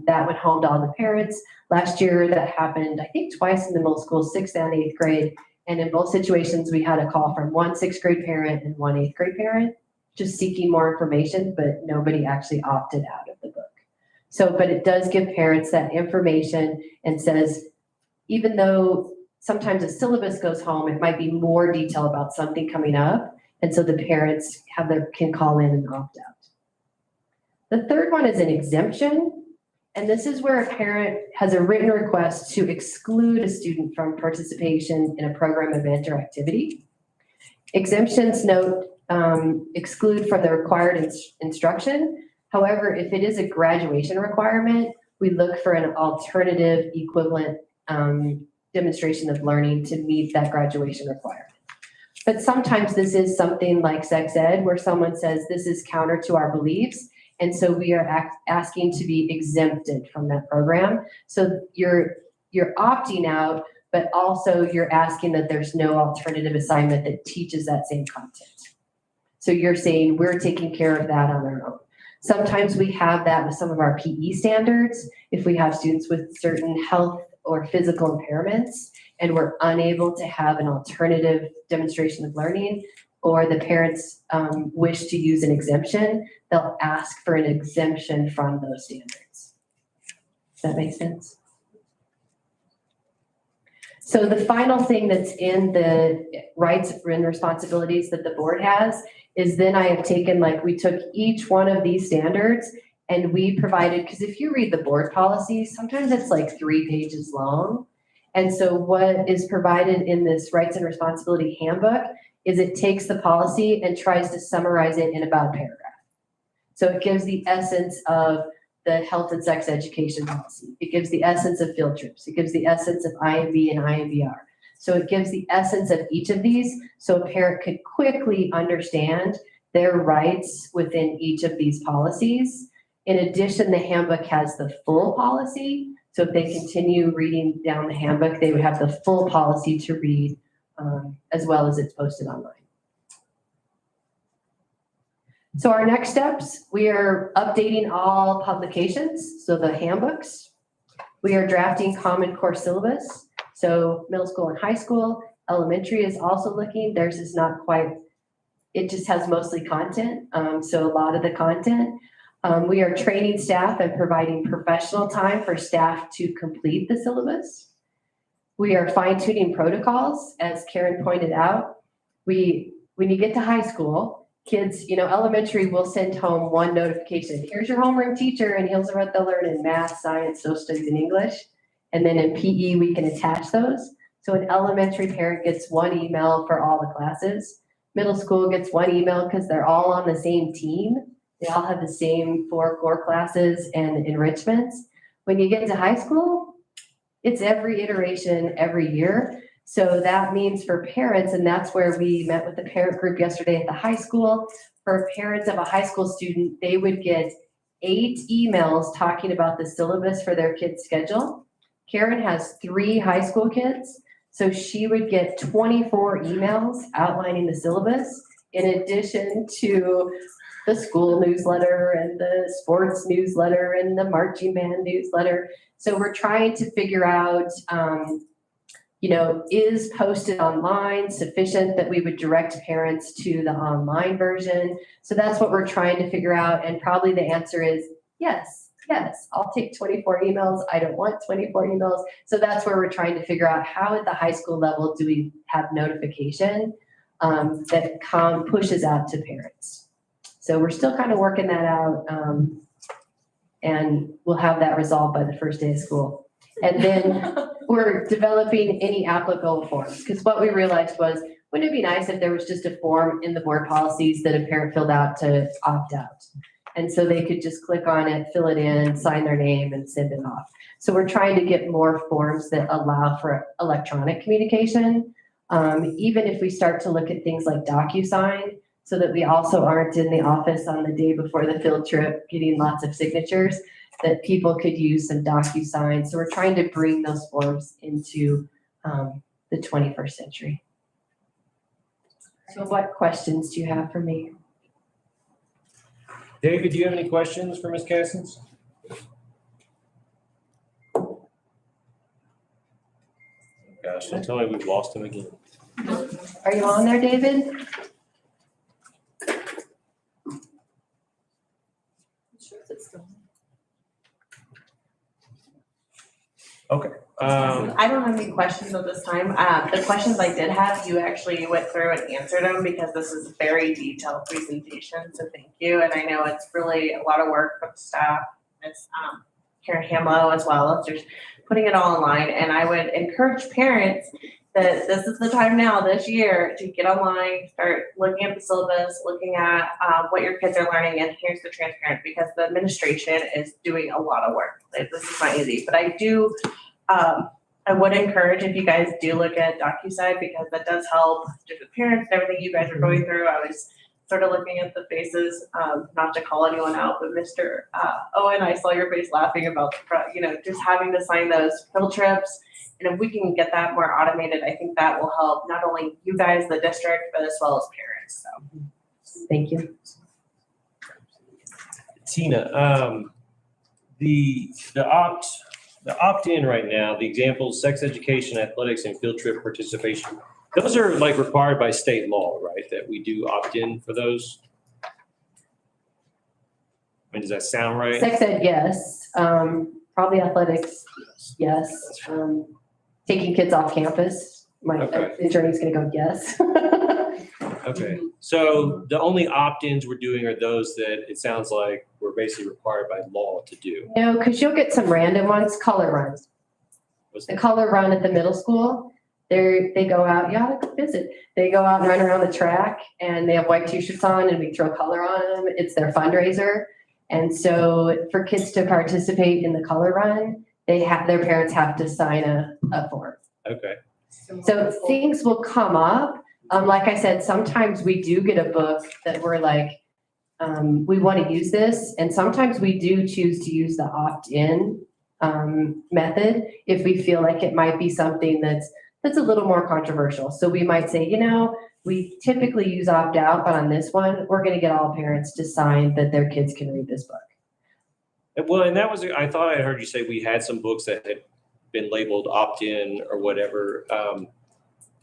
that went home to all the parents. Last year that happened, I think twice in the middle school, 6th and 8th grade. And in both situations, we had a call from one 6th grade parent and one 8th grade parent, just seeking more information, but nobody actually opted out of the book. So, but it does give parents that information and says, even though sometimes a syllabus goes home, it might be more detail about something coming up. And so the parents can call in and opt out. The third one is an exemption. And this is where a parent has a written request to exclude a student from participation in a program, event, or activity. Exemptions note exclude from the required instruction. However, if it is a graduation requirement, we look for an alternative equivalent demonstration of learning to meet that graduation requirement. But sometimes this is something like sex ed, where someone says this is counter to our beliefs. And so we are asking to be exempted from that program. So you're opting out, but also you're asking that there's no alternative assignment that teaches that same content. So you're saying we're taking care of that on our own. Sometimes we have that with some of our PE standards. If we have students with certain health or physical impairments and we're unable to have an alternative demonstration of learning, or the parents wish to use an exemption, they'll ask for an exemption from those standards. Does that make sense? So the final thing that's in the rights and responsibilities that the board has is then I have taken, we took each one of these standards and we provided, because if you read the board policies, sometimes it's 3 pages long. And so what is provided in this rights and responsibility handbook is it takes the policy and tries to summarize it in about a paragraph. So it gives the essence of the health and sex education policy. It gives the essence of field trips. It gives the essence of IMB and IMBR. So it gives the essence of each of these so a parent could quickly understand their rights within each of these policies. In addition, the handbook has the full policy. So if they continue reading down the handbook, they would have the full policy to read as well as it's posted online. So our next steps, we are updating all publications, so the handbooks. We are drafting Common Core syllabus. So middle school and high school, elementary is also looking. Theirs is not quite, it just has mostly content. So a lot of the content. We are training staff and providing professional time for staff to complete the syllabus. We are fine-tuning protocols, as Karen pointed out. When you get to high school, kids, elementary will send home one notification. Here's your homeroom teacher, and here's what they'll learn in math, science, social studies, and English. And then in PE, we can attach those. So an elementary parent gets one email for all the classes. Middle school gets one email because they're all on the same team. They all have the same 4 core classes and enrichments. When you get to high school, it's every iteration every year. So that means for parents, and that's where we met with the parent group yesterday at the high school. For parents of a high school student, they would get 8 emails talking about the syllabus for their kid's schedule. Karen has 3 high school kids, so she would get 24 emails outlining the syllabus in addition to the school newsletter and the sports newsletter and the marching band newsletter. So we're trying to figure out, is posted online sufficient that we would direct parents to the online version? So that's what we're trying to figure out. And probably the answer is yes, I'll take 24 emails. I don't want 24 emails. So that's where we're trying to figure out how at the high school level do we have notification that pushes out to parents. So we're still kind of working that out, and we'll have that resolved by the first day of school. And then we're developing any applicable forms, because what we realized was, wouldn't it be nice if there was just a form in the board policies that a parent filled out to opt out? And so they could just click on it, fill it in, sign their name, and send it off. So we're trying to get more forms that allow for electronic communication. Even if we start to look at things like DocuSign, so that we also aren't in the office on the day before the field trip getting lots of signatures, that people could use some DocuSign. So we're trying to bring those forms into the 21st century. So what questions do you have for me? David, do you have any questions for Ms. Cassens? Gosh, don't tell me we've lost him again. Are you on there, David? Um, I don't have any questions at this time. The questions I did have, you actually went through and answered them because this is a very detailed presentation, so thank you. And I know it's really a lot of work for the staff, Ms. Karen Hamlow as well, as just putting it all online. And I would encourage parents that this is the time now, this year, to get online, start looking at the syllabus, looking at what your kids are learning, and here's the transparent, because the administration is doing a lot of work. Like, this is not easy, but I would encourage if you guys do look at DocuSign, because that does help just with parents and everything you guys are going through. I was sort of looking at the faces, not to call anyone out, but Mr. Owen, I saw your face laughing about, just having to sign those field trips. And if we can get that more automated, I think that will help not only you guys, the district, but as well as parents, so. Thank you. Tina, the opt-in right now, the examples, sex education, athletics, and field trip participation, those are like required by state law, right? That we do opt-in for those? I mean, does that sound right? Sex ed, yes. Probably athletics, yes. Taking kids off campus, Okay. the journey's gonna go yes. Okay, so the only opt-ins we're doing are those that it sounds like we're basically required by law to do. No, because you'll get some random ones, color runs. What's The that? color run at the middle school, they go out, you ought to visit. They go out and run around the track and they have white t-shirts on and we throw color on them. It's their fundraiser. And so for kids to participate in the color run, their parents have to sign a form. Okay, So things will come up. Like I said, sometimes we do get a book that we're like, we want to use this. And sometimes we do choose to use the opt-in method if we feel like it might be something that's a little more controversial. So we might say, we typically use opt-out, but on this one, we're going to get all parents to sign that their kids can read this book. well, and that was, I thought I heard you say we had some books that had been labeled opt-in or whatever.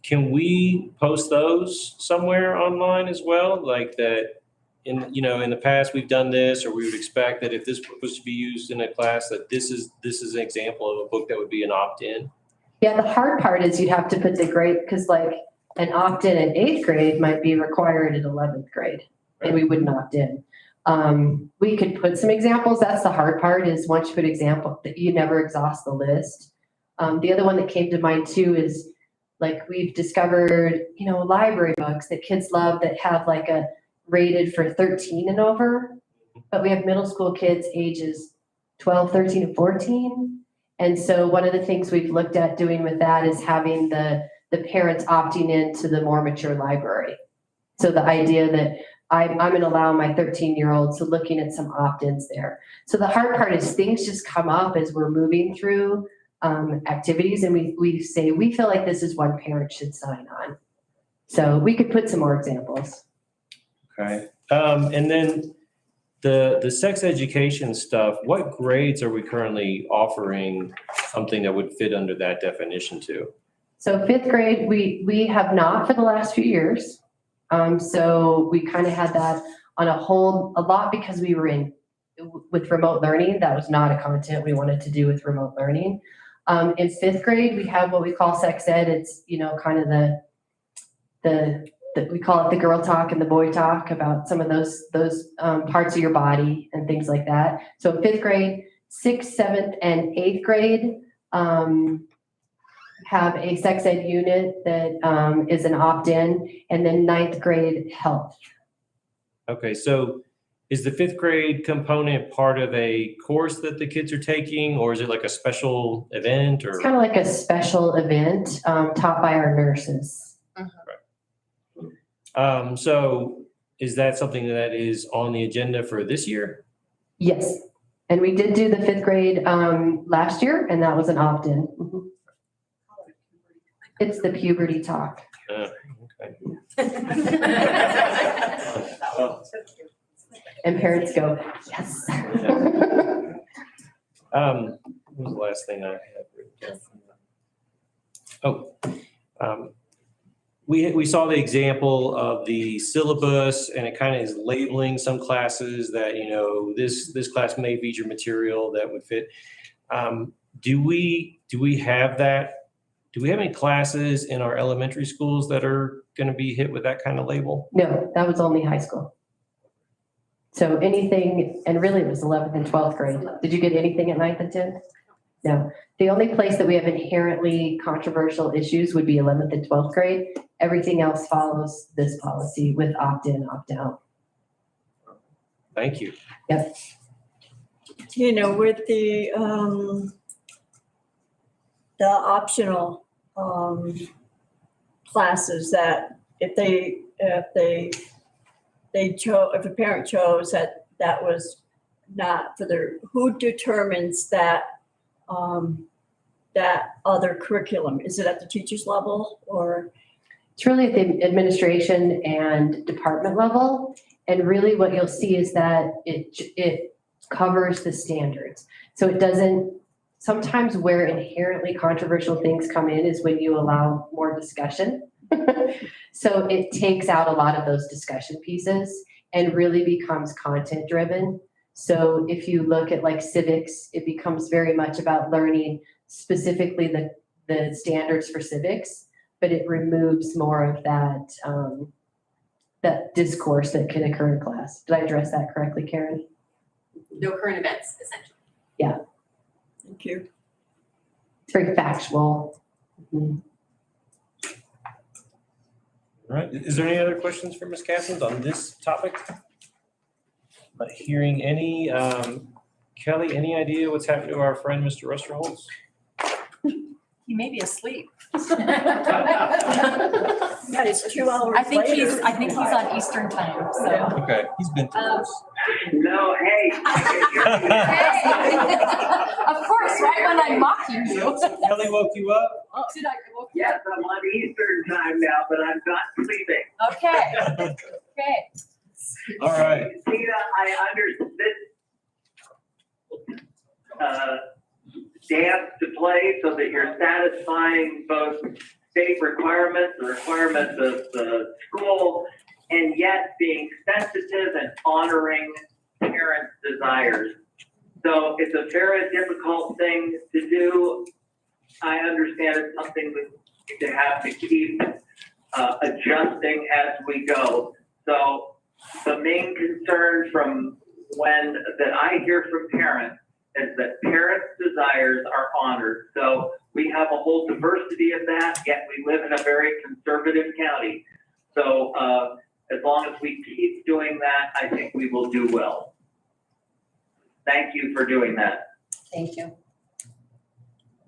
Can we post those somewhere online as well? Like that in the past we've done this, or we would expect that if this book was to be used in a class, that this is an example of a book that would be an opt-in? Yeah, the hard part is you'd have to put the grade, because like an opt-in in 8th grade might be required in 11th grade, and we wouldn't opt in. We could put some examples. That's the hard part, is once you put example, that you never exhaust the list. The other one that came to mind too is like we've discovered, library books that kids love that have like a rated for 13 and over, but we have middle school kids ages 12, 13, and 14. And so one of the things we've looked at doing with that is having the parents opting into the more mature library. So the idea that I'm going to allow my 13-year-old, so looking at some opt-ins there. So the hard part is things just come up as we're moving through activities, and we say, we feel like this is one parent should sign on. So we could put some more examples. Okay. And then the sex education stuff, what grades are we currently offering something that would fit under that definition to? So 5th grade, we have not for the last few years. So we kind of had that on a hold a lot because we were with remote learning. That was not a content we wanted to do with remote learning. In 5th grade, we have what we call sex ed. It's, kind of we call it the girl talk and the boy talk about some of those parts of your body and things like that. So 5th grade, 6th, 7th, and 8th grade have a sex ed unit that is an opt-in, and then 9th grade health. Okay, so is the 5th grade component part of a course that the kids are taking, or is it like a special event? Or It's kind of like a special event taught by our nurses. So is that something that is on the agenda for this year? Yes, and we did do the 5th grade last year, and that was an opt-in. Mhm. It's the puberty talk. Okay. And parents go, yes. What was the last thing I had written down? We saw the example of the syllabus, and it kind of is labeling some classes that, you know, this class may feature material that would fit. Do we have that? Do we have any classes in our elementary schools that are going to be hit with that kind of label? No, that was only high school. So anything, and really it was 11th and 12th grade. Did you get anything at 9th and 10th? No. The only place that we have inherently controversial issues would be 11th and 12th grade. Everything else follows this policy with opt-in, opt-out. Thank you. Yep. You know, with the optional classes that if a parent chose that was not for their, who determines that that other curriculum? Is it at the teacher's level or? It's really at the administration and department level. And really what you'll see is that it covers the standards. So it doesn't, sometimes where inherently controversial things come in is when you allow more discussion. So it takes out a lot of those discussion pieces and really becomes content driven. So if you look at like civics, it becomes very much about learning specifically the standards for civics, but it removes more of that, that discourse that can occur in class. Did I address that correctly, Karen? No current events, essentially. Thank you. It's very factual. Mhm. All right. Is there any other questions for Ms. Cassins on this topic? Not hearing any. Kelly, any idea what's happened to our friend, Mr. Ruster Holtz? He may be asleep. Yeah, it's 2 hours I think later. I think he's on Eastern time, so. Okay, he's been through this. No, hey. Of course, right when I'm mocking you. Kelly woke you up? Did I? Yes, I'm on Eastern time now, but I'm not sleeping. Okay, okay. All right. Tina, I understand dance to play so that you're satisfying both state requirements, the requirements of the school, and yet being sensitive and honoring parents' desires. So it's a very difficult thing to do. I understand it's something we need to have to keep adjusting as we go. So the main concern that I hear from parents is that parents' desires are honored. So we have a whole diversity of that, yet we live in a very conservative county. So as long as we keep doing that, I think we will do well. Thank you for doing that. Thank you.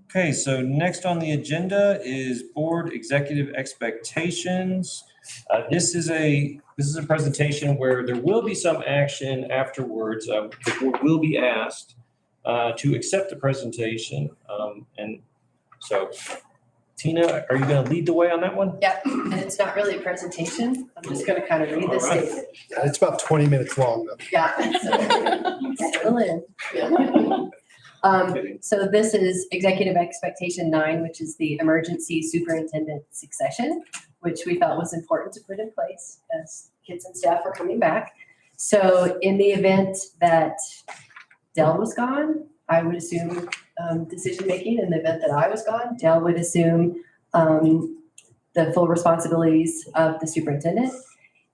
Okay, so next on the agenda is board executive expectations. This is a presentation where there will be some action afterwards. The board will be asked to accept the presentation. And so, Tina, are you going to lead the way on that one? Yeah, and it's not really a presentation. I'm just going to kind of read this All right. statement. It's about 20 minutes long though. Yeah. Settle in. So this is executive expectation 9, which is the emergency superintendent succession, which we felt was important to put in place as kids and staff are coming back. So in the event that Dell was gone, I would assume decision-making. In the event that I was gone, Dell would assume the full responsibilities of the superintendent.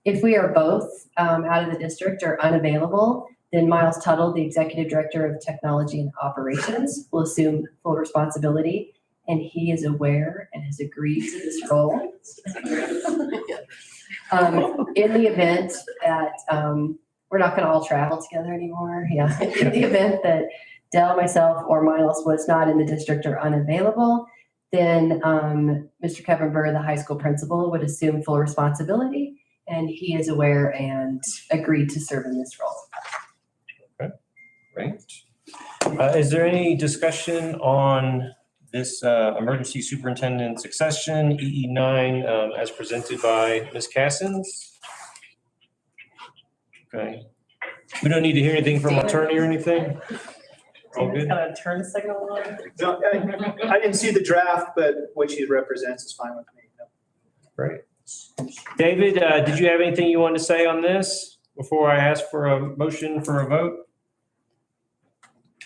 If we are both out of the district or unavailable, then Miles Tuttle, the Executive Director of Technology and Operations, will assume full responsibility, and he is aware and has agreed to this role. In the event that we're not going to all travel together anymore, in the event that Dell, myself, or Miles was not in the district or unavailable, then Mr. Kevin Burr, the high school principal, would assume full responsibility, and he is aware and agreed to serve in this role. Great. Is there any discussion on this emergency superintendent succession, EE9, as presented by Ms. Cassins? Okay. We don't need to hear anything from our attorney or anything? All good? Kind of turn signal on. No, I didn't see the draft, but what she represents is fine with me. No. Great. David, did you have anything you wanted to say on this before I ask for a motion for a vote?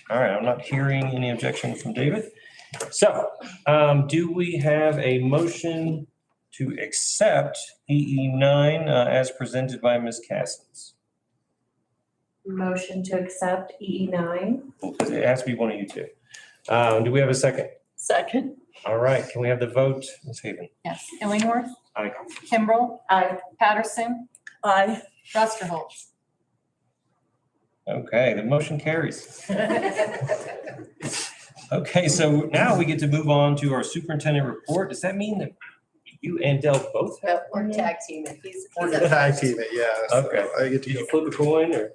All right, I'm not hearing any objection from David. So, do we have a motion to accept EE9 as presented by Ms. Cassens? Motion to accept EE9. It has to be one of you two. Do we have a second? Second. All right, can we have the vote, Ms. Haven? Yes. Illingworth, Aye. Kimbrell. Patterson, Aye. Rusterholz. Okay, the motion carries. Okay, so now we get to move on to our superintendent report. Does that mean that you and Dell both have? Or tag team it. He's Tag team it, yeah. so Okay. I get to Did go. you flip a coin or?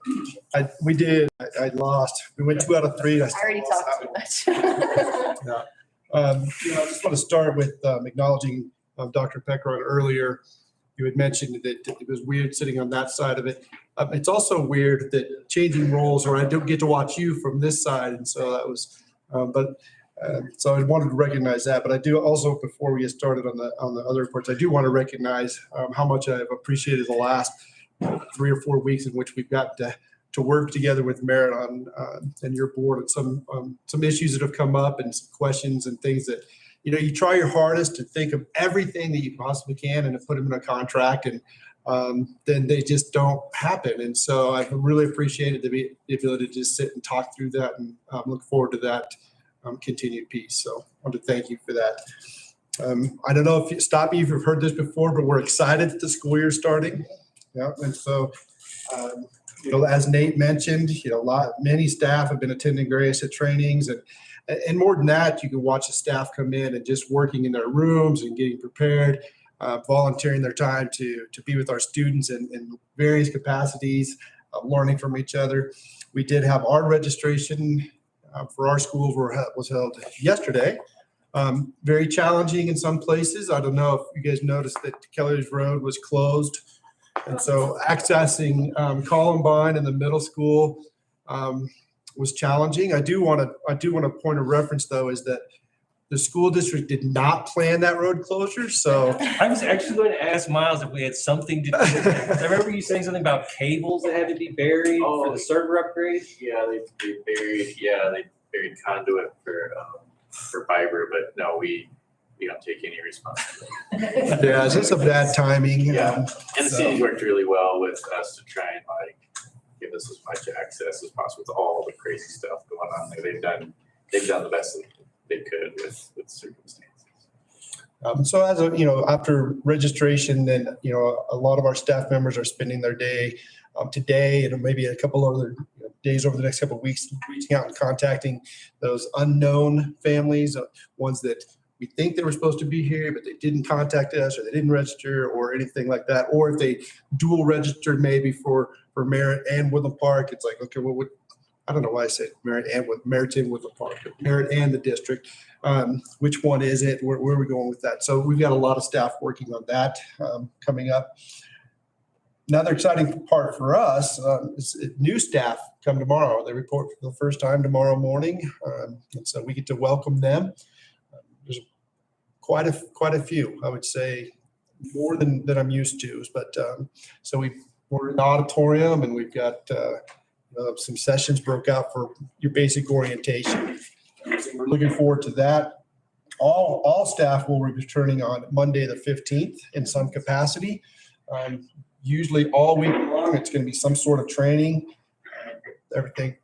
We did. I lost. We went 2 out of 3. I already talked too much. I just want to start with acknowledging Dr. Peckroyd earlier. You had mentioned that it was weird sitting on that side of it. It's also weird that changing roles, or I don't get to watch you from this side, and so that was. So I wanted to recognize that. But I do also, before we get started on the other reports, I do want to recognize how much I've appreciated the last 3 or 4 weeks in which we've got to work together with Merit on and your board and some issues that have come up and some questions and things that, you try your hardest to think of everything that you possibly can and to put them in a contract, and then they just don't happen. And so I've really appreciated the ability to just sit and talk through that, and look forward to that continued piece. So I want to thank you for that. I don't know stop me if you've heard this before, but we're excited that the school year is starting. Yeah, and so as Nate mentioned, many staff have been attending various trainings, and more than that, you can watch the staff come in and just working in their rooms and getting prepared, volunteering their time to be with our students in various capacities, learning from each other. We did have our registration for our schools was held yesterday. Very challenging in some places. I don't know if you guys noticed that Kelly's Road was closed. And so accessing Columbine in the middle school was challenging. I do want to point of reference, though, is that the school district did not plan that road closure. So I was actually going to ask Miles if we had something to do with that. I remember you saying something about cables that had to be buried for the server upgrade. Yeah, they buried conduit for fiber, but no, we don't take any responsibility. yeah, it's just a bad timing. Yeah. And the so- city's worked really well with us to try and give us as much access as possible with all the crazy stuff going on there. They've done the best that they could with circumstances. So as after registration, then, a lot of our staff members are spending their day today and maybe a couple other days over the next couple of weeks, reaching out and contacting those unknown families, ones that we think they were supposed to be here, but they didn't contact us, or they didn't register, or anything like that. Or if they dual registered maybe for Merritt and Woodland Park, it's like, okay, well, I don't know why I said Merritt and Woodland Park, but Merritt and the district. Which one is it? Where are we going with that? So we've got a lot of staff working on that coming up. Another exciting part for us is new staff come tomorrow. They report for the first time tomorrow morning, and so we get to welcome them. There's quite a few, I would say, more than I'm used to. But so we're in the auditorium, and we've got some sessions broke out for your basic orientation. So we're looking forward to that. All staff will be returning on Monday the 15th in some capacity. Usually all week long, it's going to be some sort of training. Everything.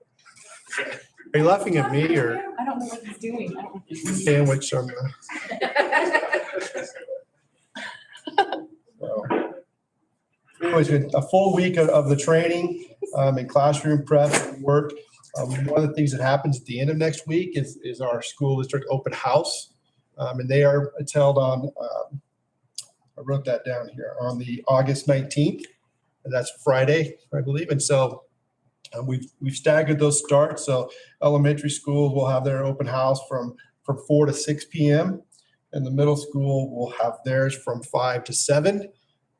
Are you laughing at me, or I don't know what he's doing. I don't know. sandwich on the? So, anyways, a full week of the training and classroom prep and work. One of the things that happens at the end of next week is our school district open house, and it's held on. I wrote that down here on the August 19th, and that's Friday, I believe. And so we've staggered those starts. So elementary schools will have their open house from 4 to 6 p.m. and the middle school will have theirs from 5 to 7.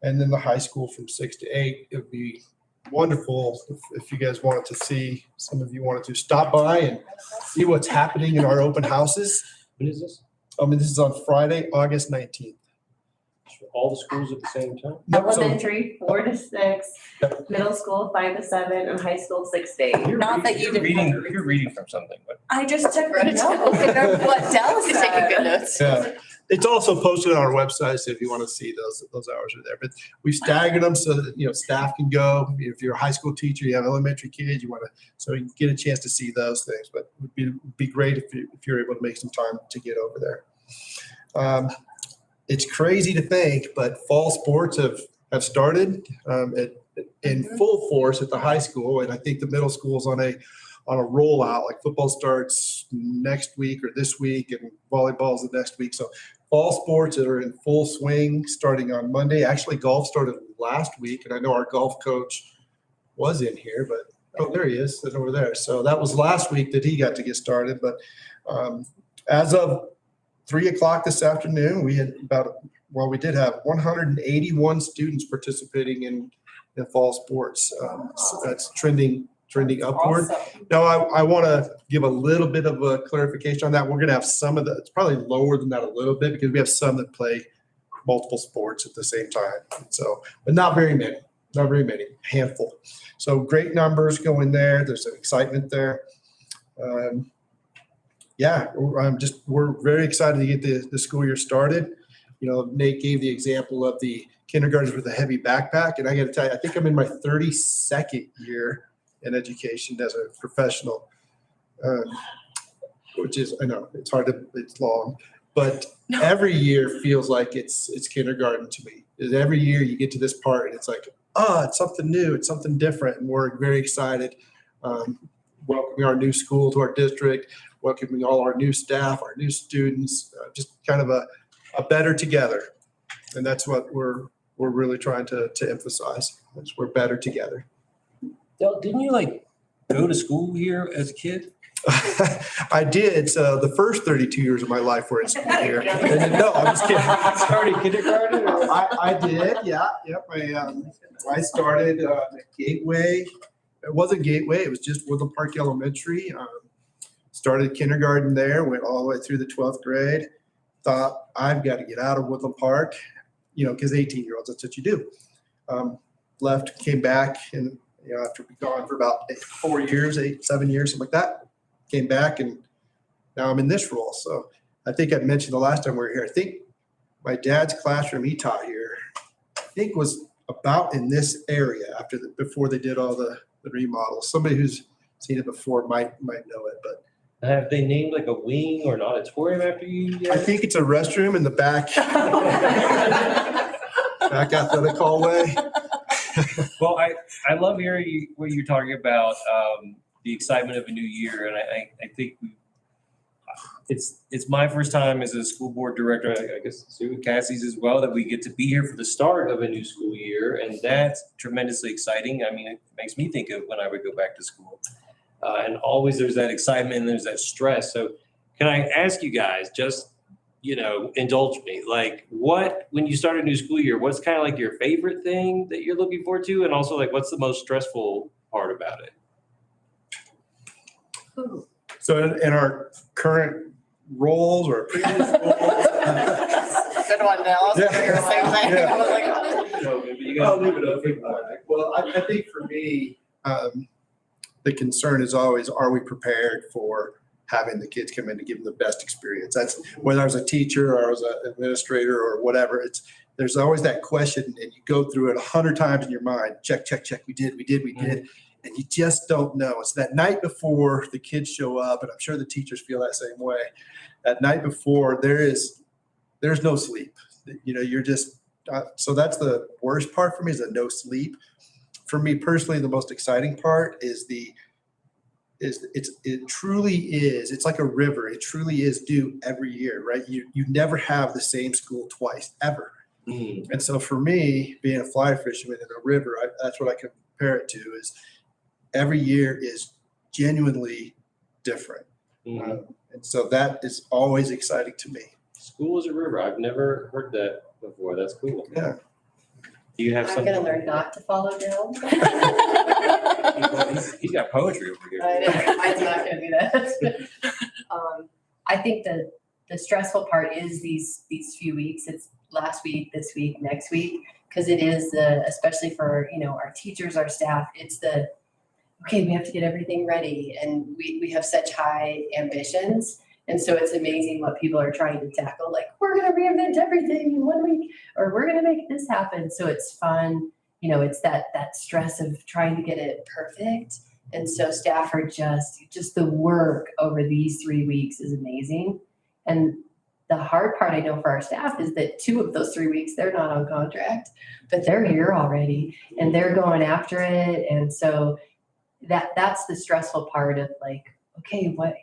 And then the high school from 6 to 8. It'll be wonderful if you guys wanted to see, some of you wanted to stop by and see what's happening in our open houses. When is this? This is on Friday, August 19th. All the schools at the same time? Yep, so- Elementary, 4 to 6, middle school, 5 to 7, and high school, 6 to 8. Not that you You're didn't have reading, you're reading from something, but. I just took Wrote it down. what Dell He's taking good said. notes. Yeah, it's also posted on our website, so if you want to see those hours are there. But we staggered them so that, staff can go. If you're a high school teacher, you have elementary kids, you want to, so you get a chance to see those things. But it would be great if you're able to make some time to get over there. It's crazy to think, but fall sports have started in full force at the high school, and I think the middle school's on a rollout. Like football starts next week or this week, and volleyball's the next week. So fall sports are in full swing starting on Monday. Actually, golf started last week, and I know our golf coach was in here, but there he is, sitting over there. So that was last week that he got to get started. But as of 3:00 this afternoon, we had we did have 181 students participating in fall sports. So that's trending upward. Awesome. Now, I want to give a little bit of a clarification on that. We're going to have some of it's probably lower than that a little bit because we have some that play multiple sports at the same time. So, but not very many, handful. So great numbers going there. There's some excitement there. We're very excited to get the school year started. Nate gave the example of the kindergartners with a heavy backpack, and I got to tell you, I think I'm in my 32nd year in education as a professional, which is, I know it's long, but every year feels like it's kindergarten to me. Every year you get to this part and it's like, it's something new, it's something different, and we're very excited. Welcoming our new school to our district, welcoming all our new staff, our new students, just kind of a better together. And that's what we're really trying to emphasize, is we're better together. Del, didn't you go to school here as a kid? I did. So the first 32 years of my life were in school here. No, I'm just kidding. Started kindergarten? I did. Yeah. Yep. I started at Gateway. It wasn't Gateway. It was just Woodland Park Elementary. Started kindergarten there, went all the way through the 12th grade. Thought I've got to get out of Woodland Park, because 18-year-olds, that's what you do. Left, came back, and after being gone for about 7 years, something like that, came back, and now I'm in this role. So I think I mentioned the last time we were here, I think my dad's classroom he taught here, I think was about in this area before they did all the remodels. Somebody who's seen it before might know it, but. Have they named a wing or an auditorium after you yet? I think it's a restroom in the back athletic hallway. Well, I love hearing what you're talking about, the excitement of a new year. And I think it's my first time as a school board director, I guess Sue and Cassie's as well, that we get to be here for the start of a new school year. And that's tremendously exciting. I mean, it makes me think of when I would go back to school. And always there's that excitement and there's that stress. So can I ask you guys, just, indulge me, when you start a new school year, what's kind of your favorite thing that you're looking forward to? And also what's the most stressful part about it? So in our current roles or previous roles. Good one, Dell. I was gonna do the same thing. Yeah. I was like, I'll leave it open. Well, I think for me, the concern is always, are we prepared for having the kids come in to give them the best experience? That's whether I was a teacher or I was an administrator or whatever. There's always that question, and you go through it 100 times in your mind. Check. We did. And you just don't know. It's that night before the kids show up, and I'm sure the teachers feel that same way. That night before, there's no sleep. You're just so that's the worst part for me, is the no sleep. For me personally, the most exciting part is it truly is. It's like a river. It truly is due every year, right? You never have the same school twice ever. Mm-hmm. And so for me, being a fly fisherman in a river, that's what I compare it to. Is every year is genuinely different, and so that is always exciting to me. School is a river. I've never heard that before. That's cool. Yeah. Do you have I'm something? gonna learn not to follow Dale. He's got poetry over here. Mine's not gonna do that. I think the stressful part is these few weeks. It's last week, this week, next week, because it is especially for, our teachers, our staff, it's okay, we have to get everything ready, and we have such high ambitions. And so it's amazing what people are trying to tackle, like, we're gonna reinvent everything in 1 week, or we're gonna make this happen. So it's fun, it's that stress of trying to get it perfect. And so staff are just the work over these 3 weeks is amazing. And the hard part I know for our staff is that 2 of those 3 weeks, they're not on contract, but they're here already and they're going after it. And so that's the stressful part of like, okay, what,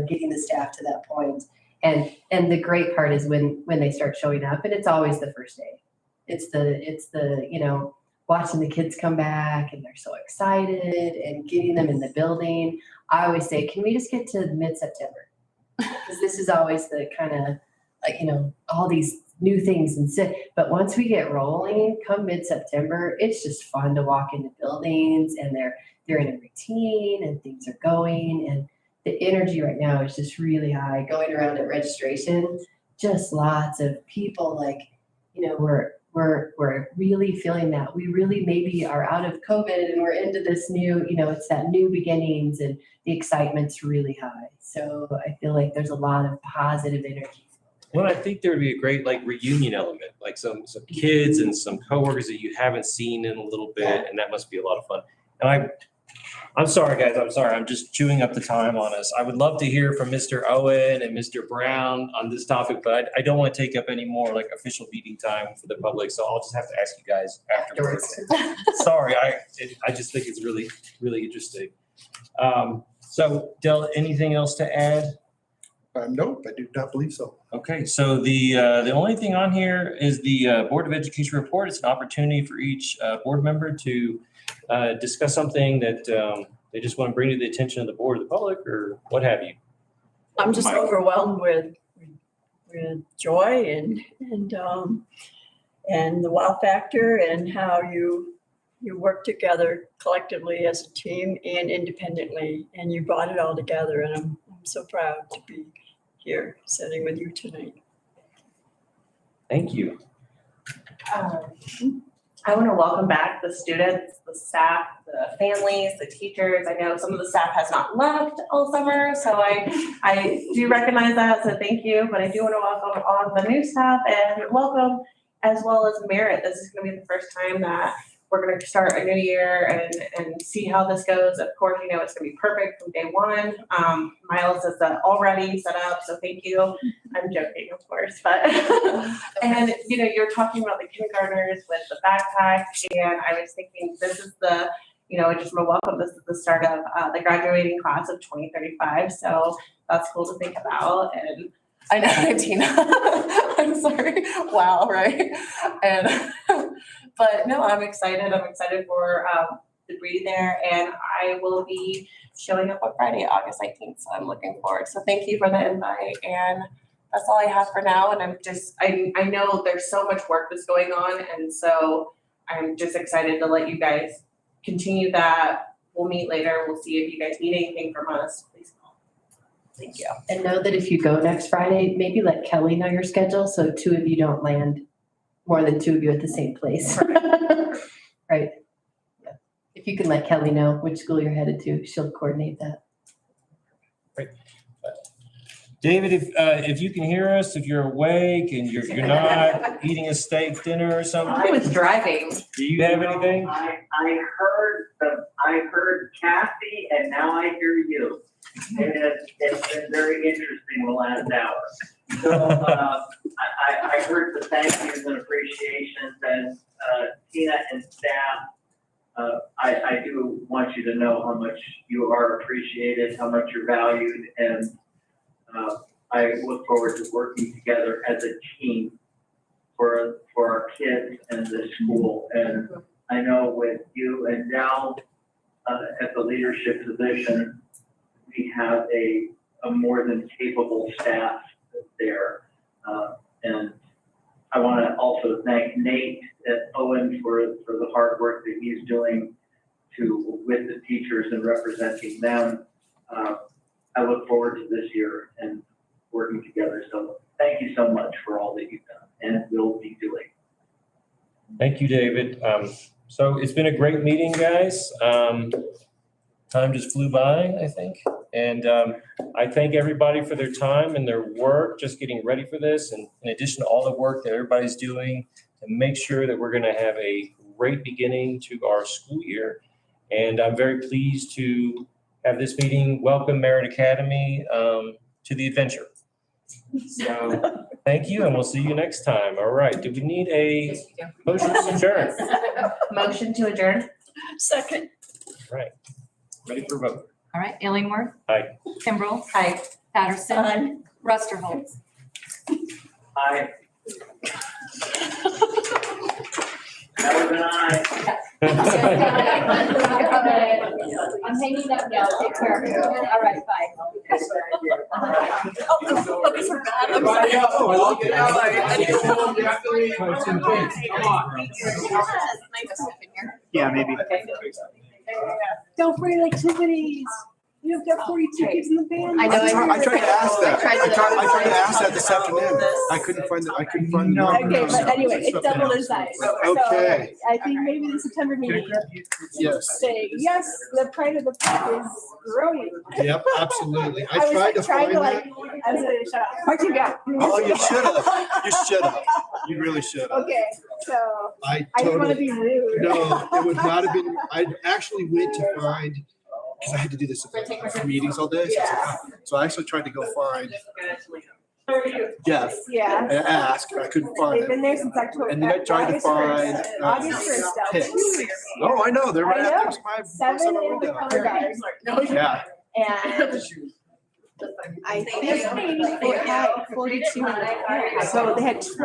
getting the staff to that point. And the great part is when they start showing up, and it's always the first day. It's the watching the kids come back and they're so excited and getting them in the building. I always say, can we just get to mid-September? Because this is always the kind of like, all these new things but once we get rolling, come mid-September, it's just fun to walk into buildings and they're in a routine and things are going, and the energy right now is just really high. Going around at registration, just lots of people like, we're really feeling that we really maybe are out of COVID and we're into this new, it's that new beginnings, and the excitement's really high. So I feel like there's a lot of positive energy. Well, I think there would be a great reunion element, like some kids and some coworkers that you haven't seen in a little bit, and that must be a lot of fun. And I'm sorry, guys. I'm sorry. I'm just chewing up the time on us. I would love to hear from Mr. Owen and Mr. Brown on this topic, but I don't want to take up any more official meeting time for the public. So I'll just have to ask you guys afterwards. Sorry. I just think it's really, really interesting. So Del, anything else to add? Nope, I do not believe so. Okay, so the only thing on here is the Board of Education report. It's an opportunity for each board member to discuss something that they just want to bring to the attention of the board or the public or what have you. I'm just overwhelmed with joy and the wow factor and how you work together collectively as a team and independently, and you brought it all together, and I'm so proud to be here sitting with you tonight. Thank you. I want to welcome back the students, the staff, the families, the teachers. I know some of the staff has not left all summer, so I do recognize that, so thank you. But I do want to welcome all the new staff and welcome as well as Merit. This is going to be the first time that we're going to start a new year and see how this goes. Of course, it's going to be perfect from day one. Miles is already set up, so thank you. I'm joking, of course, but and you're talking about the kindergartners with the backpacks, and I was thinking this is the I just want to welcome. This is the start of the graduating class of 2035, so that's cool to think about. And I know, Tina. I'm sorry. Wow, right? And but no, I'm excited. I'm excited for to be there, and I will be showing up on Friday, August 19th. So I'm looking forward. So thank you for the invite, and that's all I have for now. And I know there's so much work that's going on, and so I'm just excited to let you guys continue that. We'll meet later. We'll see if you guys need anything from us. Please call. Thank you. And know that if you go next Friday, maybe let Kelly know your schedule so 2 of you don't land more than 2 of you at the same place. Right. Yeah. If you can let Kelly know which school you're headed to, she'll coordinate that. Great. David, if you can hear us, if you're awake and you're not eating a steak dinner or something. I was driving. Do you have anything? I heard Kathy, and now I hear you. It's been very interesting the last hour. So I heard the thank yous and appreciations, and Tina and staff. I do want you to know how much you are appreciated, how much you're valued, and I look forward to working together as a team for our kids and the school. And I know with you and Dal at the leadership position, we have a more than capable staff there. And I want to also thank Nate at Owen for the hard work that he's doing with the teachers and representing them. I look forward to this year and working together. So thank you so much for all that you've done and will be doing. Thank you, David. So it's been a great meeting, guys. Time just flew by, I think. And I thank everybody for their time and their work, just getting ready for this. And in addition to all the work that everybody's doing to make sure that we're going to have a great beginning to our school year. And I'm very pleased to have this meeting welcome Merit Academy to the adventure. So thank you, and we'll see you next time. All right. Do we need a motion to adjourn? Motion to adjourn? Second. Right. Ready for vote? All right, Illingworth. Aye. Kimbrell. Aye. Patterson. Rusterholz. That was an aye. I'm hanging up now. Take care. All right, bye. Yeah, maybe. Don't bring activities. You've got 42 kids in the band. I know. I tried to ask that. I tried to ask that this afternoon. I couldn't find the No. Okay, but anyway, it's doubled in size. Okay. So I think maybe the September meeting, Yes. say, yes, the pride of the park is growing. Yep, absolutely. I was tried to trying find to that. I was gonna shut up. Where'd you go? Oh, you should have. You should have. You really should have. Okay, so I I didn't wanna totally, be rude. no, it would not have been, I actually went to find, because I had to do this for meetings all day. So I actually tried to go find Jeff Yeah. and ask, and I couldn't find They've been him. there since October. And then I tried to August 1st. find, August 1st, now, Hicks. 2 weeks. Oh, I know, they're right I after know. us, 5 7 in the color guard. Yeah. And I think they had 42 in the park. So they had 20